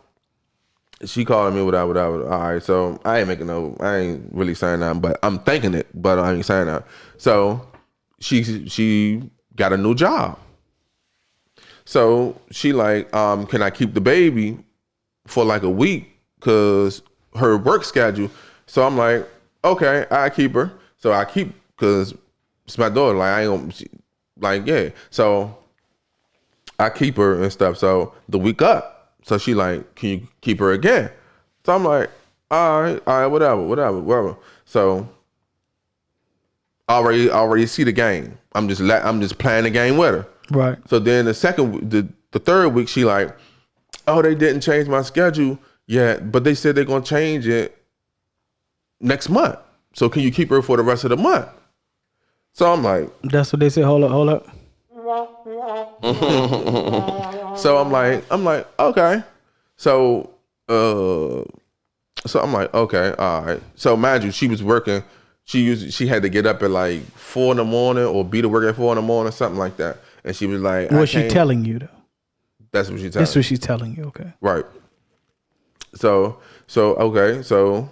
C: she calling me whatever. All right, so I ain't really saying nothing, but I'm thinking it, but I ain't saying that. So she got a new job. So she like, can I keep the baby for like a week? Cause her work schedule. So I'm like, okay, I keep her. So I keep, cause it's my daughter. Like I ain't gonna, like yeah. So I keep her and stuff. So the week up. So she like, can you keep her again? So I'm like, all right, whatever. So already see the game. I'm just playing the game with her.
B: Right.
C: So then the third week, she like, oh, they didn't change my schedule yet, but they said they're gonna change it next month. So can you keep her for the rest of the month? So I'm like,
B: that's what they said. Hold up.
C: so I'm like, okay. So I'm like, okay, all right. So mind you, she was working. She had to get up at like 4 a.m. or be to work at 4 a.m, something like that. And she was like,
B: what's she telling you though?
C: That's what she's telling.
B: That's what she's telling you. Okay.
C: Right. So okay. So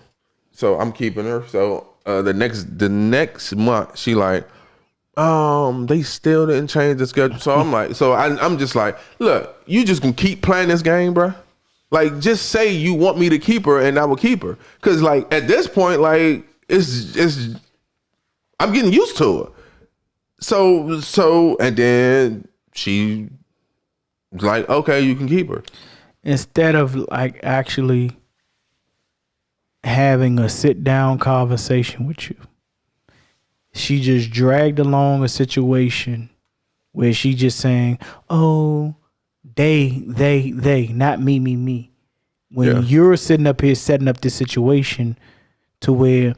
C: I'm keeping her. So the next month, she like, they still didn't change the schedule. So I'm like, I'm just like, look, you just gonna keep playing this game, bro. Like, just say you want me to keep her, and I will keep her. Cause like at this point, like it's I'm getting used to it. So and then she was like, okay, you can keep her.
B: Instead of like actually having a sit down conversation with you, she just dragged along a situation where she just saying, oh, they, not me. When you're sitting up here setting up this situation to where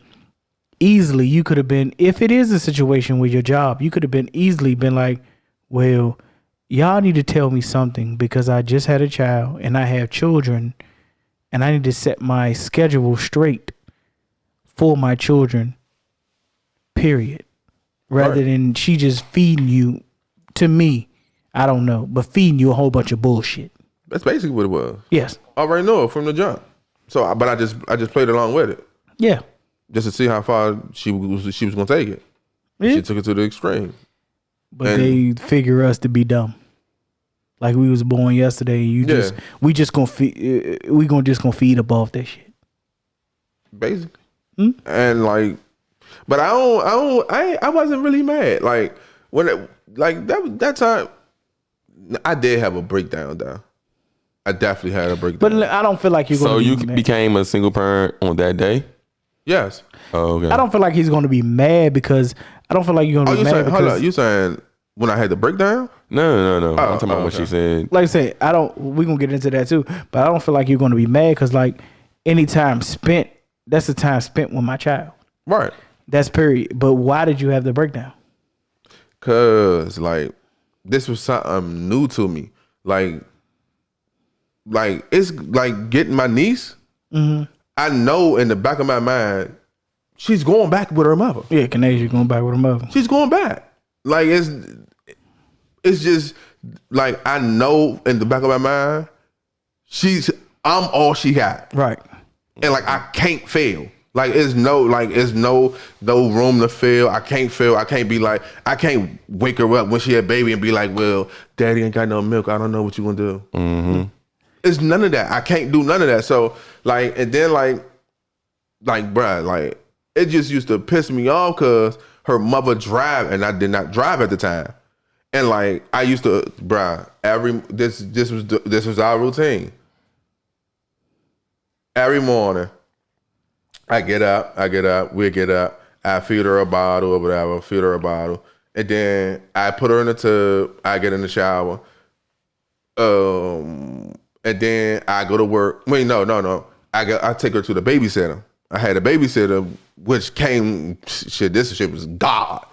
B: easily you could have been, if it is a situation with your job, you could have been easily been like, well, y'all need to tell me something because I just had a child and I have children and I need to set my schedule straight for my children, period. Rather than she just feeding you, to me, I don't know, but feeding you a whole bunch of bullshit.
C: That's basically what it was.
B: Yes.
C: I already know it from the jump. So, but I just played along with it.
B: Yeah.
C: Just to see how far she was gonna take it. Yeah. She took it to the extreme.
B: But they figure us to be dumb. Like we was born yesterday. We just gonna feed. We just gonna feed up off that shit.
C: Basically. And like, but I wasn't really mad. Like when that time, I did have a breakdown though. I definitely had a breakdown.
B: But I don't feel like you're gonna.
D: So
B: be
D: you
B: mad.
D: became a single parent on that day?
C: Yes.
D: Oh, okay.
B: I don't feel like he's gonna be mad because I don't feel like you're gonna be mad.
C: Hold on, you saying when I had the breakdown?
D: No. I'm talking about what she said.
B: Like I said, we're gonna get into that too, but I don't feel like you're gonna be mad because like any time spent, that's the time spent with my child.
C: Right.
B: That's period. But why did you have the breakdown?
C: Cause like this was something new to me. Like it's like getting my niece. Mm-hmm. I know in the back of my mind, she's going back with her mother.
B: Yeah, Kanasia going back with her mother.
C: She's going back. Like it's just like I know in the back of my mind, I'm all she got.
B: Right.
C: And like I can't fail. Like it's no room to fail. I can't fail. I can't wake her up when she had a baby and be like, well, daddy ain't got no milk. I don't know what you gonna do. Mm-hmm. It's none of that. I can't do none of that. So like, and then like bruh, like it just used to piss me off because her mother drive and I did not drive at the time. And like I used to, bruh, this was our routine. Every morning, I get up, we get up, I feed her a bottle or whatever, and then I put her in the tub, I get in the shower, and then I go to work. Wait, no. I take her to the babysitter. I had a babysitter, which came, this shit was God.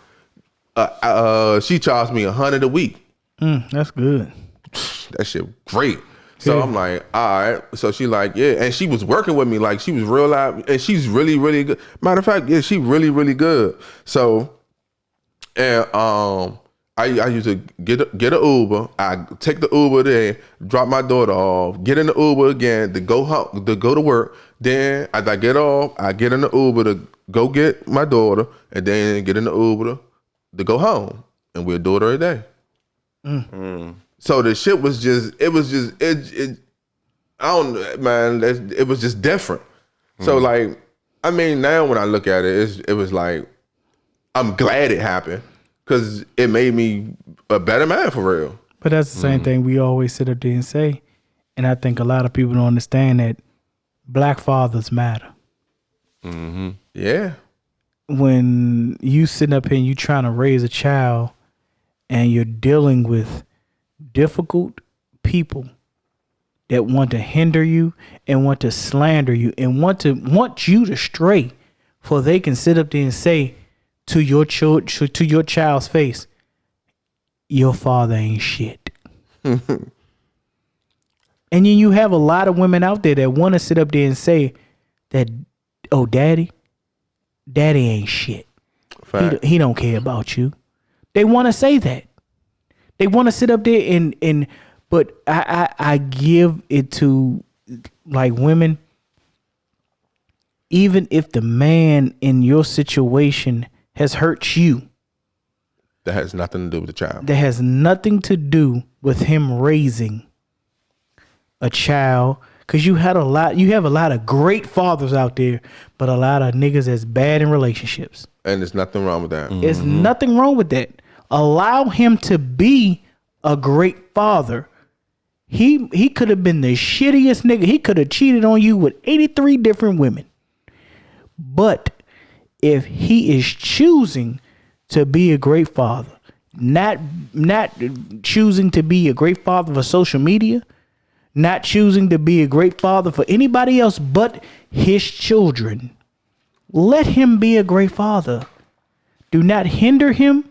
C: She charged me $100 a week.
B: That's good.
C: That shit great. So I'm like, all right. So she like, yeah. And she was working with me. Like she was real live. And she's really, really good. Matter of fact, yeah, she really, really good. So, and I used to get an Uber. I take the Uber there, drop my daughter off, get in the Uber again to go home, to go to work. Then as I get off, I get in the Uber to go get my daughter, and then get in the Uber to go home. And we'll do it every day. So the shit was just, it I don't, man, it was just different. So like, I mean, now when I look at it, it was like, I'm glad it happened because it made me a better man for real.
B: But that's the same thing we always sit up there and say. And I think a lot of people don't understand that black fathers matter.
C: Yeah.
B: when you sitting up here and you trying to raise a child and you're dealing with difficult people that want to hinder you and want to slander you and want you to stray, for they can sit up there and say to your child's face, your father ain't shit. And then you have a lot of women out there that want to sit up there and say that, oh, daddy ain't shit. He don't care about you. They want to say that. They want to sit up there and but I give it to like women. Even if the man in your situation has hurt you,
C: that has nothing to do with the child.
B: That has nothing to do with him raising a child. Cause you have a lot of great fathers out there, but a lot of niggas that's bad in relationships.
C: And there's nothing wrong with that.
B: There's nothing wrong with that. Allow him to be a great father. He could have been the shittiest nigga. He could have cheated on you with 83 different women. But if he is choosing to be a great father, not choosing to be a great father for social media, not choosing to be a great father for anybody else but his children, let him be a great father. Do not hinder him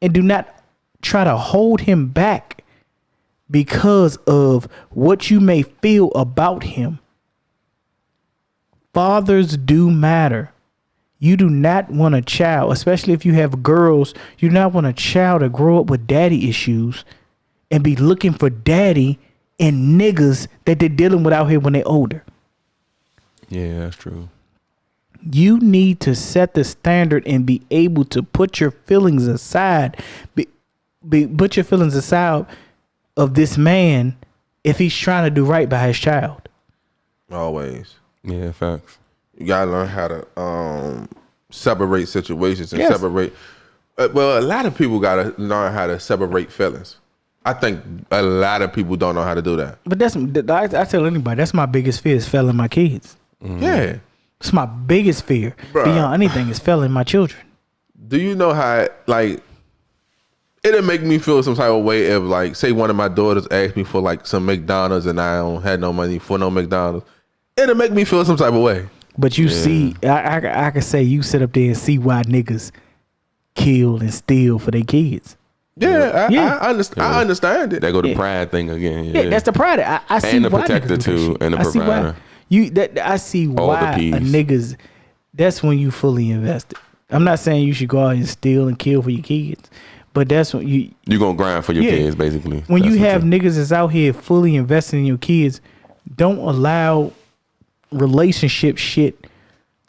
B: and do not try to hold him back because of what you may feel about him. Fathers do matter. You do not want a child, especially if you have girls, you do not want a child to grow up with daddy issues and be looking for daddy and niggas that they're dealing with out here when they're older.
D: Yeah, that's true.
B: You need to set the standard and be able to put your feelings aside. Put your feelings aside of this man if he's trying to do right by his child.
C: Always.
D: Yeah, facts.
C: You gotta learn how to separate situations and separate. Well, a lot of people gotta learn how to separate feelings. I think a lot of people don't know how to do that.
B: But I tell anybody, that's my biggest fear is failing my kids.
C: Mm-hmm. Yeah.
B: It's my biggest fear.
C: Bruh.
B: Beyond anything is failing my children.
C: Do you know how, like, it'll make me feel some type of way if, like, say one of my daughters asked me for, like, some McDonald's and I don't have no money for no McDonald's. It'll make me feel some type of way.
B: But you see, I can say you sit up there and see why niggas kill and steal for their kids.
C: Yeah, I understand it.
D: That go to pride thing again.
B: Yeah, that's the pride. I see
D: and the
B: why
D: protector
B: niggas do
D: too,
B: shit.
D: and the
B: I see
D: provider.
B: why I see why a niggas. That's when you fully invested. I'm not saying you should go out and steal and kill for your kids, but that's when you
D: gonna grind for your kids, basically.
B: When you have niggas that's out here fully investing in your kids, don't allow relationship shit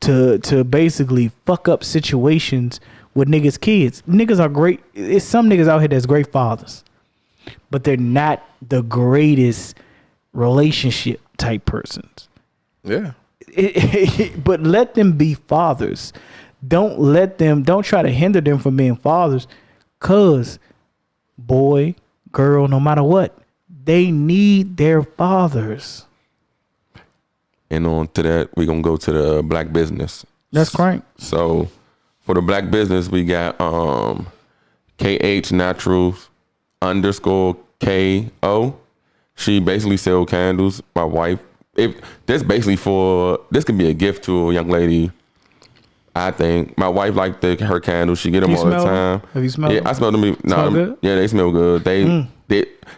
B: to basically fuck up situations with niggas' kids. Niggas are great. It's some niggas out here that's great fathers, but they're not the greatest relationship type persons.
C: Yeah.
B: But let them be fathers. Don't try to hinder them from being fathers, cause boy, girl, no matter what, they need their fathers.
D: And on to that, we're gonna go to the black business.
B: That's correct.
D: So for the black business, we got KH Naturals _KO. She basically sell candles. My wife, this can be a gift to a young lady. I think my wife liked her candles. She get them all the time.
B: Have you smelled them?
D: Yeah, I smelled them.
B: Smell good?
D: Yeah, they smell good.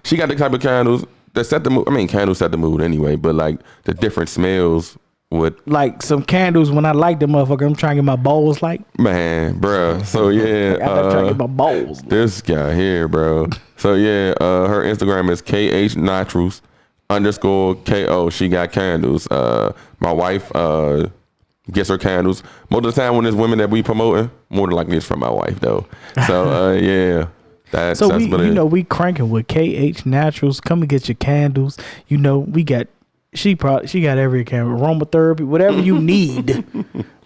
D: She got the type of candles that set the mood. I mean, candles set the mood anyway, but like the different smells would.
B: Like some candles, when I like them motherfucker, I'm trying to get my balls like.
D: Man, bruh. So yeah.
B: I'm trying to get my balls.
D: This guy here, bro. So yeah, her Instagram is KH Naturals _KO. She got candles. My wife gets her candles. Most of the time when there's women that we promoting, more than likely it's from my wife though. So yeah. That's we cranking with KH Naturals. Come and get your candles. We got she got every candle, aromatherapy, whatever you need.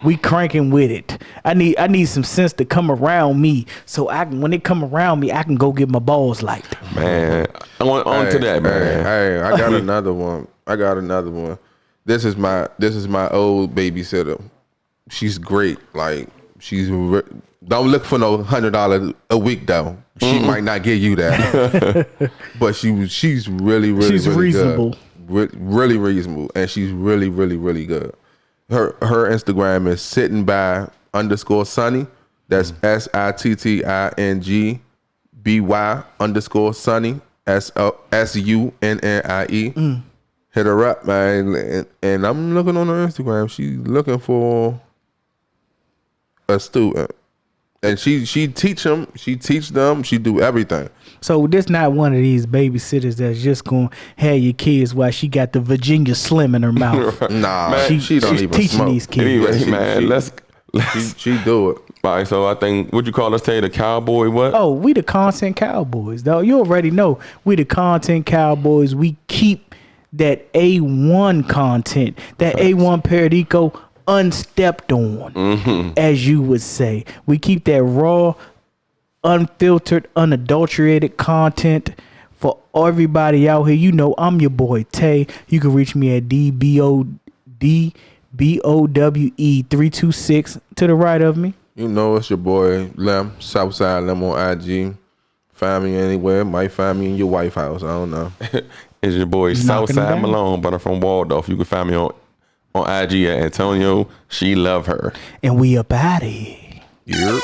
D: We cranking with it. I need some sense to come around me, so when it come around me, I can go get my balls licked. Man, on to that, man.
C: Hey, I got another one. This is my old babysitter. She's great. Like, don't look for no $100 a week though. She might not give you that, but she's really
B: She's
C: really
B: reasonable.
C: good. Really reasonable, and she's really really good. Her Instagram is sitting by _Sunny. That's SITTINGBY _Sunny SUNNIE. Hit her up, man. And I'm looking on her Instagram. She's looking for a student, and she teach them. She teach them. She do everything.
B: So this not one of these babysitters that's just gonna have your kids while she got the Virginia Slim in her mouth.
C: Nah,
D: Man,
C: she don't
B: she's
C: even
B: teaching
C: smoke.
B: these kids.
D: Anyway,
C: She-
D: man,
C: she-
D: let's
C: She do it.
D: all right, so I think what you call us today, the cowboy what?
B: Oh, we the content cowboys, though. You already know we the content cowboys. We keep that A1 content, that A1 Periodico unstepped on, as you would say. We keep that raw, unfiltered, unadulterated content for everybody out here. You know, I'm your boy Tay. You can reach me at DBOWE326 to the right of me.
C: You know it's your boy Lem, Southside Lem on IG. Find me anywhere. Might find me in your wife's house. I don't know.
D: It's your boy
B: Knocking
D: Southside
B: down.
D: Malone, but I'm from Waldorf. You can find me on IG at Antonio. She love her.
B: And we up out of here.
C: Yeah.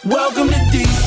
A: Welcome to DC.